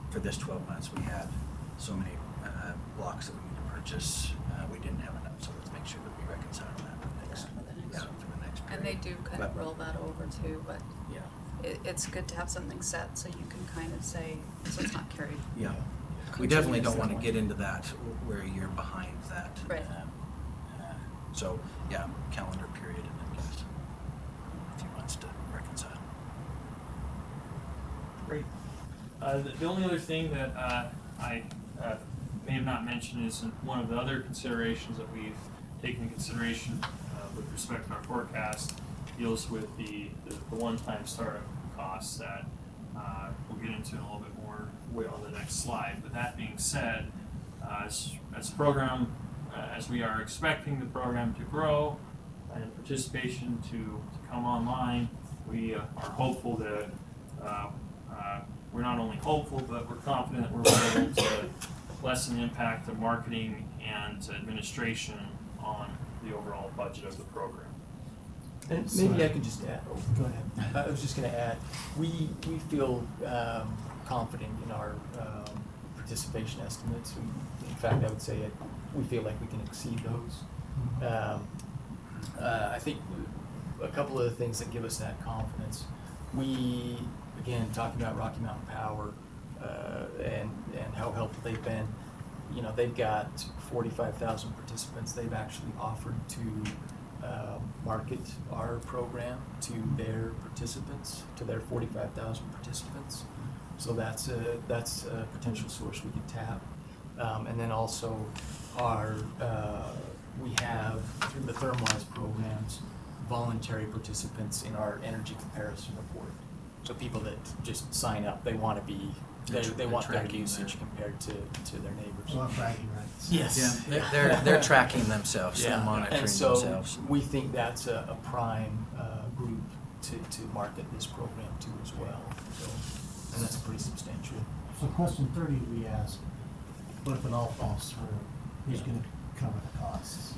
for this 12 months we had so many blocks that we need to purchase. We didn't have enough, so let's make sure that we reconcile that for the next period. And they do kind of roll that over too, but yeah, it's good to have something set so you can kind of say, so it's not carried. Yeah, we definitely don't want to get into that where you're behind that. Right. So yeah, calendar period, and then just a few months to reconcile. Great. The only other thing that I may have not mentioned is one of the other considerations that we've taken into consideration with respect to our forecast deals with the one-time startup costs that we'll get into in a little bit more on the next slide. But that being said, as the program, as we are expecting the program to grow and participation to come online, we are hopeful that we're not only hopeful, but we're confident that we're able to lessen the impact of marketing and administration on the overall budget of the program. And maybe I can just add, go ahead. I was just gonna add, we feel confident in our participation estimates. In fact, I would say we feel like we can exceed those. I think a couple of the things that give us that confidence, we, again, talking about Rocky Mountain Power and how helpful they've been, you know, they've got 45,000 participants. They've actually offered to market our program to their participants, to their 45,000 participants. So that's a potential source we could tap. And then also we have, through the Thermwise programs, voluntary participants in our energy comparison report. So people that just sign up, they want to be, they want their usage compared to their neighbors. Well, bragging rights. Yes. Yeah, they're tracking themselves, they're monitoring and so themselves. we think that's a prime group to market this program to as well. So, and that's pretty substantial. So question 30 we asked, what if it all falls through? Who's going to cover the costs?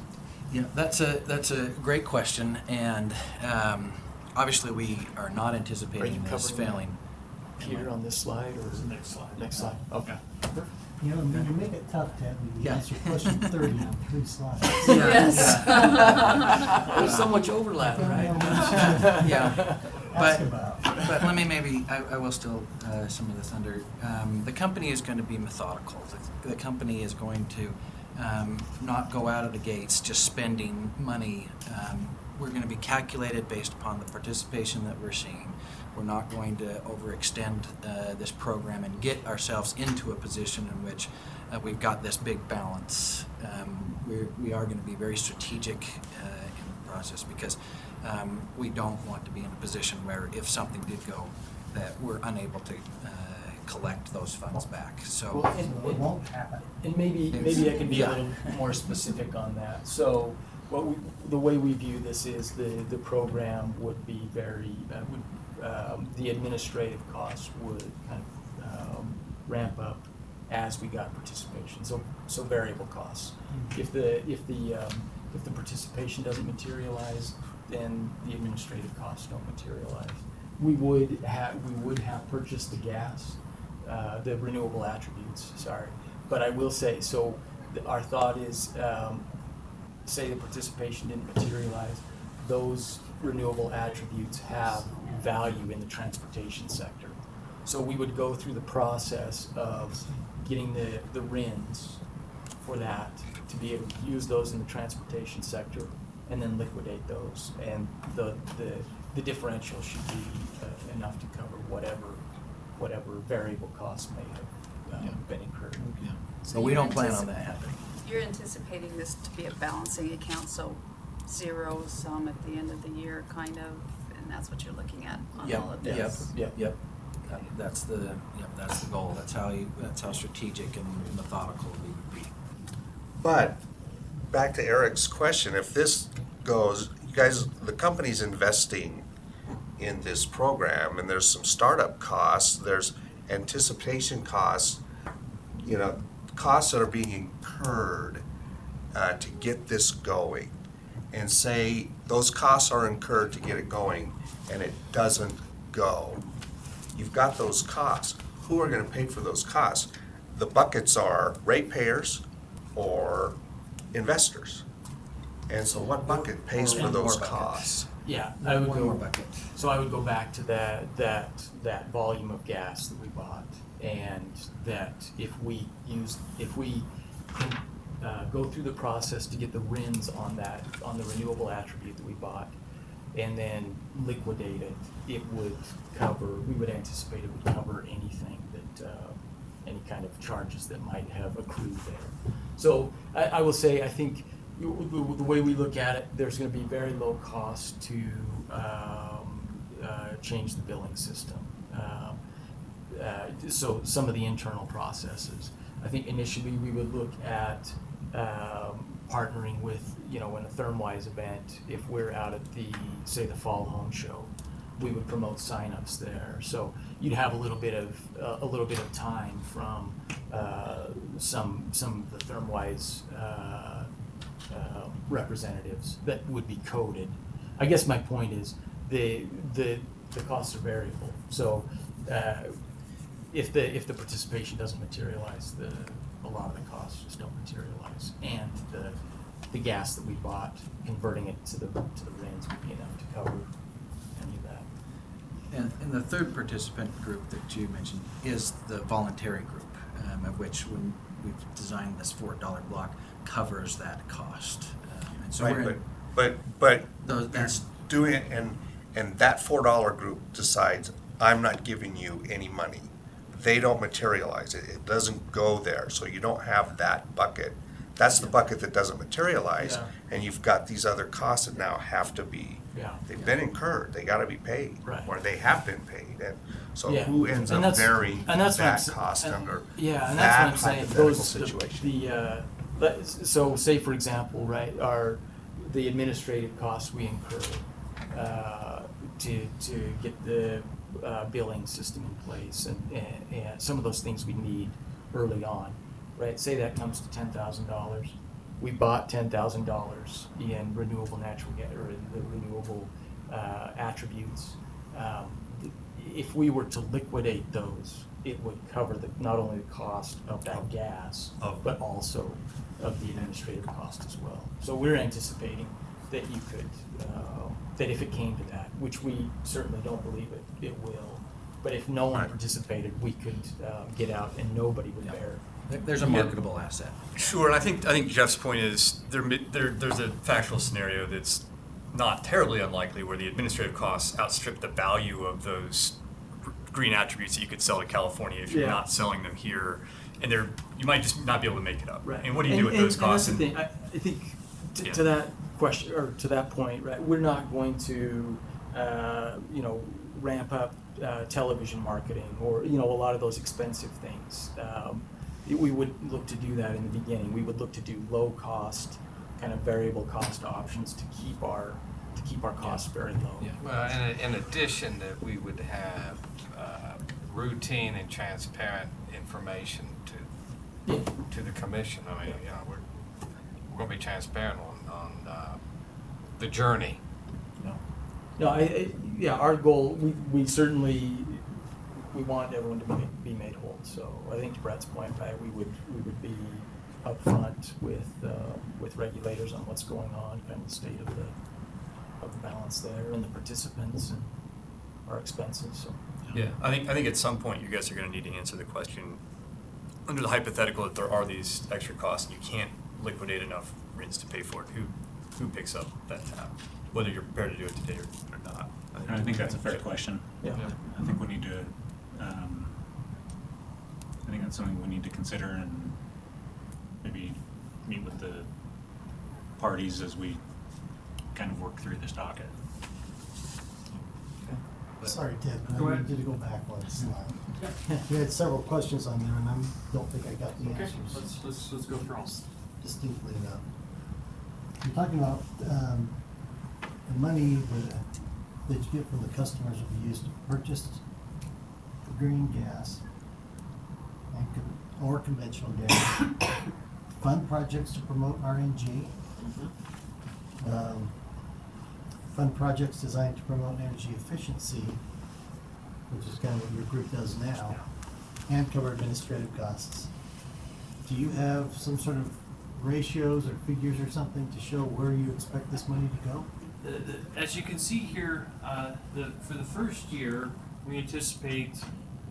Yeah, that's a great question, and obviously we are not anticipating this failing. here on this slide or? Next slide. Next slide, okay. You know, you make it tough to have me Yeah. answer question 30 in 3 slides. Yes. There's so much overlap, right? Yeah. Ask But, about. but let me maybe, I will still, some of the thunder. The company is going to be methodical. The company is going to not go out of the gates just spending money. We're going to be calculated based upon the participation that we're seeing. We're not going to overextend this program and get ourselves into a position in which we've got this big balance. We are going to be very strategic in the process because we don't want to be in a position where if something did go, that we're unable to collect those funds back. So Well, So it won't happen. And maybe I can be Yeah. a little more specific on that. So, the way we view this is the program would be very, the administrative costs would kind of ramp up as we got participation. So variable costs. If the participation doesn't materialize, then the administrative costs don't materialize. We would have purchased the gas, the renewable attributes, sorry. But I will say, so our thought is, say the participation didn't materialize, those renewable attributes have value in the transportation sector. So we would go through the process of getting the RINs for that, to be able to use those in the transportation sector, and then liquidate those. And the differential should be enough to cover whatever variable costs may have been incurred. yeah. So But we you're don't plan on that anticipating- happening. You're anticipating this to be a balancing account, so zero sum at the end of the year, kind of, and that's what you're looking at on all of this? Yep. That's the goal. That's how strategic and methodical we would be. But back to Eric's question, if this goes, you guys, the company's investing in this program and there's some startup costs, there's anticipation costs, costs that are being incurred to get this going. And say those costs are incurred to get it going and it doesn't go. You've got those costs. Who are going to pay for those costs? The buckets are ratepayers or investors. And so what bucket pays for One those more bucket. costs? Yeah, I would One go. more bucket. So I would go back to that volume of gas that we bought, and that if we can go through the process to get the RINs on the renewable attribute that we bought, and then liquidate it, we would anticipate it would cover anything that, any kind of charges that might have accrued there. So I will say, I think the way we look at it, there's gonna be very low cost to change the billing system. So some of the internal processes. I think initially we would look at partnering with, in a Thermwise event, if we're out at say the Fall Home Show, we would promote signups there. So you'd have a little bit of time from some of the Thermwise representatives that would be coded. I guess my point is the costs are variable. So if the participation doesn't materialize, a lot of the costs just don't materialize, and the gas that we bought, converting it to the RINs would be enough to cover any of that. And the third participant group that you mentioned is the voluntary group, of which when we've designed this $4 block covers that cost. And so we're in, But those, that's doing it, and that $4 group decides, I'm not giving you any money. They don't materialize it. It doesn't go there. So you don't have that bucket. That's the bucket that doesn't materialize. Yeah. And you've got these other costs that now have to be, they've been incurred. They gotta be paid. Right. Or they have been paid. And so Yeah. who ends And up that's- bearing and that's what I'm that sa- cost and- under Yeah, and that's what I'm that saying, hypothetical situation? So say for example, right, the administrative costs we incur to get the billing system in place, and some of those things we need early on, right? Say that comes to $10,000. We bought $10,000 in renewable natural gas, or in the renewable attributes. if we were to liquidate those, it would cover not only the cost of that gas, but also of the administrative cost as well. So we're anticipating that you could, that if it came to that, which we certainly don't believe it will, but if no one participated, we could get out and nobody would bear it. There's a marketable asset. Sure, and I think Jeff's point is there's a factual scenario that's not terribly unlikely where the administrative costs outstrip the value of those green attributes that you could sell to California if you're not selling them here, and you might just not be able to make it up. Right. And what do you do with those costs? And that's the thing. I think to that question or to that point, right? We're not going to, ramp up television marketing or a lot of those expensive things. We would look to do that in the beginning. We would look to do low cost, kind of variable cost options to keep our costs very low. Yeah. Well, and in addition, that we would have routine and transparent information to the commission. I mean, we're going to be transparent on the journey. Our goal, we certainly want everyone to be made whole. So I think to Brett's point, right, we would be upfront with regulators on what's going on, kind of the state of the balance there, and the participants and our expenses. So. Yeah, I think at some point you guys are going to need to answer the question under the hypothetical that there are these extra costs and you can't liquidate enough RINs to pay for it. Who picks up that tab? Whether you're prepared to do it today or not. I think that's a fair question. Yeah. I think we need to. I think that's something we need to consider and maybe meet with the parties as we kind of work through this docket. Sorry, Ted, but I need you to go back one slide. We had several questions on there, and I don't think I got the answers. Let's go through them. Distinctly enough. You're talking about the money that you get from the customers will be used to purchase the green gas or conventional gas, fund projects to promote RNG, fund projects designed to promote energy efficiency, which is kind of what your group does now, and cover administrative costs. Do you have some sort of ratios or figures or something to show where you expect this money to go? As you can see here, for the first year, we anticipate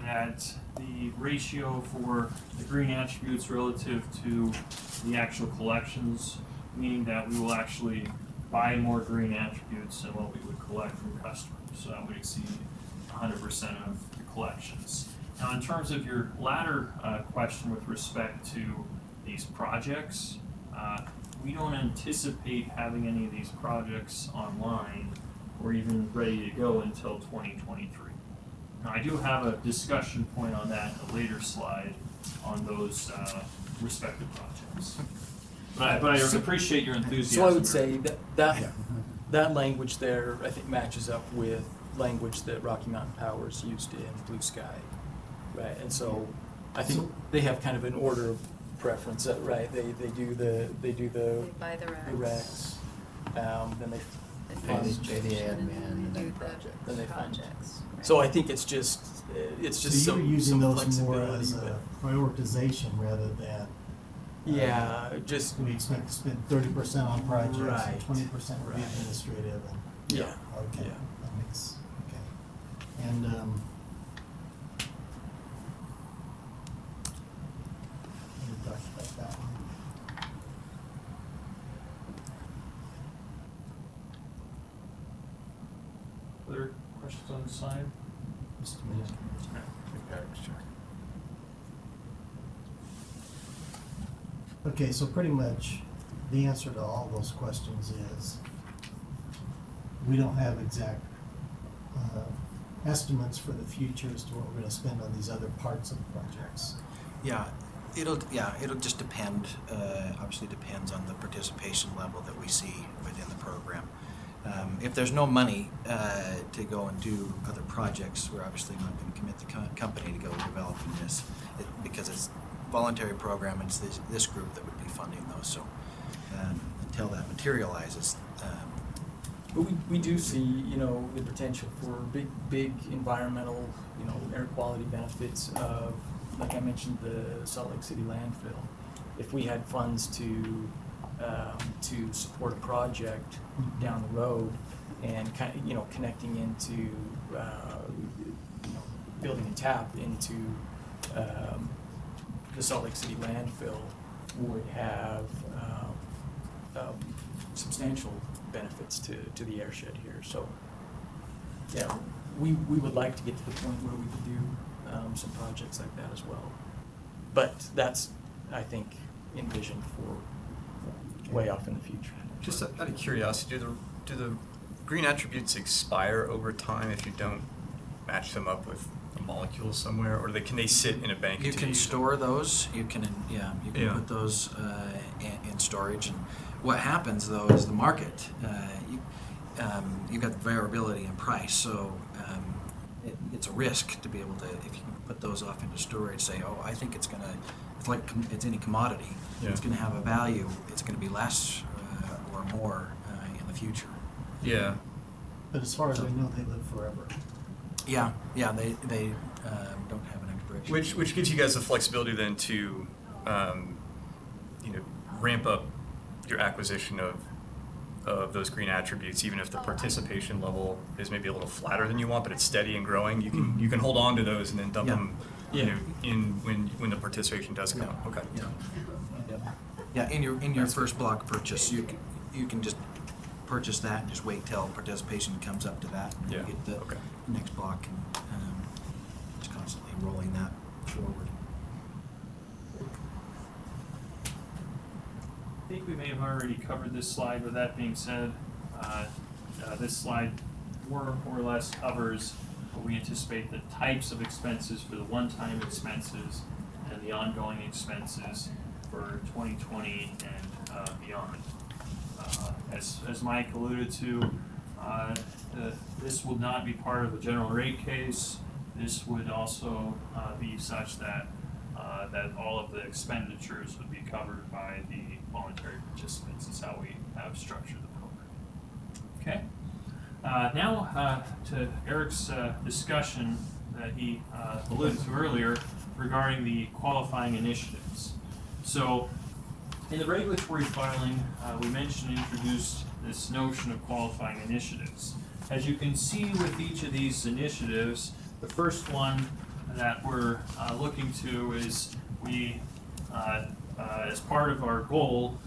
that the ratio for the green attributes relative to the actual collections, meaning that we will actually buy more green attributes than what we would collect from customers. So that would exceed 100% of the collections. Now, in terms of your latter question with respect to these projects, we don't anticipate having any of these projects online or even ready to go until 2023. Now, I do have a discussion point on that in a later slide on those respective projects. But I appreciate your enthusiasm. So I would say that language there, I think, matches up with language that Rocky Mountain Power's used in Blue Sky, right? And so I think they have kind of an order of preference, right? They buy the RECs, then they fund the admin, then they fund projects. So I think it's just so you're using those more flexibility, as a prioritization rather than we expect to spend 30% on projects and 20% would be administrative and okay. That makes and we talked about that one. Other questions on the side? Mr. Minister. Okay, so pretty much the answer to all those questions is we don't have exact estimates for the future as to what we're going to spend on these other parts of the projects. It'll just depend. Obviously, depends on the participation level that we see within the program. If there's no money to go and do other projects, we're obviously not going to commit the company to go developing this because it's a voluntary program and it's this group that would be funding those. So until that materializes, But we do see, you know, the potential for big environmental, you know, air quality benefits of, like I mentioned, the Salt Lake City landfill. If we had funds to support a project down the road and you know, connecting into, you know, building a tap into the Salt Lake City landfill would have substantial benefits to the airshed here. So, yeah, we would like to get to the point where we could do some projects like that as well. But that's, I think, envisioned for way off in the future. Just out of curiosity, do the green attributes expire over time if you don't match them up with a molecule somewhere, or can they sit in a bank? You until can store those, you can put those in storage, and what happens though is the market, you've got the variability in price, so it's a risk to be able to, if you can put those off into storage, say, oh, I think it's like it's any commodity, it's gonna have a value, it's gonna be less or more in the future. Yeah. But as far as I know, they live forever. Yeah, they don't have an expiration. Which gives you guys the flexibility then to, you know, ramp up your acquisition of those green attributes, even if the participation level is maybe a little flatter than you want, but it's steady and growing. You can hold on to those and then dump them, you know, when the participation does come. Okay. Yeah, in your first block purchase, you can just purchase that and just wait till participation comes up to that, and you get the next block, and just constantly rolling that forward. I think we may have already covered this slide. With that being said, this slide more or less covers what we anticipate the types of expenses for the one-time expenses and the ongoing expenses for 2020 and beyond. As Mike alluded to, this will not be part of a general rate case. This would also be such that that all of the expenditures would be covered by the voluntary participants. Is how we have structured the program. Okay. Now to Eric's discussion that he alluded to earlier regarding the qualifying initiatives. So, in the regulatory filing, we mentioned and introduced this notion of qualifying initiatives. As you can see with each of these initiatives, the first one that we're looking to is we, as part of our goal,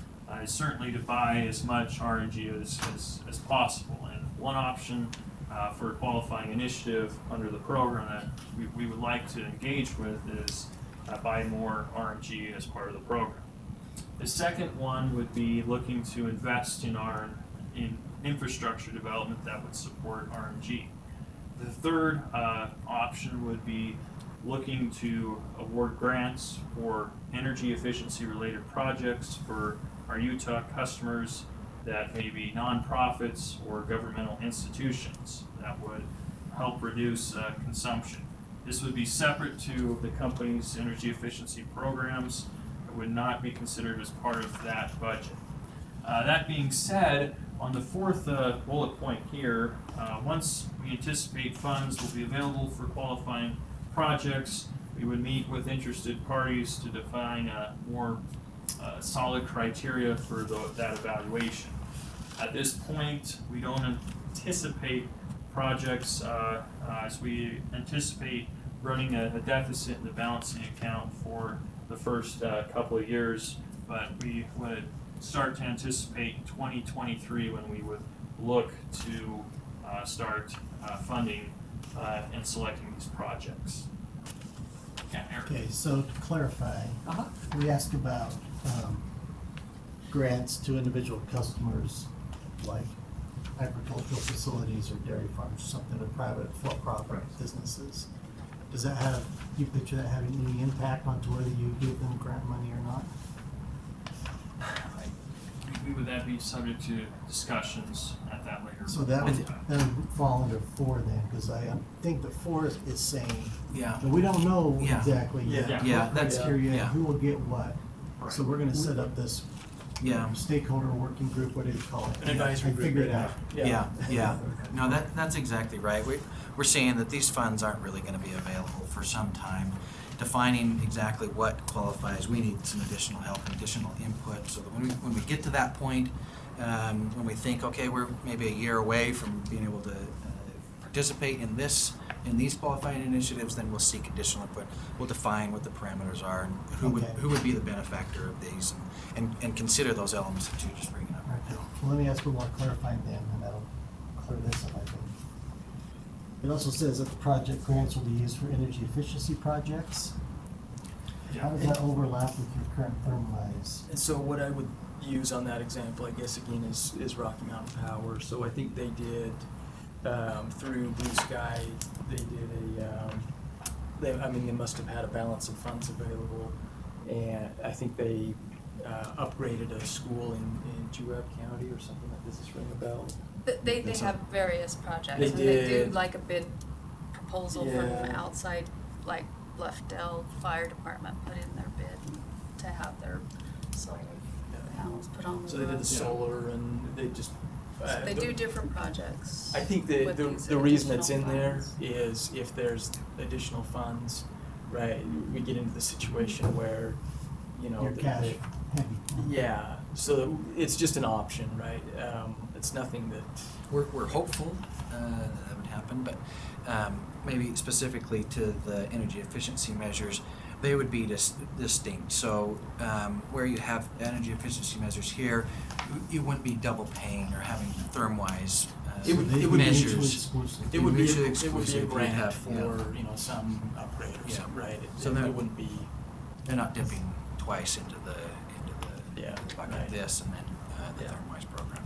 is certainly to buy as much RNG as possible. And one option for a qualifying initiative under the program that we would like to engage with is buy more RNG as part of the program. The second one would be looking to invest in infrastructure development that would support RNG. The third option would be looking to award grants for energy efficiency related projects for our Utah customers that may be nonprofits or governmental institutions that would help reduce consumption. This would be separate to the company's energy efficiency programs. It would not be considered as part of that budget. That being said, on the fourth bullet point here, once we anticipate funds will be available for qualifying projects, we would meet with interested parties to define a more solid criteria for that evaluation. At this point, we don't anticipate projects as we anticipate running a deficit in the balancing account for the first couple of years, but we would start to anticipate 2023 when we would look to start funding and selecting these projects. Yeah, Eric. Okay, so to clarify, we asked about grants to individual customers like agricultural facilities or dairy farms or something, or private for-profit businesses. Does that have, do you picture that having any impact on to whether you give them grant money or not? Would that be subject to discussions at that later? So that would fall under 4 then, because I think that 4 is saying, but we don't know exactly yet what criteria, who will get what. So we're gonna set up this Yeah. Stakeholder working group, what do you call it? An advisory I group, figured it yeah. out. Yeah, yeah. No, that's exactly right. We're seeing that these funds aren't really gonna be available for some time. Defining exactly what qualifies, we need some additional help, additional input, so that when we get to that point, when we think, okay, we're maybe a year away from being able to participate in these qualifying initiatives, then we'll seek additional input. We'll define what the parameters are and who would be the benefactor of these, and consider those elements that you just bringing up right now. Well, let me ask one more clarifying then, and that'll clear this up, I think. It also says that the project grants will be used for energy efficiency projects. How does that overlap with your current thermalize? And so what I would use on that example, I guess again, is Rocky Mountain Power. So I think they did, through Blue Sky, they did they must have had a balance of funds available. And I think they upgraded a school in Juab County or something like this. Is ring a bell? They have various projects. They and They do did. like a bid proposal from Yeah. outside, like Bluffdale Fire Department put in their bid to have their solar panels put on the So they did the roof. solar and they just. So they do different projects. I think with the these reason it's in additional there funds. is if there's additional funds, right, we get into the situation where, you know. Your cash heavy. Yeah, so it's just an option, right? It's nothing that. We're hopeful that would happen, but maybe specifically to the energy efficiency measures, they would be distinct. So where you have energy efficiency measures here, you wouldn't be double paying or having therm-wise It would be measures. mutually exclusive. It would be a grant You'd have, for, you know, some upgrade or something, right? So It wouldn't be. they're not dipping twice into the Yeah, bucket right. of this and then the therm-wise program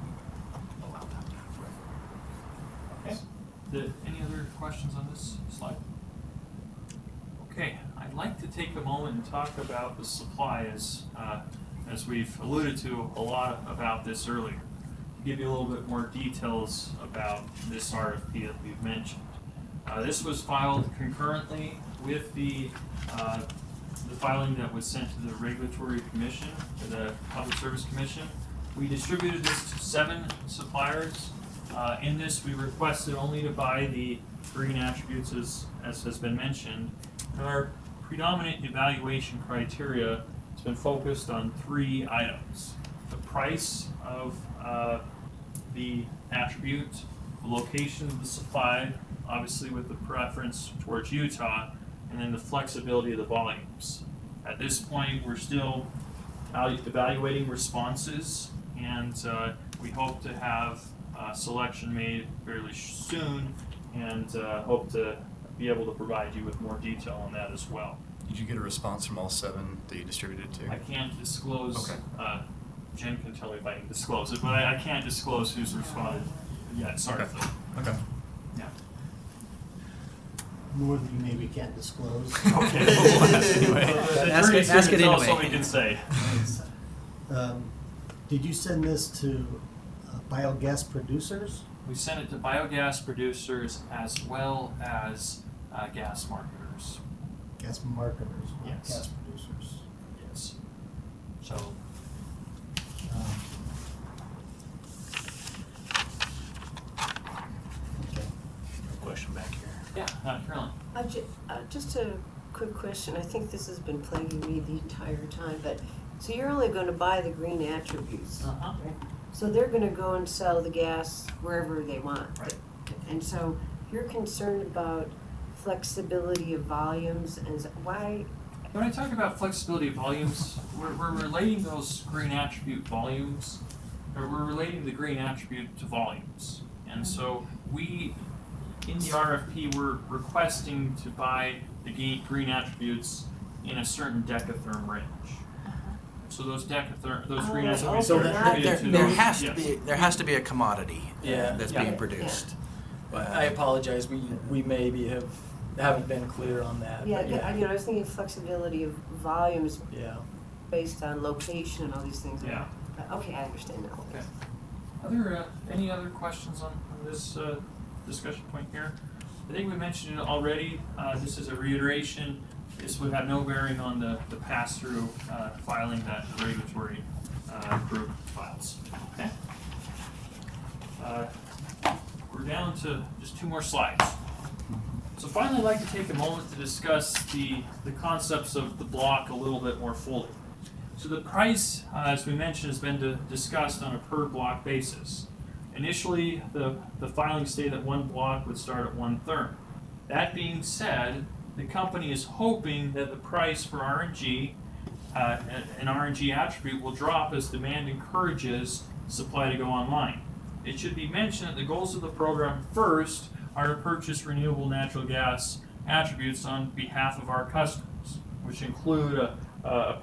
would allow that to happen. Okay. Any other questions on this slide? Okay, I'd like to take a moment and talk about the supply as we've alluded to a lot about this earlier. To give you a little bit more details about this RFP that we've mentioned. This was filed concurrently with the filing that was sent to the Regulatory Commission, to the Public Service Commission. We distributed this to 7 suppliers. In this, we requested only to buy the green attributes as has been mentioned. And our predominant evaluation criteria has been focused on 3 items. The price of the attribute, the location of the supply, obviously with the preference towards Utah, and then the flexibility of the volumes. At this point, we're still evaluating responses, and we hope to have selection made fairly soon, and hope to be able to provide you with more detail on that as well. Did you get a response from all 7 that you distributed to? I can't disclose, Okay. Jen can tell me if I can disclose it, but I can't disclose who's responded yet, sorry. Okay. Okay. Yeah. More than you maybe can't disclose. Okay, well, anyway. The Ask attorney's it here to tell us anyway. what we can say. Did you send this to biogas producers? We sent it to biogas producers as well as gas marketers. Gas marketers, not Yes. gas producers. Yes. So, Okay. Question back here. yeah, Carolyn. Just a quick question. I think this has been plaguing me the entire time, but, so you're only gonna buy the green attributes? Uh-huh. So they're gonna go and sell the gas wherever they want? Right. And so you're concerned about flexibility of volumes and why? When I talk about flexibility of volumes, we're relating those green attribute volumes, or we're relating the green attribute to volumes. And so we, in the RFP, we're requesting to buy the green attributes in a certain decatherm range. So those green attributes So are attributed to there those, has to yes. be, there has to be a commodity Yeah. that's Yeah. being produced. But I apologize, we maybe haven't been clear on that. Yeah, but I was thinking flexibility of volumes Yeah. based on location and all these things. Yeah. Okay, I understand now. Okay. Any other questions on this discussion point here? I think we mentioned it already. This is a reiteration. This would have no bearing on the pass-through filing that the regulatory group files. Okay. We're down to just 2 more slides. So finally, I'd like to take a moment to discuss the concepts of the block a little bit more fully. So the price, as we mentioned, has been discussed on a per block basis. Initially, the filing stated that 1 block would start at 1 therm. That being said, the company is hoping that the price for RNG, an RNG attribute, will drop as demand encourages supply to go online. It should be mentioned that the goals of the program first are to purchase renewable natural gas attributes on behalf of our customers, which include an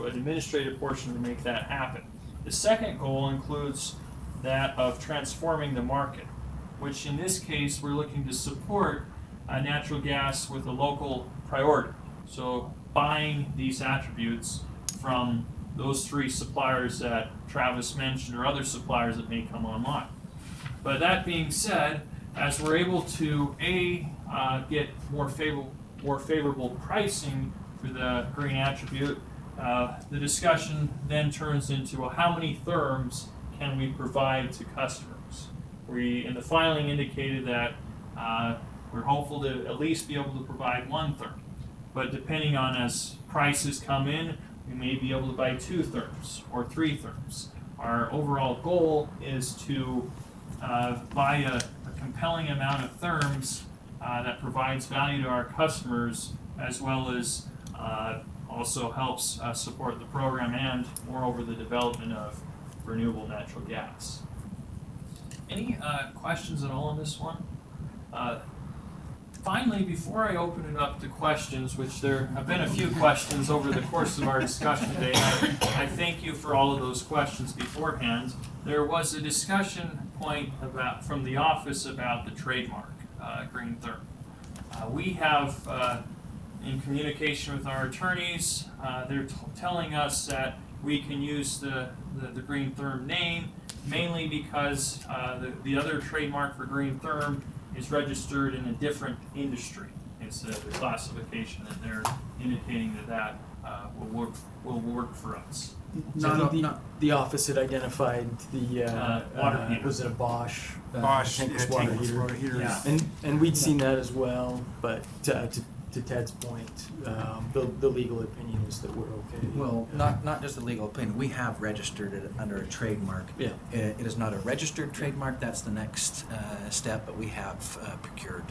administrative portion to make that happen. The second goal includes that of transforming the market, which in this case we're looking to support natural gas with a local priority. So buying these attributes from those 3 suppliers that Travis mentioned or other suppliers that may come online. But that being said, as we're able to get more favorable pricing for the green attribute, the discussion then turns into, well, how many therms can we provide to customers? We, in the filing, indicated that we're hopeful to at least be able to provide 1 therm. But depending on as prices come in, we may be able to buy 2 therms or 3 therms. Our overall goal is to buy a compelling amount of therms that provides value to our customers, as well as also helps support the program and, moreover, the development of renewable natural gas. Any questions at all on this one? Finally, before I open it up to questions, which there have been a few questions over the course of our discussion today, I thank you for all of those questions beforehand. There was a discussion point from the office about the trademark, Green Therm. We have, in communication with our attorneys, they're telling us that we can use the Green Therm name, mainly because the other trademark for Green Therm is registered in a different industry. It's the classification that they're indicating that will work for us. The office had identified the water heater. Was it a Bosch? Bosch, tankless tankless water water heater. heaters. And we'd seen that as well, but to Ted's point, the legal opinion is that we're okay. Well, not just the legal opinion, we have registered it under a trademark. Yeah. It is not a registered trademark, that's the next step, but we have procured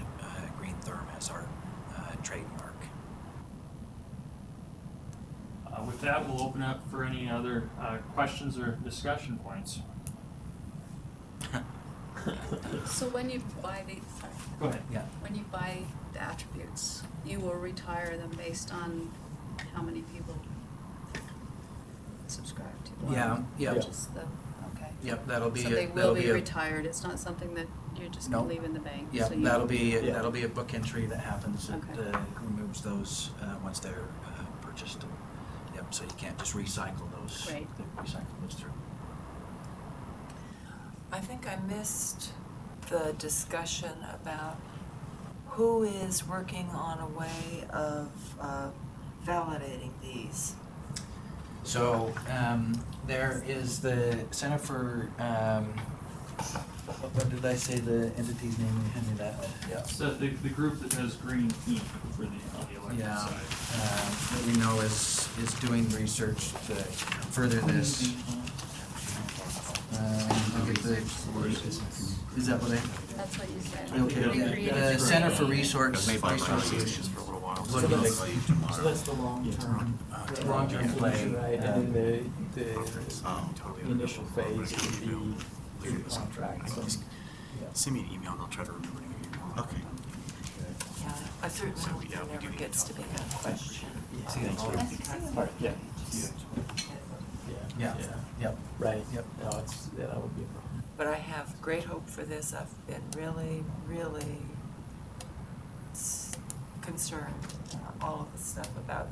Green Therm as our trademark. With that, we'll open up for any other questions or discussion points. So when you buy these, sorry. Go ahead. Yeah. When you buy the attributes, you will retire them based on how many people subscribe to one. Yeah, yeah. Just the, okay. Yep, that'll be So they will be retired, it's not something that you're just gonna Nope. leave in the bank? Yeah, So you- that'll be a book entry that happens. It Okay. removes those once they're purchased. Yep, so you can't just recycle those. Right. Recycle those through. I think I missed the discussion about who is working on a way of validating these. So there is the Center for, what did I say the entity's name? Hand me that. Yeah. So the group that does green heat for the on the electric Yeah, side. that we know is doing research to further this. Look at the, is that what I? That's what you said. Okay, the Center for Resource Use. for a little while. So that's the long-term play, right? And then the initial phase would be through the contract. So, Send me an email and I'll try to remember to give you more. Okay. Yeah, I certainly hope there never gets to be a question. Yeah. Yeah, yep. Right. Yep. No, that would be a problem. But I have great hope for this. I've been really, really concerned, all of the stuff about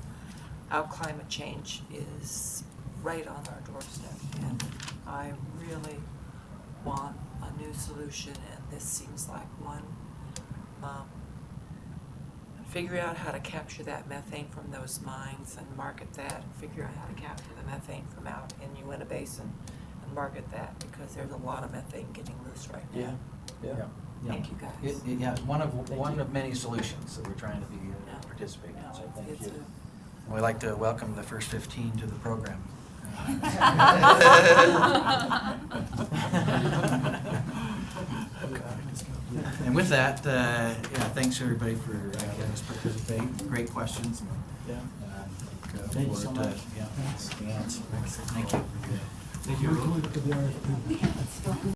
how climate change is right on our doorstep. And I really want a new solution, and this seems like one. figure out how to capture that methane from those mines and market that, figure out how to capture the methane from out in Uinta Basin and market that, because there's a lot of methane getting loose right now. Yeah. Thank you, guys. Yeah, it's one you. of many solutions that we're trying to be participating No, in. So it's- thank it's you. We'd like to welcome the first 15 to the program. And with that, yeah, thanks everybody for letting us participate. Great questions. Yeah. Look Thank you so forward to, much. yeah, the answer. Thank you. Thank you.